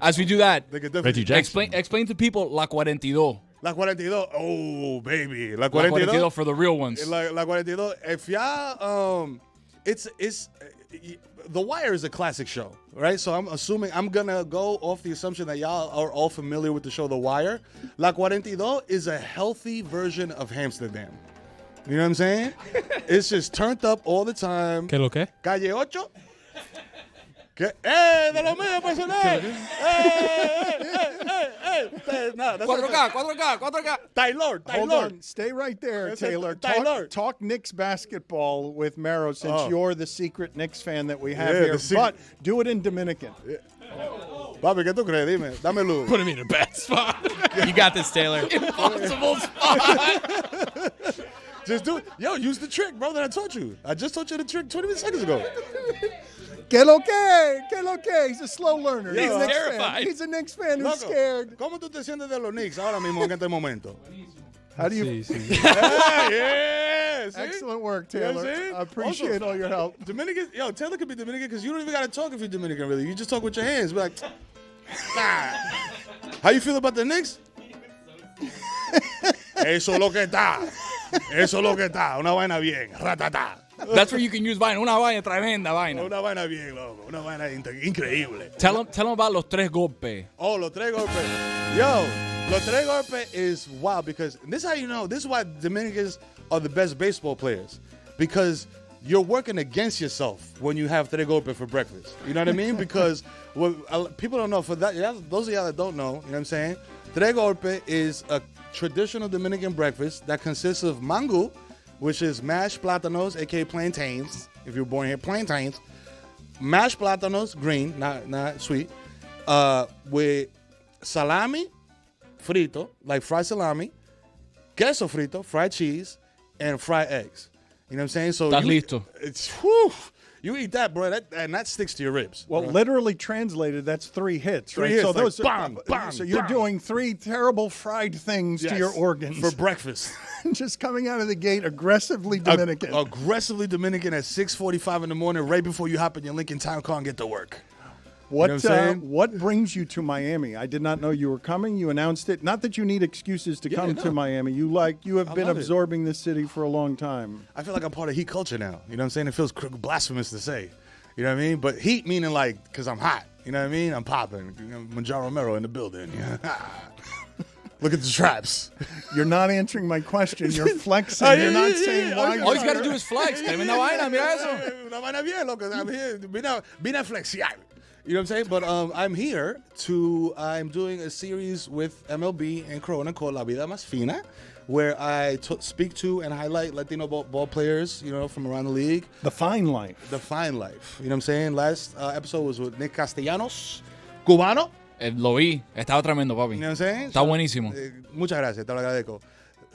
L: As we do that,
R: Reggie Jackson.
L: explain to people La 42.
A: La 42. Oh, baby. La
L: La
A: 42.
L: 42 for the real ones.
A: La 42. If y'all, it's The Wire is a classic show, right? So I'm assuming I'm gonna go off the assumption that y'all are all familiar with the show The Wire. La 42 is a healthy version of Amsterdam. You know what I'm saying? It's just turned up all the time.
R: ¿Qué lo que?
A: Calle 8. De lo mío personal. No, that's
L: 4K.
A: Taylor.
B: Hold on. Stay right there,
A: That's
B: Taylor.
A: it. Taylor.
B: Talk Knicks basketball with Mero since you're the secret Knicks fan that we have
A: Yeah,
B: here.
A: the secret-
B: But do it in Dominican.
A: Papi, ¿qué tú crees? Dime. Dame luz.
L: Put him in a bad spot.
T: You got this, Taylor.
L: Impossible spot.
A: Just do it. Yo, use the trick, bro, that I taught you. I just taught you the trick 20 seconds ago.
B: Que lo que? Que lo que? He's a slow learner.
A: He's
B: a Knicks
L: terrified.
B: fan. He's a Knicks fan who's
A: Loco,
B: scared.
A: ¿Cómo tú te sientes de los Knicks ahora mismo en este momento?
B: How do you?
A: Yeah, see?
B: Excellent work,
A: You know
B: Taylor.
A: what I'm saying?
B: I appreciate all your help.
A: Dominican, Taylor could be Dominican because you don't even got to talk if you're Dominican, really. You just talk with your hands. Be like, nah. How you feel about the Knicks? Eso es lo que está. Eso es lo que está. Una vaina bien. Ratata.
L: That's where you can use vaina. Una vaina, tremenda vaina.
A: Una vaina bien, loco. Una vaina increíble.
L: Tell them about los tres golpes.
A: Oh, los tres golpes. Yo, los tres golpes is wild because this is how you know. This is why Dominicans are the best baseball players because you're working against yourself when you have tres golpes for breakfast. You know what I mean? Because people don't know. For that, those of y'all that don't know, you know what I'm saying? Tres golpes is a traditional Dominican breakfast that consists of mango, which is mashed plátanos, aka plantains. If you were born here, plantains. Mashed plátanos, green, not sweet, with salami frito, like fried salami, queso frito, fried cheese, and fried eggs. You know what I'm saying? So
L: Estás listo.
A: It's whew, You eat that, bro, and that sticks to your ribs.
B: Well, literally translated, that's 3 hits, right?
A: 3 hits,
B: so
A: like,
B: those
A: bang, bang,
B: so you're
A: bang.
B: doing 3 terrible fried things to your organs
A: for breakfast.
B: Just coming out of the gate aggressively Dominican.
A: Aggressively Dominican at 6:45 in the morning, right before you hop in your Lincoln Town car and get to work.
B: What
A: You know what I'm saying?
B: what brings you to Miami? I did not know you were coming. You announced it. Not that you need excuses to come to Miami. You have been
A: love it.
B: absorbing this city for a long time.
A: I feel like I'm part of Heat culture now. You know what I'm saying? It feels blasphemous to say. You know what I mean? But Heat meaning like because I'm hot. You know what I mean? I'm popping. Magill Mero in the building. Look at the traps.
B: You're not answering my question. You're flexing. You're not saying why.
L: All he's got to do is flex. Una vaina, mira eso.
A: Una vaina bien, loco. I'm here. Vine a flexiar. You know what I'm saying? But I'm here I'm doing a series with MLB and Corona called La Vida Más Fina, where I speak to and highlight Latino ball players, from around the league.
B: The fine life.
A: The fine life. You know what I'm saying? Last episode was with Nick Castellanos, cubano.
L: Lo vi. Estaba tremendo, papi.
A: You know what I'm saying?
L: Está buenísimo.
A: Muchas gracias. Te lo agradezco.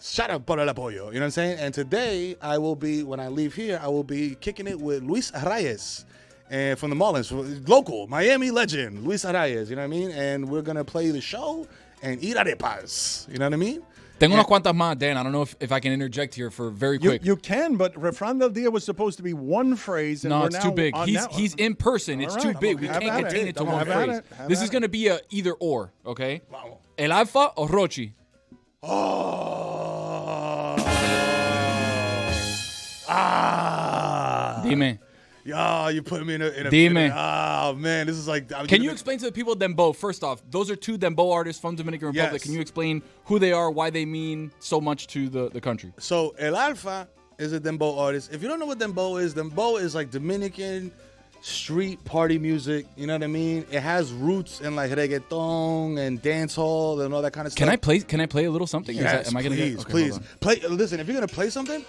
A: Shout out por el apoyo. You know what I'm saying? And today, when I leave here, I will be kicking it with Luis Reyes. And from the Marlins, local Miami legend, Luis Reyes, you know what I mean? And we're going to play the show and eat arepas, you know what I mean?
L: Tengo unas cuantas más, Dan. I don't know if I can interject here for very quick.
B: You can, but Refran del Dia was supposed to be one phrase. And
L: no,
B: we're
L: it's
B: now
L: too big.
B: on
L: He's in person. It's too big. We can't contain it to one phrase. This is going to be a either or, okay? El Alfa o Rochi? Dime.
A: Yo, you put me in a
L: Dime.
A: Oh, man, this is like...
L: Can you explain to the people Dembow, first off, those are 2 Dembow artists from Dominican Republic.
A: Yes.
L: Can you explain who they are, why they mean so much to the country?
A: So, El Alfa is a Dembow artist. If you don't know what Dembow is like Dominican street party music. You know what I mean? It has roots in like reggaeton and dancehall and all that kind of stuff.
L: Can I play a little something?
A: Yes,
L: Am I gonna
A: please,
L: get, okay,
A: please. Play. Listen, if you're going to play something...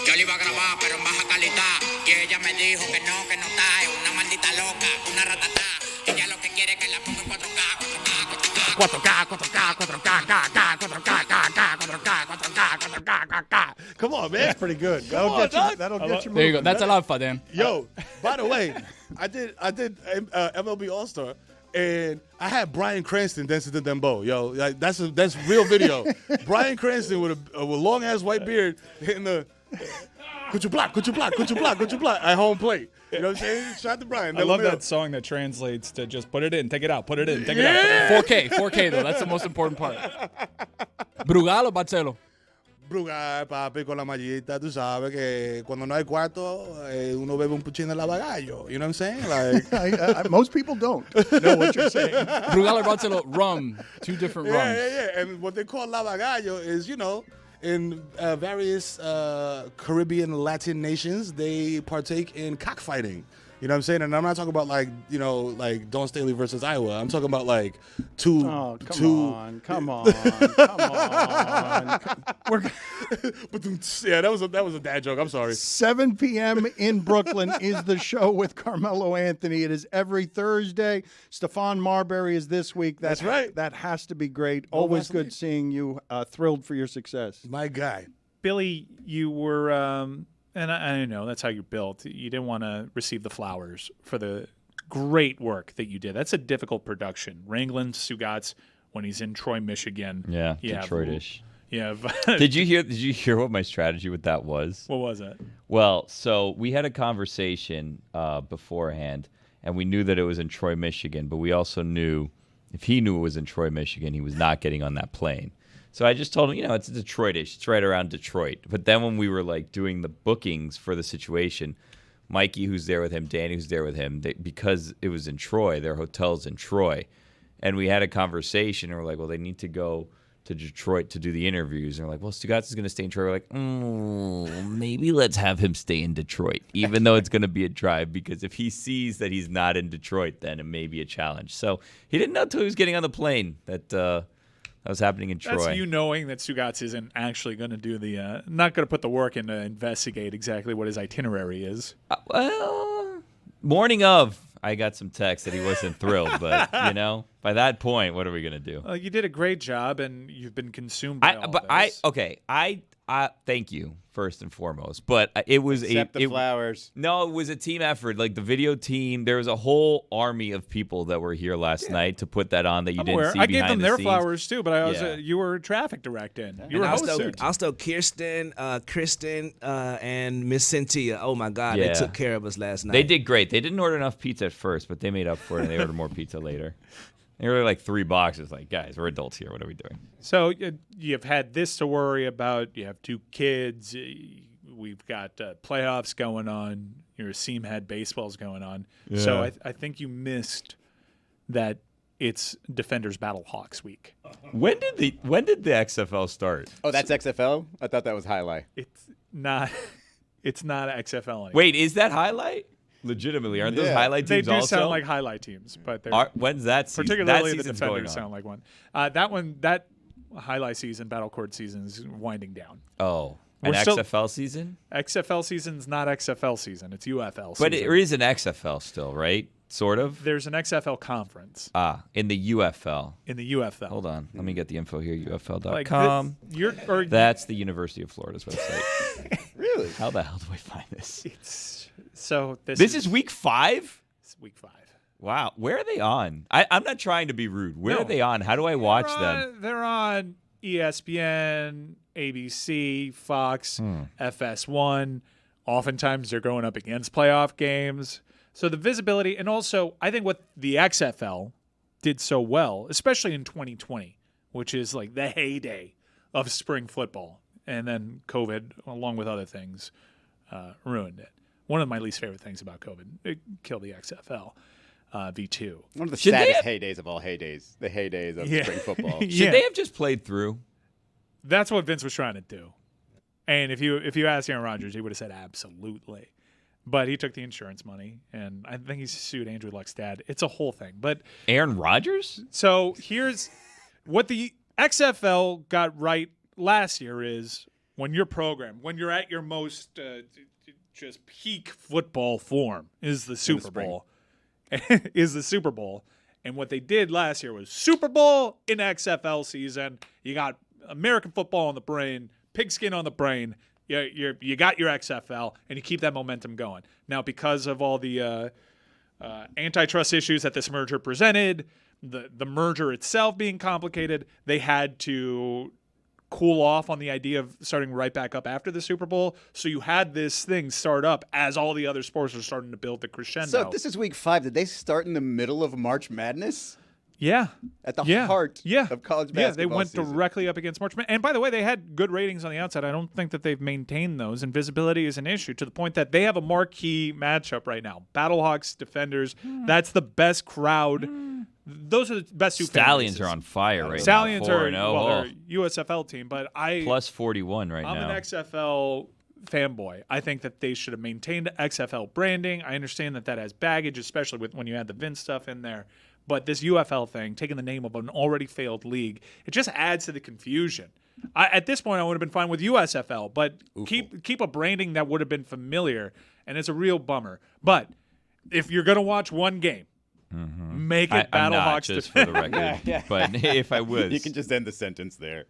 F: Yo le iba a grabar, pero en baja calidad. Y ella me dijo que no está. Es una maldita loca, una ratatá. Ella lo que quiere es que la ponga en 4K,
A: 4K. Come on, man.
B: That's pretty good. That'll get you
L: There you go.
B: moving.
L: That's a Alpha, Dan.
A: Yo, by the way, I did MLB All-Star. And I had Bryan Cranston dancing to Dembow. Yo, like, that's real video. Bryan Cranston with a long ass white beard hitting the could you block at home plate. You know what I'm saying? Shout out to Bryan.
I: I love that song that translates to just put it in, take it out, put it in, take it out.
L: 4K though. That's the most important part. Brugal or Barcelo?
A: Brugal, papi, con la mallita, tú sabes que cuando no hay cuarto, uno bebe un puchín de lavagallo. You know what I'm saying? Like
B: most people don't know what you're saying.
L: Brugal or Barcelo, rum. 2 different rums.
A: Yeah. And what they call lavagallo is, in various Caribbean, Latin nations, they partake in cockfighting. You know what I'm saying? And I'm not talking about like Dawn Staley versus Iowa. I'm talking about like two.
B: Oh, come
A: two.
B: on.
A: Yeah, that was a dad joke. I'm sorry.
B: 7 p.m. in Brooklyn is the show with Carmelo Anthony. It is every Thursday. Stephon Marbury is this week.
A: That's right.
B: That has to be great. Always good seeing you. Thrilled for your success.
A: My guy.
I: Billy, you were, and I know that's how you're built. You didn't want to receive the flowers for the great work that you did. That's a difficult production. Wrangling Stugotz when he's in Troy, Michigan.
H: Yeah, Detroitish.
I: Yeah.
H: Did you hear what my strategy with that was?
I: What was it?
H: Well, so we had a conversation beforehand, and we knew that it was in Troy, Michigan, but we also knew if he knew it was in Troy, Michigan, he was not getting on that plane. So I just told him, it's Detroitish. It's right around Detroit. But then when we were like doing the bookings for the situation, Mikey, who's there with him, Danny, who's there with him, because it was in Troy, their hotel's in Troy. And we had a conversation, and we're like, well, they need to go to Detroit to do the interviews. And we're like, well, Stugotz is going to stay in Troy. We're like, maybe let's have him stay in Detroit, even though it's going to be a drive, because if he sees that he's not in Detroit, then it may be a challenge. So he didn't know until he was getting on the plane that was happening in Troy.
I: That's you knowing that Stugotz isn't actually going to do not going to put the work in to investigate exactly what his itinerary is.
H: Well, morning of, I got some text that he wasn't thrilled, but by that point, what are we going to do?
I: You did a great job, and you've been consumed by all this.
H: I thank you first and foremost, but it was
D: Accept the flowers.
H: No, it was a team effort. Like the video team, there was a whole army of people that were here last night to put that on that you didn't see.
I: I gave them
H: behind the
I: their
H: scenes.
I: flowers too, but I was you were traffic directing. You were hosting.
V: Also, Kristen, and Miss Cynthia. Oh my God, they took care of us last night.
H: They did great. They didn't order enough pizza at first, but they made up for it and they ordered more pizza later. They were like 3 boxes. Like, guys, we're adults here. What are we doing?
I: So you've had this to worry about. You have 2 kids. We've got playoffs going on. Your Seam had baseball's going on.
H: Yeah.
I: So I think you missed that it's Defenders Battle Hawks week.
H: When did the XFL start?
D: Oh, that's XFL? I thought that was highlight.
I: It's not XFL anymore.
H: Wait, is that highlight? Legitimately, aren't those highlight teams
I: They do
H: also?
I: sound like highlight teams, but they're
H: when's that season?
I: Particularly
H: that
I: the
H: season's going
I: Defenders
H: on.
I: sound like one. That highlight season, Battle Chord season is winding down.
H: Oh, an XFL season?
I: XFL season's not XFL season. It's UFL season.
H: But there is an XFL still, right? Sort of?
I: There's an XFL conference.
H: In the UFL.
I: In the UFL.
H: Hold on. Let me get the info here.
I: Like
H: UFL.com.
I: That's
H: the University of Florida's website.
D: Really?
H: How the hell do I find this?
I: This
H: is week 5?
I: It's week 5.
H: Wow. Where are they on? I'm not trying to be rude. Where are they on? How do I watch them?
I: They're on ESPN, ABC, Fox, FS1. Oftentimes they're going up against playoff games. So the visibility, and also I think what the XFL did so well, especially in 2020, which is like the heyday of spring football, and then COVID, along with other things, ruined it. One of my least favorite things about COVID, it killed the XFL. V2.
D: One of the saddest heydays of all heydays. The heydays of spring football.
H: Should they have just played through?
I: That's what Vince was trying to do. And if you asked Aaron Rodgers, he would have said absolutely. But he took the insurance money, and I think he sued Andrew Luck's dad. It's a whole thing. But
H: Aaron Rodgers?
I: So here's what the XFL got right last year is when you're programmed, when you're at your most just peak football form is the Super Bowl. Is the Super Bowl. And what they did last year was Super Bowl in XFL season. You got American football on the brain, pigskin on the brain. You got your XFL, and you keep that momentum going. Now, because of all the antitrust issues that this merger presented, the merger itself being complicated, they had to cool off on the idea of starting right back up after the Super Bowl. So you had this thing start up as all the other sports are starting to build the crescendo.
D: So if this is week 5, did they start in the middle of March Madness?
I: Yeah.
D: At the heart of college basketball.
I: Yeah, they went
D: season.
I: directly up against March Madness. And by the way, they had good ratings on the outside. I don't think that they've maintained those, and visibility is an issue to the point that they have a marquee matchup right now. Battlehawks, Defenders, that's the best crowd. Those are the best 2
H: Stallions are on fire right
I: Stallions
H: now.
I: are they're a USFL team, but
H: plus 41 right
I: I'm
H: now.
I: an XFL fanboy. I think that they should have maintained XFL branding. I understand that has baggage, especially when you add the Vince stuff in there. But this UFL thing, taking the name of an already failed league, it just adds to the confusion. At this point, I would have been fine with USFL, but keep a branding that would have been familiar, and it's a real bummer. But if you're going to watch one game, make it Battlehawks
H: just for the record. But if I was.
D: You can just end the sentence there.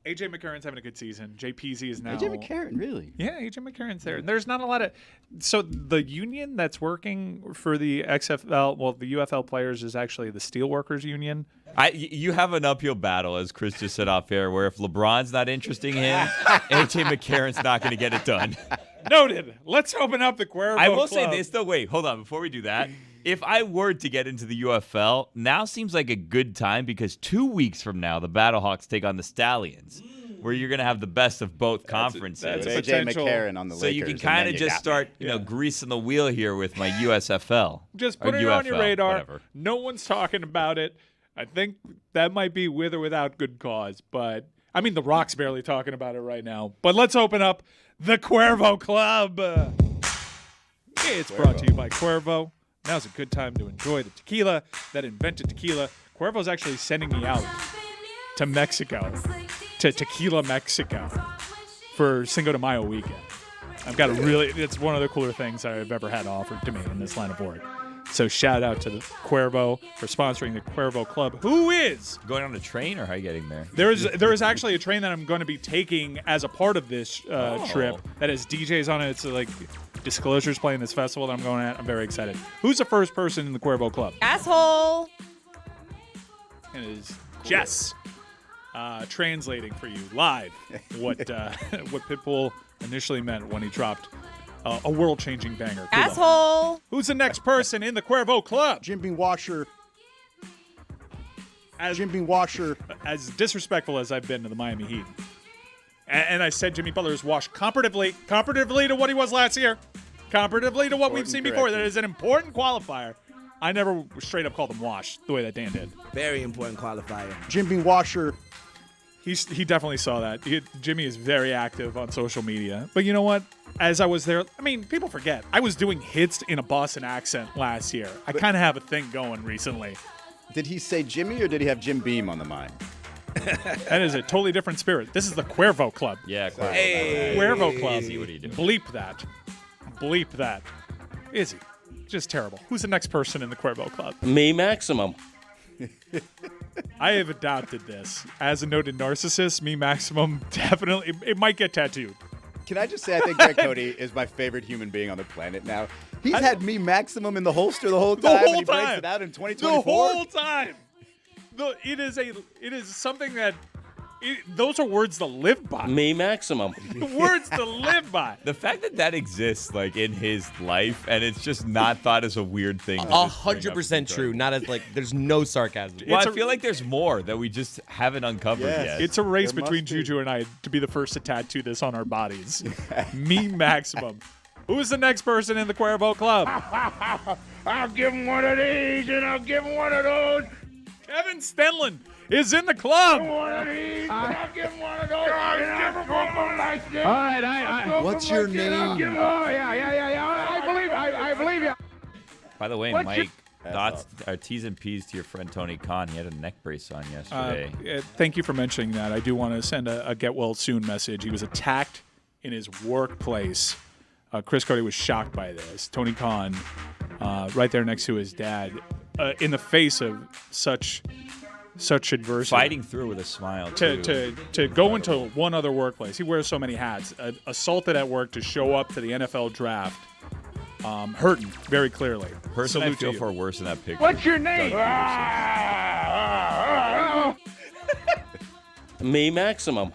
I: AJ McCarron's having a good season. JPZ is now.
D: AJ McCarron, really?
I: Yeah, AJ McCarron's there. There's not a lot of. So the union that's working for the XFL, well, the UFL players is actually the Steelworkers Union.
H: You have an uphill battle, as Chris just said off air, where if LeBron's not interesting him, AJ McCarron's not going to get it done.
I: Noted. Let's open up the Cuervo
H: I will
I: Club.
H: say this, though. Wait, hold on. Before we do that, if I were to get into the UFL, now seems like a good time because 2 weeks from now, the Battlehawks take on the Stallions, where you're going to have the best of both conferences.
D: That's AJ McCarron on the
H: so
D: Lakers.
H: you can kind of just start, greasing the wheel here with my USFL.
I: Just put it on your radar.
H: Whatever.
I: No one's talking about it. I think that might be with or without good cause, but I mean, The Rock's barely talking about it right now. But let's open up the Cuervo Club. It's brought to you by Cuervo. Now's a good time to enjoy the tequila that invented tequila. Cuervo's actually sending me out to Mexico, to Tequila Mexico, for Cinco de Mayo weekend. I've got it's one of the cooler things I've ever had offered to me in this line of work. So shout out to the Cuervo for sponsoring the Cuervo Club. Who is
H: going on a train, or how are you getting there?
I: There is actually a train that I'm going to be taking as a part of this trip that has DJs on it. It's like Disclosure's playing this festival that I'm going at. I'm very excited. Who's the first person in the Cuervo Club?
E: Asshole.
I: It is Jess. Translating for you live what Pitbull initially meant when he dropped a world-changing banger.
E: Asshole.
I: Who's the next person in the Cuervo Club?
B: Jimmy Washer.
I: Jimmy Washer. As disrespectful as I've been to the Miami Heat. And I said Jimmy Butler is washed comparatively to what he was last year. Comparatively to what we've seen before. That is an important qualifier. I never straight up called him washed the way that Dan did.
V: Very important qualifier.
B: Jimmy Washer.
I: He definitely saw that. Jimmy is very active on social media. But you know what? As I was there, I mean, people forget. I was doing hits in a Boston accent last year. I kind of have a thing going recently.
D: Did he say Jimmy or did he have Jim Beam on the mind?
I: That is a totally different spirit. This is the Cuervo Club.
H: Yeah, Cuervo.
I: Hey. Cuervo Club.
H: Easy, what are you doing?
I: Bleep that. Bleep that. Izzy. Just terrible. Who's the next person in the Cuervo Club?
K: Me Maximum.
I: I have adopted this. As a noted narcissist, Me Maximum definitely, it might get tattooed.
D: Can I just say I think Greg Cody is my favorite human being on the planet now. He's had Me Maximum in the holster the whole time. And he breaks it out in 2024.
I: The whole time. It is something that those are words to live by.
K: Me Maximum.
I: Words to live by.
H: The fact that exists like in his life, and it's just not thought as a weird thing.
O: 100% true. Not as like there's no sarcasm.
H: Well, I feel like there's more that we just haven't uncovered yet.
I: It's a race between Juju and I to be the first to tattoo this on our bodies. Me Maximum. Who's the next person in the Cuervo Club?
P: I'll give him one of these and I'll give him one of those.
I: Kevin Stenlin is in the club.
P: One of these, I'll give him one of those. All right,
D: What's your name?
P: I believe you.
H: By the way,
P: What's
H: Mike,
P: your-
H: thoughts, T's and P's to your friend Tony Khan. He had a neck brace on yesterday.
I: Thank you for mentioning that. I do want to send a get well soon message. He was attacked in his workplace. Chris Cody was shocked by this. Tony Khan, right there next to his dad, in the face of such adversity,
H: Fighting through with a smile, too.
I: to go into one other workplace. He wears so many hats. Assaulted at work to show up to the NFL draft. Hurting very clearly.
H: Person
I: Salute
H: I feel
I: to you.
H: for worse in that picture.
P: What's your name?
K: Me Maximum.